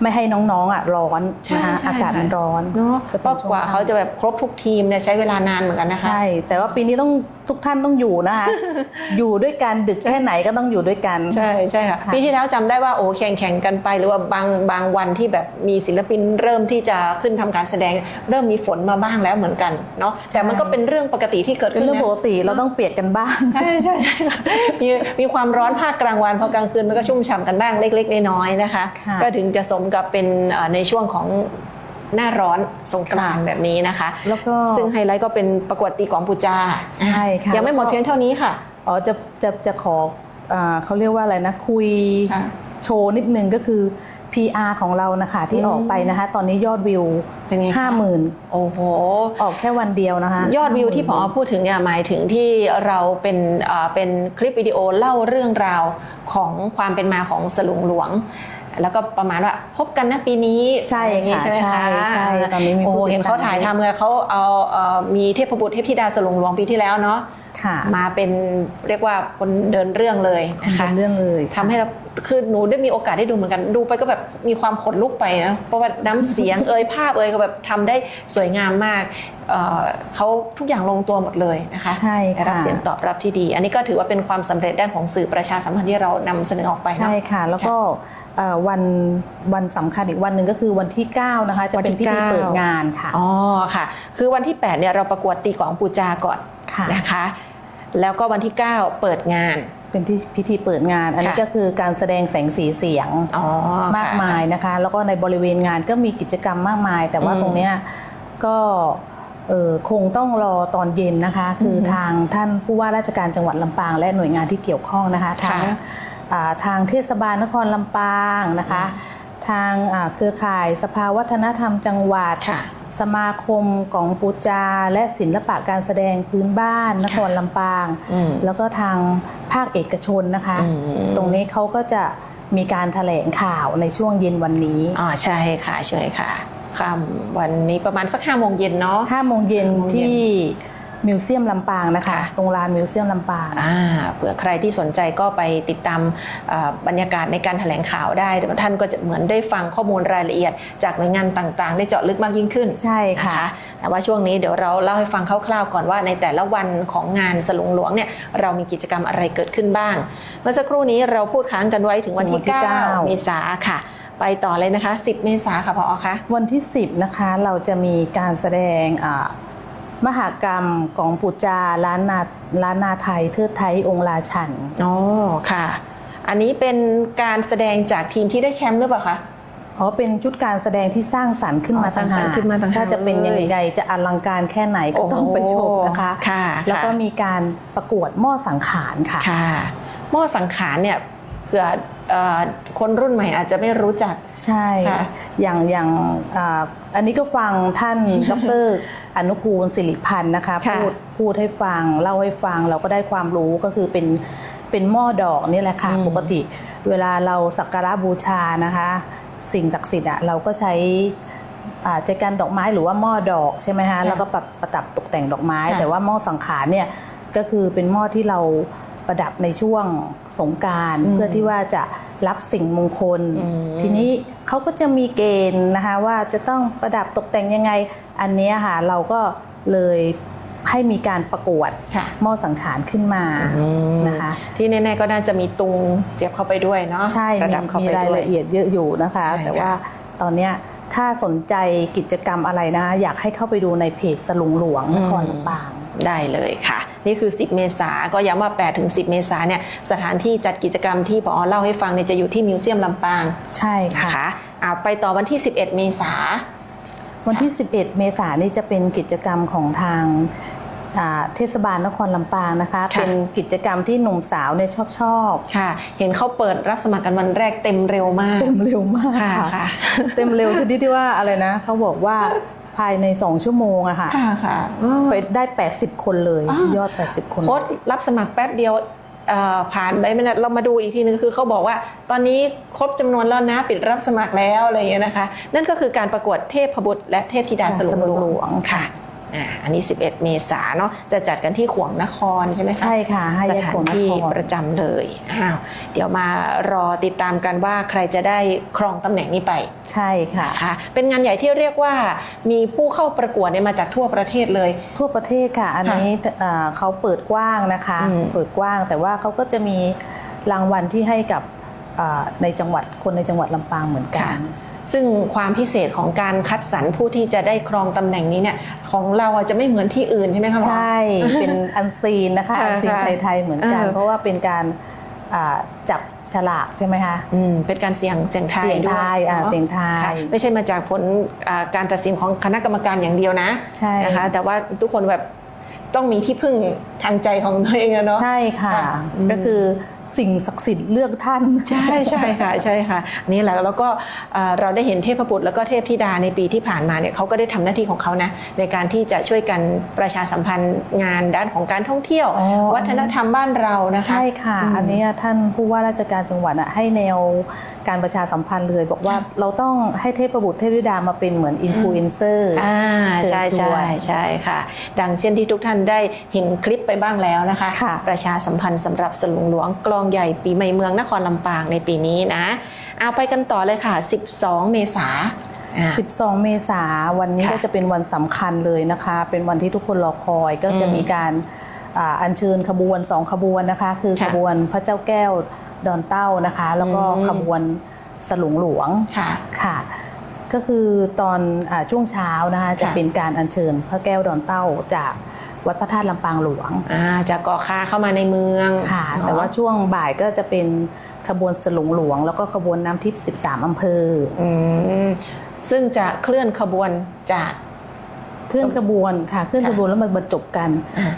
ไม่ให้น้องๆร้อนนะคะอากาศมันร้อนเนาะเพราะกว่าเขาจะแบบครบทุกทีมเนี่ยใช้เวลานานเหมือนกันนะคะใช่แต่ว่าปีนี้ต้องทุกท่านต้องอยู่นะคะอยู่ด้วยกันดึกแค่ไหนก็ต้องอยู่ด้วยกันใช่ใช่ค่ะปีที่แล้วจำได้ว่าแข่งกันไปหรือว่าบางวันที่แบบมีศิลปินเริ่มที่จะขึ้นทำการแสดงเริ่มมีฝนมาบ้างแล้วเหมือนกันเนาะแต่มันก็เป็นเรื่องปกติที่เกิดขึ้นเป็นเรื่องปกติเราต้องเปียกกันบ้างใช่ใช่มีความร้อนภาคกลางวันพอกลางคืนมันก็ชุ่มฉ่ำกันบ้างเล็กๆน้อยๆนะคะก็ถึงจะสมกับเป็นในช่วงของหน้าร้อนสงกรานต์แบบนี้นะคะแล้วก็ซึ่งไฮไลท์ก็เป็นประกวดตีกลองปูจาใช่ค่ะยังไม่หมดเพียงเท่านี้ค่ะจะขอเขาเรียกว่าอะไรนะคุย โชว์นิดนึงก็คือ PR ของเรานะคะที่ออกไปนะคะตอนนี้ยอดวิว เป็นไงคะ 50,000 โอ้โห ออกแค่วันเดียวนะคะ ยอดวิวที่ผอพูดถึงเนี่ยหมายถึงที่เราเป็นคลิปวิดีโอเล่าเรื่องราวของความเป็นมาของสลุงหลวง แล้วก็ประมาณว่าพบกันนะปีนี้ ใช่ อย่างนี้ ค่ะ ใช่ไหมคะ ใช่ตอนนี้มี โอ้ ผู้ติดตาม เห็นเขาถ่ายทำเลยเขาเอามีเทพบุตรเทพธิดาสลุงหลวงปีที่แล้วเนาะ ค่ะ มาเป็นเรียกว่าคนเดินเรื่องเลยนะคะ เป็นเรื่องเลย ทำให้เราคือหนูได้มีโอกาสได้ดูเหมือนกันดูไปก็แบบมีความขนลุกไปนะเพราะว่าน้ำเสียง ภาพก็แบบทำได้สวยงามมากเขาทุกอย่างลงตัวหมดเลยนะคะ ใช่ค่ะ ได้รับเสียงตอบรับที่ดี อันนี้ก็ถือว่าเป็นความสำเร็จด้านของสื่อประชาสัมพันธ์ที่เรานำเสนอออกไปเนาะ ใช่ค่ะ แล้วก็วันสำคัญอีกวันหนึ่งก็คือวันที่ 9 นะคะ จะเป็นพิธีเปิดงานค่ะ อ๋อค่ะ คือวันที่8เนี่ยเราประกวดตีกลองปูจาก่อน ค่ะ นะคะ แล้วก็วันที่9เปิดงาน เป็นที่พิธีเปิดงาน อันนี้ ค่ะ ก็คือการแสดงแสงสีเสียง อ๋อ มากมายนะคะ แล้วก็ในบริเวณงานก็มีกิจกรรมมากมาย แต่ว่าตรงเนี้ยก็คงต้องรอตอนเย็นนะคะ คือทางท่านผู้ว่าราชการจังหวัดลำปางและหน่วยงานที่เกี่ยวข้องนะคะทางเทศบาลนครลำปางนะคะ ทางเครือข่ายสภาวัฒนธรรมจังหวัด ค่ะ สมาคมกองปูจาและศิลปะการแสดงพื้นบ้านนครลำปาง แล้วก็ทางภาคเอกชนนะคะ ตรงนี้เขาก็จะมีการแถลงข่าวในช่วงเย็นวันนี้ อ๋อใช่ค่ะใช่ค่ะค่ำวันนี้ประมาณสัก5 โมงเย็นเนาะ 5 โมงเย็น 5 โมงเย็น ที่มิวเซียมลำปางนะคะ ค่ะ ตรงลานมิวเซียมลำปาง เผื่อใครที่สนใจก็ไปติดตามบรรยากาศในการแถลงข่าวได้ท่านก็จะเหมือนได้ฟังข้อมูลรายละเอียดจากหน่วยงานต่างๆ ได้เจาะลึกมากยิ่งขึ้น ใช่ค่ะ นแต่ว่าช่วงนี้เดี๋ยวเราเล่าให้ฟังคร่าวๆก่อนว่าในแต่ละวันของงานสลุงหลวงเนี่ยเรามีกิจกรรมอะไรเกิดขึ้นบ้าง เมื่อสักครู่นี้เราพูดค้างกันไว้ถึงวันที่ 9 เมษายนค่ะ ไปต่อเลยนะคะ10 เมษายนค่ะผอคะ วันที่ 10 นะคะเราจะมีการแสดงมหกรรมกองปูจาล้านนาไทยเทิดไทยองค์ราชัน อ๋อค่ะ อันนี้เป็นการแสดงจากทีมที่ได้แชมป์หรือเปล่าคะ เป็นชุดการแสดงที่สร้างสรรค์ขึ้นมา สร้างสรรค์ขึ้นมาต่างหาก ถ้าจะเป็นยังไงจะอลังการแค่ไหนก็ต้องไปชมนะคะ ค่ะ แล้วก็มีการประกวดหม้อสังขารค่ะ ค่ะหม้อสังขารเนี่ยเผื่อคนรุ่นใหม่อาจจะไม่รู้จัก ใช่ ค่ะ อย่างอันนี้ก็ฟังท่าน ดร. อนุกูลศิริพันธ์นะคะ ค่ะ พูดให้ฟังเล่าให้ฟังเราก็ได้ความรู้ก็คือเป็นหม้อดอกนี่แหละค่ะปกติเวลาเราสักการะบูชานะคะ สิ่งศักดิ์สิทธิ์เราก็ใช้ใจกันดอกไม้หรือว่าหม้อดอกใช่ไหมคะแล้วก็ประดับตกแต่งดอกไม้ แต่ว่าหม้อสังขารเนี่ยก็คือเป็นหม้อที่เราประดับในช่วงสงกรานต์เพื่อที่ว่าจะรับสิ่งมงคล ทีนี้เขาก็จะมีเกณฑ์นะคะว่าจะต้องประดับตกแต่งยังไงอันนี้ค่ะเราก็เลยให้มีการประกวด ค่ะ หม้อสังขารขึ้นมานะคะ ที่แน่ๆก็น่าจะมีตุงเสียบเข้าไปด้วยเนาะ ใช่ ประดับเข้า มี ไป ราย ด้วย ละเอียดเยอะอยู่นะคะ ใช่ แต่ว่า ค่ะ ตอนเนี้ยถ้าสนใจกิจกรรมอะไรนะคะอยากให้เข้าไปดูในเพจสลุงหลวงนครลำปาง ได้เลยค่ะ นี่คือ 10 เมษายนก็ย้ำว่า8 ถึง 10 เมษายนเนี่ยสถานที่จัดกิจกรรมที่ผอเล่าให้ฟังเนี่ยจะอยู่ที่มิวเซียมลำปาง ใช่ นะ ค่ะ คะไปต่อวันที่ 11 เมษายน วันที่ 11 เมษายนนี่จะเป็นกิจกรรมของทางเทศบาลนครลำปางนะคะ ค่ะ เป็นกิจกรรมที่หนุ่มสาวเนี่ยชอบ ค่ะ เห็นเขาเปิดรับสมัครกันวันแรกเต็มเร็วมาก เต็มเร็วมาก ค่ะ ค่ะ ค่ะ เต็มเร็วชนิดที่ว่าอะไรนะเขาบอกว่าภายใน2 ชั่วโมงอะค่ะ ค่ะ ไปได้80 คนเลย ยอด80 คน โค้ดรับสมัครแป๊บเดียวผ่านไปไม่นานเรามาดูอีกทีนึงคือเขาบอกว่าตอนนี้ครบจำนวนแล้วนะปิดรับสมัครแล้วอะไรอย่างเงี้ยนะคะ นั่นก็คือการประกวดเทพบุตรและเทพธิดาสลุงหลวงค่ะอันนี้ 11 เมษายนเนาะจะจัดกันที่ขวงนครใช่ไหมคะ ใช่ค่ะให้ ส แยก ถา ข น องน ที่ คร ประจำเลยเดี๋ยวมารอติดตามกันว่าใครจะได้ครองตำแหน่งนี้ไป ใช่ค่ะ นะคะเป็นงานใหญ่ที่เรียกว่ามีผู้เข้าประกวดเนี่ยมาจากทั่วประเทศเลย ทั่วประเทศค่ะ อันนี้เขาเปิดกว้างนะคะ เปิดกว้างแต่ว่าเขาก็จะมีรางวัลที่ให้กับในจังหวัดคนในจังหวัดลำปางเหมือนกัน ซึ่งความพิเศษของการคัดสรรผู้ที่จะได้ครองตำแหน่งนี้เนี่ยของเราจะไม่เหมือนที่อื่นใช่ไหมคะหมอ ใช่ เป็นอันซีนนะคะ อันซีนไทยๆเหมือนกัน เพราะว่าเป็นการจับฉลากใช่ไหมคะ เป็นการเสี่ยงทาย เสียง ด้วย ทาย เนอะ เสียงทาย ค่ะไม่ใช่มาจากผลการตัดสินของคณะกรรมการอย่างเดียวนะ ใช่ นะคะแต่ว่าทุกคนแบบต้องมีที่พึ่งทางใจของตัวเองอะเนาะ ใช่ค่ะ ค่ะ ก็คือ สิ่งศักดิ์สิทธิ์เลือกท่าน ใช่ใช่ค่ะใช่ค่ะนี่แหละแล้วก็เราได้เห็นเทพบุตรแล้วก็เทพธิดาในปีที่ผ่านมาเนี่ยเขาก็ได้ทำหน้าที่ของเขานะในการที่จะช่วยกันประชาสัมพันธ์งานด้านของการท่องเที่ยววัฒนธรรมบ้านเรานะคะใช่ค่ะอันนี้ท่านผู้ว่าราชการจังหวัดให้แนวการประชาสัมพันธ์เลยบอกว่าเราต้องให้เทพบุตรเทพธิดามาเป็นเหมือนอินฟลูเอนเซอร์ใช่ใช่ใช่ค่ะดังเช่นที่ทุกท่านได้เห็นคลิปไปบ้างแล้วนะคะประชาสัมพันธ์สำหรับสลุงหลวงกลองใหญ่ปีใหม่เมืองนครลำปางในปีนี้นะเอาไปกันต่อเลยค่ะ12 เมษายน12 เมษายนวันนี้ก็จะเป็นวันสำคัญเลยนะคะเป็นวันที่ทุกคนรอคอยก็จะมีการอัญเชิญขบวน2ขบวนนะคะคือขบวนพระเจ้าแก้วดอนเต้านะคะแล้วก็ขบวนสลุงหลวงค่ะก็คือตอนช่วงเช้านะคะจะเป็นการอัญเชิญพระแก้วดอนเต้าจากวัดพระธาตุลำปางหลวงจากเกาะคาเข้ามาในเมืองค่ะแต่ว่าช่วงบ่ายก็จะเป็นขบวนสลุงหลวงแล้วก็ขบวนน้ำทิพย์13 อำเภอซึ่งจะเคลื่อนขบวนจากเคลื่อนขบวนค่ะเคลื่อนขบวนแล้วมาบรรจบกัน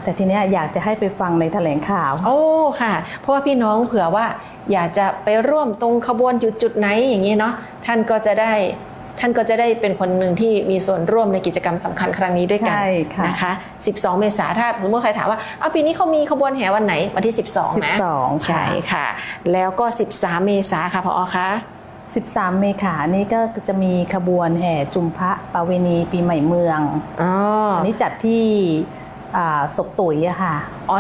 แต่ทีนี้อยากจะให้ไปฟังในแถลงข่าวโอ้ค่ะเพราะว่าพี่น้องเผื่อว่าอยากจะไปร่วมตรงขบวนจุดไหนอย่างนี้เนาะท่านก็จะได้เป็นคนหนึ่งที่มีส่วนร่วมในกิจกรรมสำคัญครั้งนี้ด้วยกันนะคะ12 เมษายนถ้าสมมติใครถามว่าเอาปีนี้เขามีขบวนแห่วันไหนวันที่12นะ12ใช่ค่ะแล้วก็13 เมษายนค่ะผอ.คะ13 เมษายนนี้ก็จะมีขบวนแห่จุมพระประเวณีปีใหม่เมืองอันนี้จัดที่ศพตุ๋ยอะค่ะ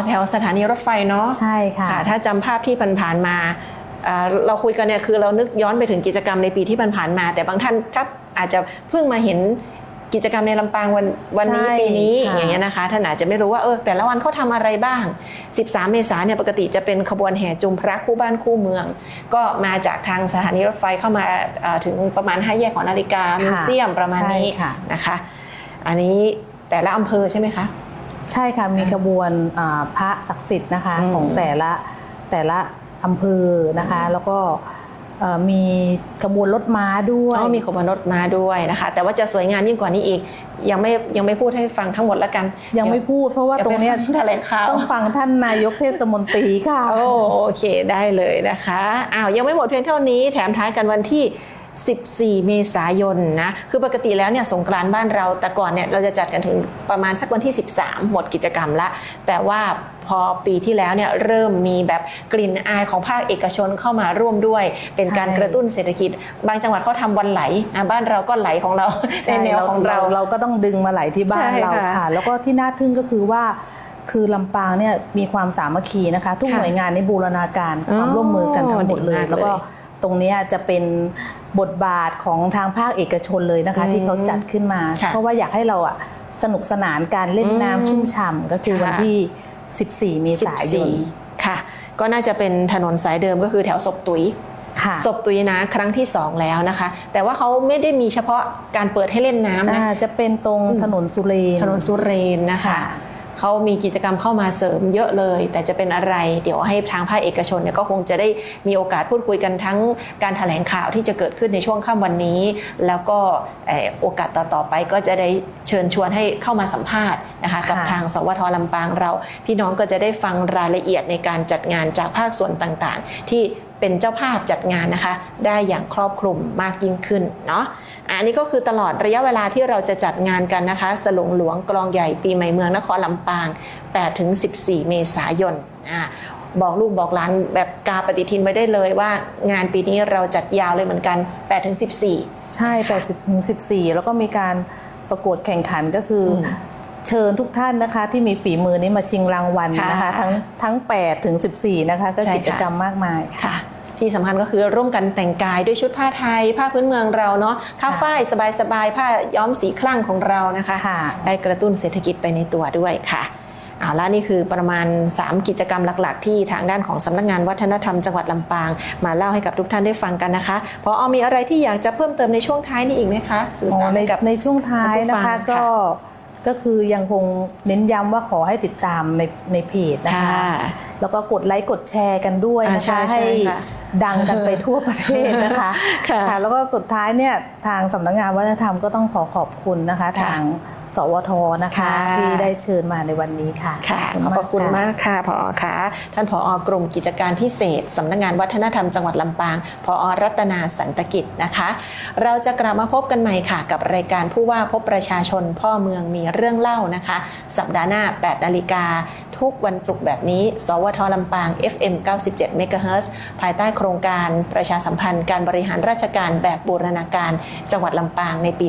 แถวสถานีรถไฟเนาะใช่ค่ะถ้าจำภาพที่ผ่านๆมาเราคุยกันเนี่ยคือเรานึกย้อนไปถึงกิจกรรมในปีที่ผ่านๆมาแต่บางท่านถ้าอาจจะเพิ่งมาเห็นกิจกรรมในลำปางวันนี้ปีนี้อย่างเงี้ยนะคะท่านอาจจะไม่รู้ว่าแต่ละวันเขาทำอะไรบ้าง13 เมษายนเนี่ยปกติจะเป็นขบวนแห่จุมพระคู่บ้านคู่เมืองก็มาจากทางสถานีรถไฟเข้ามาถึงประมาณ5 แยกของนาฬิกามิวเซียมประมาณนี้นะคะอันนี้แต่ละอำเภอใช่ไหมคะใช่ค่ะมีขบวนพระศักดิ์สิทธิ์นะคะของแต่ละอำเภอนะคะแล้วก็มีขบวนรถม้าด้วยมีขบวนรถม้าด้วยนะคะแต่ว่าจะสวยงามยิ่งกว่านี้อีกยังไม่พูดให้ฟังทั้งหมดแล้วกันยังไม่พูดเพราะว่าตรงนี้ต้องฟังท่านนายกเทศมนตรีค่ะโอเคได้เลยนะคะยังไม่หมดเพียงเท่านี้แถมท้ายกันวันที่14 เมษายนนะคือปกติแล้วเนี่ยสงกรานต์บ้านเราแต่ก่อนเนี่ยเราจะจัดกันถึงประมาณสักวันที่13หมดกิจกรรมละแต่ว่าพอปีที่แล้วเนี่ยเริ่มมีแบบกลิ่นอายของภาคเอกชนเข้ามาร่วมด้วยเป็นการกระตุ้นเศรษฐกิจบางจังหวัดเขาทำวันไหลบ้านเราก็ไหลของเราในแนวของเราก็ต้องดึงมาไหลที่บ้านเราค่ะแล้วก็ที่น่าทึ่งก็คือว่าคือลำปางเนี่ยมีความสามัคคีนะคะทุกหน่วยงานในบูรณาการความร่วมมือกันทั้งหมดเลยแล้วก็ตรงนี้จะเป็นบทบาทของทางภาคเอกชนเลยนะคะที่เขาจัดขึ้นมาเพราะว่าอยากให้เราสนุกสนานการเล่นน้ำชุ่มฉ่ำก็คือวันที่14 เมษายนค่ะก็น่าจะเป็นถนนสายเดิมก็คือแถวศพตุ๋ยศพตุ๋ยนะครั้งที่2แล้วนะคะแต่ว่าเขาไม่ได้มีเฉพาะการเปิดให้เล่นน้ำนะจะเป็นตรงถนนสุเรนนะคะเขามีกิจกรรมเข้ามาเสริมเยอะเลยแต่จะเป็นอะไรเดี๋ยวให้ทางภาคเอกชนเนี่ยก็คงจะได้มีโอกาสพูดคุยกันทั้งการแถลงข่าวที่จะเกิดขึ้นในช่วงค่ำวันนี้แล้วก็โอกาสต่อๆไปก็จะได้เชิญชวนให้เข้ามาสัมภาษณ์นะคะกับทางสวท.ลำปางเราพี่น้องก็จะได้ฟังรายละเอียดในการจัดงานจากภาคส่วนต่างๆที่เป็นเจ้าภาพจัดงานนะคะได้อย่างครอบคลุมมากยิ่งขึ้นเนาะอันนี้ก็คือตลอดระยะเวลาที่เราจะจัดงานกันนะคะสลุงหลวงกลองใหญ่ปีใหม่เมืองนครลำปาง 8-14 เมษายนบอกลูกบอกหลานแบบกาปฏิทินไว้ได้เลยว่างานปีนี้เราจัดยาวเลยเหมือนกัน 8-14 ใช่ 8-14 แล้วก็มีการประกวดแข่งขันก็คือเชิญทุกท่านนะคะที่มีฝีมือนี้มาชิงรางวัลนะคะทั้ง 8-14 นะคะก็กิจกรรมมากมายค่ะที่สำคัญก็คือร่วมกันแต่งกายด้วยชุดผ้าไทยผ้าพื้นเมืองเราเนาะผ้าฝ้ายสบายๆผ้าย้อมสีคลั่งของเรานะคะได้กระตุ้นเศรษฐกิจไปในตัวด้วยค่ะแล้วนี่คือประมาณ3กิจกรรมหลักๆที่ทางด้านของสำนักงานวัฒนธรรมจังหวัดลำปางมาเล่าให้กับทุกท่านได้ฟังกันนะคะพอมีอะไรที่อยากจะเพิ่มเติมในช่วงท้ายนี้อีกไหมคะสื่อสารกับในช่วงท้ายนะคะก็คือยังคงเน้นย้ำว่าขอให้ติดตามในเพจนะคะแล้วก็กดไลค์กดแชร์กันด้วยนะคะให้ดังกันไปทั่วประเทศนะคะแล้วก็สุดท้ายเนี่ยทางสำนักงานวัฒนธรรมก็ต้องขอบคุณนะคะทาง สวทนะคะ ค่ะ ที่ได้เชิญมาในวันนี้ค่ะ ค่ะขอบพระคุณมากค่ะผอค่ะท่านผอกลุ่มกิจการพิเศษสำนักงานวัฒนธรรมจังหวัดลำปางผอรัตนาสันตกิจนะคะ เราจะกลับมาพบกันใหม่ค่ะกับรายการผู้ว่าพบประชาชนพ่อเมืองมีเรื่องเล่านะคะ สัปดาห์หน้า 8 นาฬิกาทุกวันศุกร์แบบนี้ สวทลำปาง FM 97 MHz ภายใต้โครงการประชาสัมพันธ์การบริหารราชการแบบบูรณาการจังหวัดลำปางในปี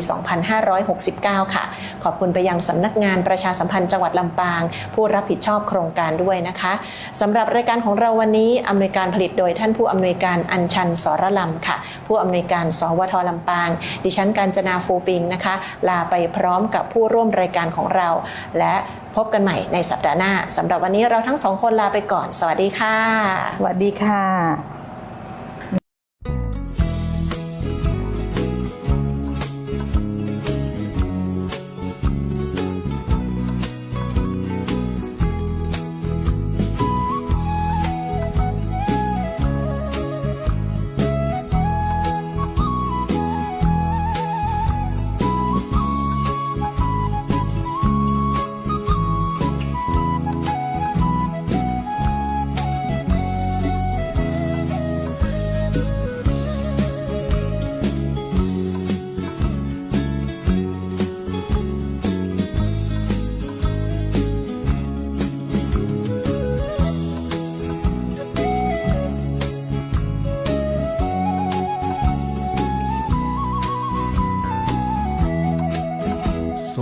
2569 ค่ะ ขอบคุณไปยังสำนักงานประชาสัมพันธ์จังหวัดลำปางผู้รับผิดชอบโครงการด้วยนะคะสำหรับรายการของเราวันนี้อำนวยการผลิตโดยท่านผู้อำนวยการอัญชันสรลำค่ะผู้อำนวยการสวทลำปางดิฉันกาญจนาฟูปิงนะคะลาไปพร้อมกับผู้ร่วมรายการของเราและพบกันใหม่ในสัปดาห์หน้าสำหรับวันนี้เราทั้งสองคนลาไปก่อนสวัสดีค่ะ สวัสดีค่ะ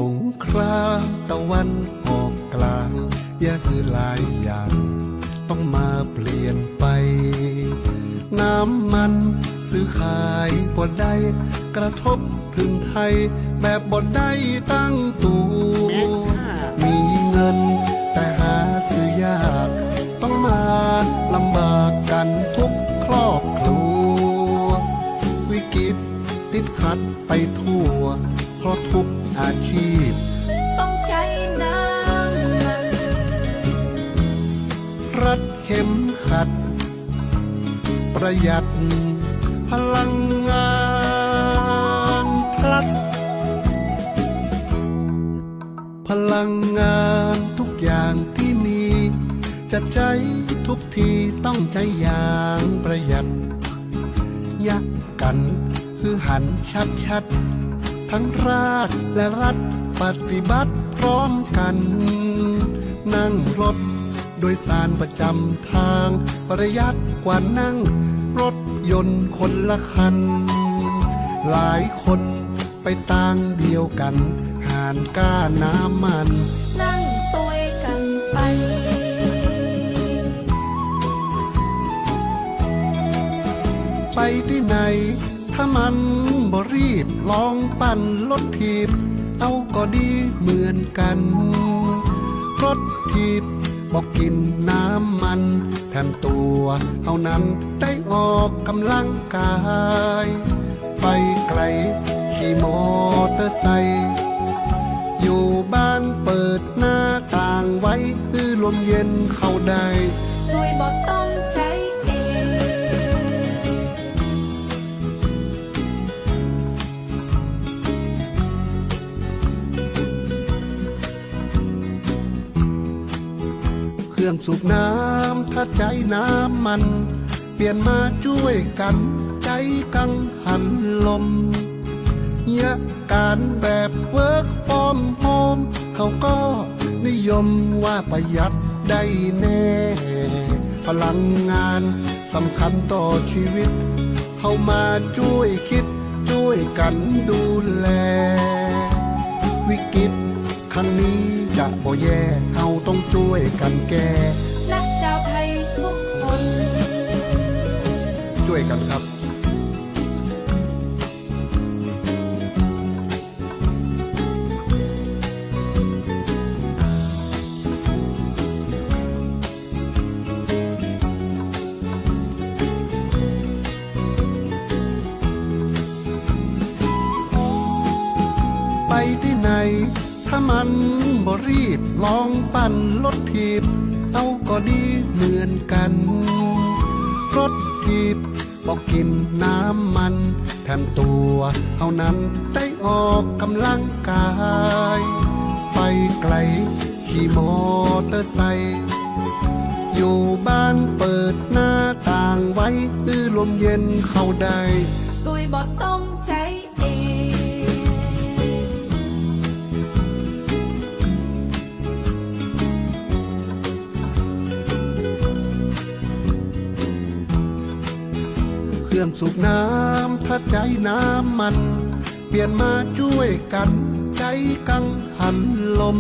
สงครามตะวันออกกลางยากคือหลายอย่างต้องมาเปลี่ยนไป น้ำมันซื้อขายบ่ได้กระทบถึงไทยแบบบ่ได้ตั้งตัวมีเงินแต่หาซื้อยากต้องมาลำบากกันทุกครอบครัววิกฤตติดขัดไปทั่วเพราะทุกอาชีพต้องใช้น้ำมัน รัดเข็มขัด ประหยัดพลังงาน plus พลังงานทุกอย่างที่มีจะใช้ทุกทีต้องใจอย่างประหยัดยักกันคือหันชัดๆทั้งราชและรัฐปฏิบัติพร้อมกัน นั่งรถโดยสารประจำทางประหยัดกว่านั่งรถยนต์คนละคัน หลายคนไปต่างเดียวกันหานก้าน้ำมัน นั่งตัวยกันไป ไปที่ไหนถ้ามันบ่รีบลองปั่นรถถีบเอาก็ดีเหมือนกันรถถีบบอกกินน้ำมันแถมตัวเท่านั้นได้ออกกำลังกาย ไปไกลขี่มอเตอร์ไซค์อยู่บ้านเปิดหน้าต่างไว้คือลมเย็นเข้าได้ โดยบอกต้องใจเอง เครื่องสูบน้ำถ้าใจน้ำมันเปลี่ยนมาช่วยกันใจกังหันลมยะการแบบ work from home เขาก็นิยมว่าประหยัดได้แน่ พลังงานสำคัญต่อชีวิตเข้ามาช่วยคิดช่วยกันดูแล วิกฤตครั้งนี้จะบ่แย่เฮาต้องช่วยกันแก้ และเจ้าไทยทุกคน ช่วยกันครับ ไปที่ไหนถ้ามันบ่รีบลองปั่นรถถีบเอาก็ดีเหมือนกันรถถีบบอกกินน้ำมันแถมตัวเท่านั้นได้ออกกำลังกาย ไปไกล ขี่มอเตอร์ไซค์อยู่บ้านเปิดหน้าต่างไว้ตื้อลมเย็นเข้าได้ โดยบ่ต้องใจเอง เครื่องสูบน้ำถ้าใจน้ำมัน เปลี่ยนมาช่วยกันใจกังหันลม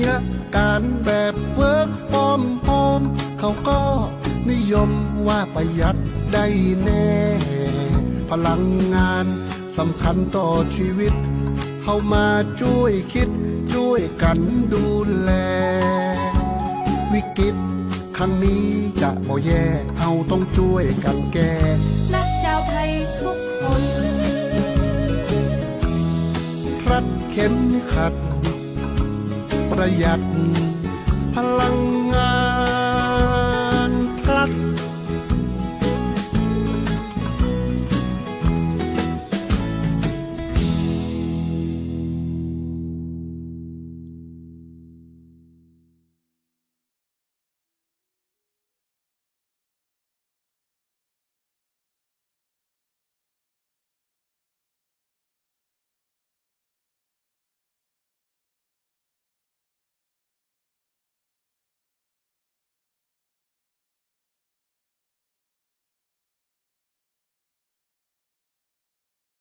ยะการแบบเวิร์กฟอร์มโฮมเขาก็นิยมว่าประหยัดได้แน่ พลังงานสำคัญต่อชีวิตเข้ามาช่วยคิดช่วยกันดูแล วิกฤตครั้งนี้จะบ่แย่เฮาต้องช่วยกันแก้ นักเจ้าไทยทุกคน รัดเข็มขัด ประหยัดพลังงาน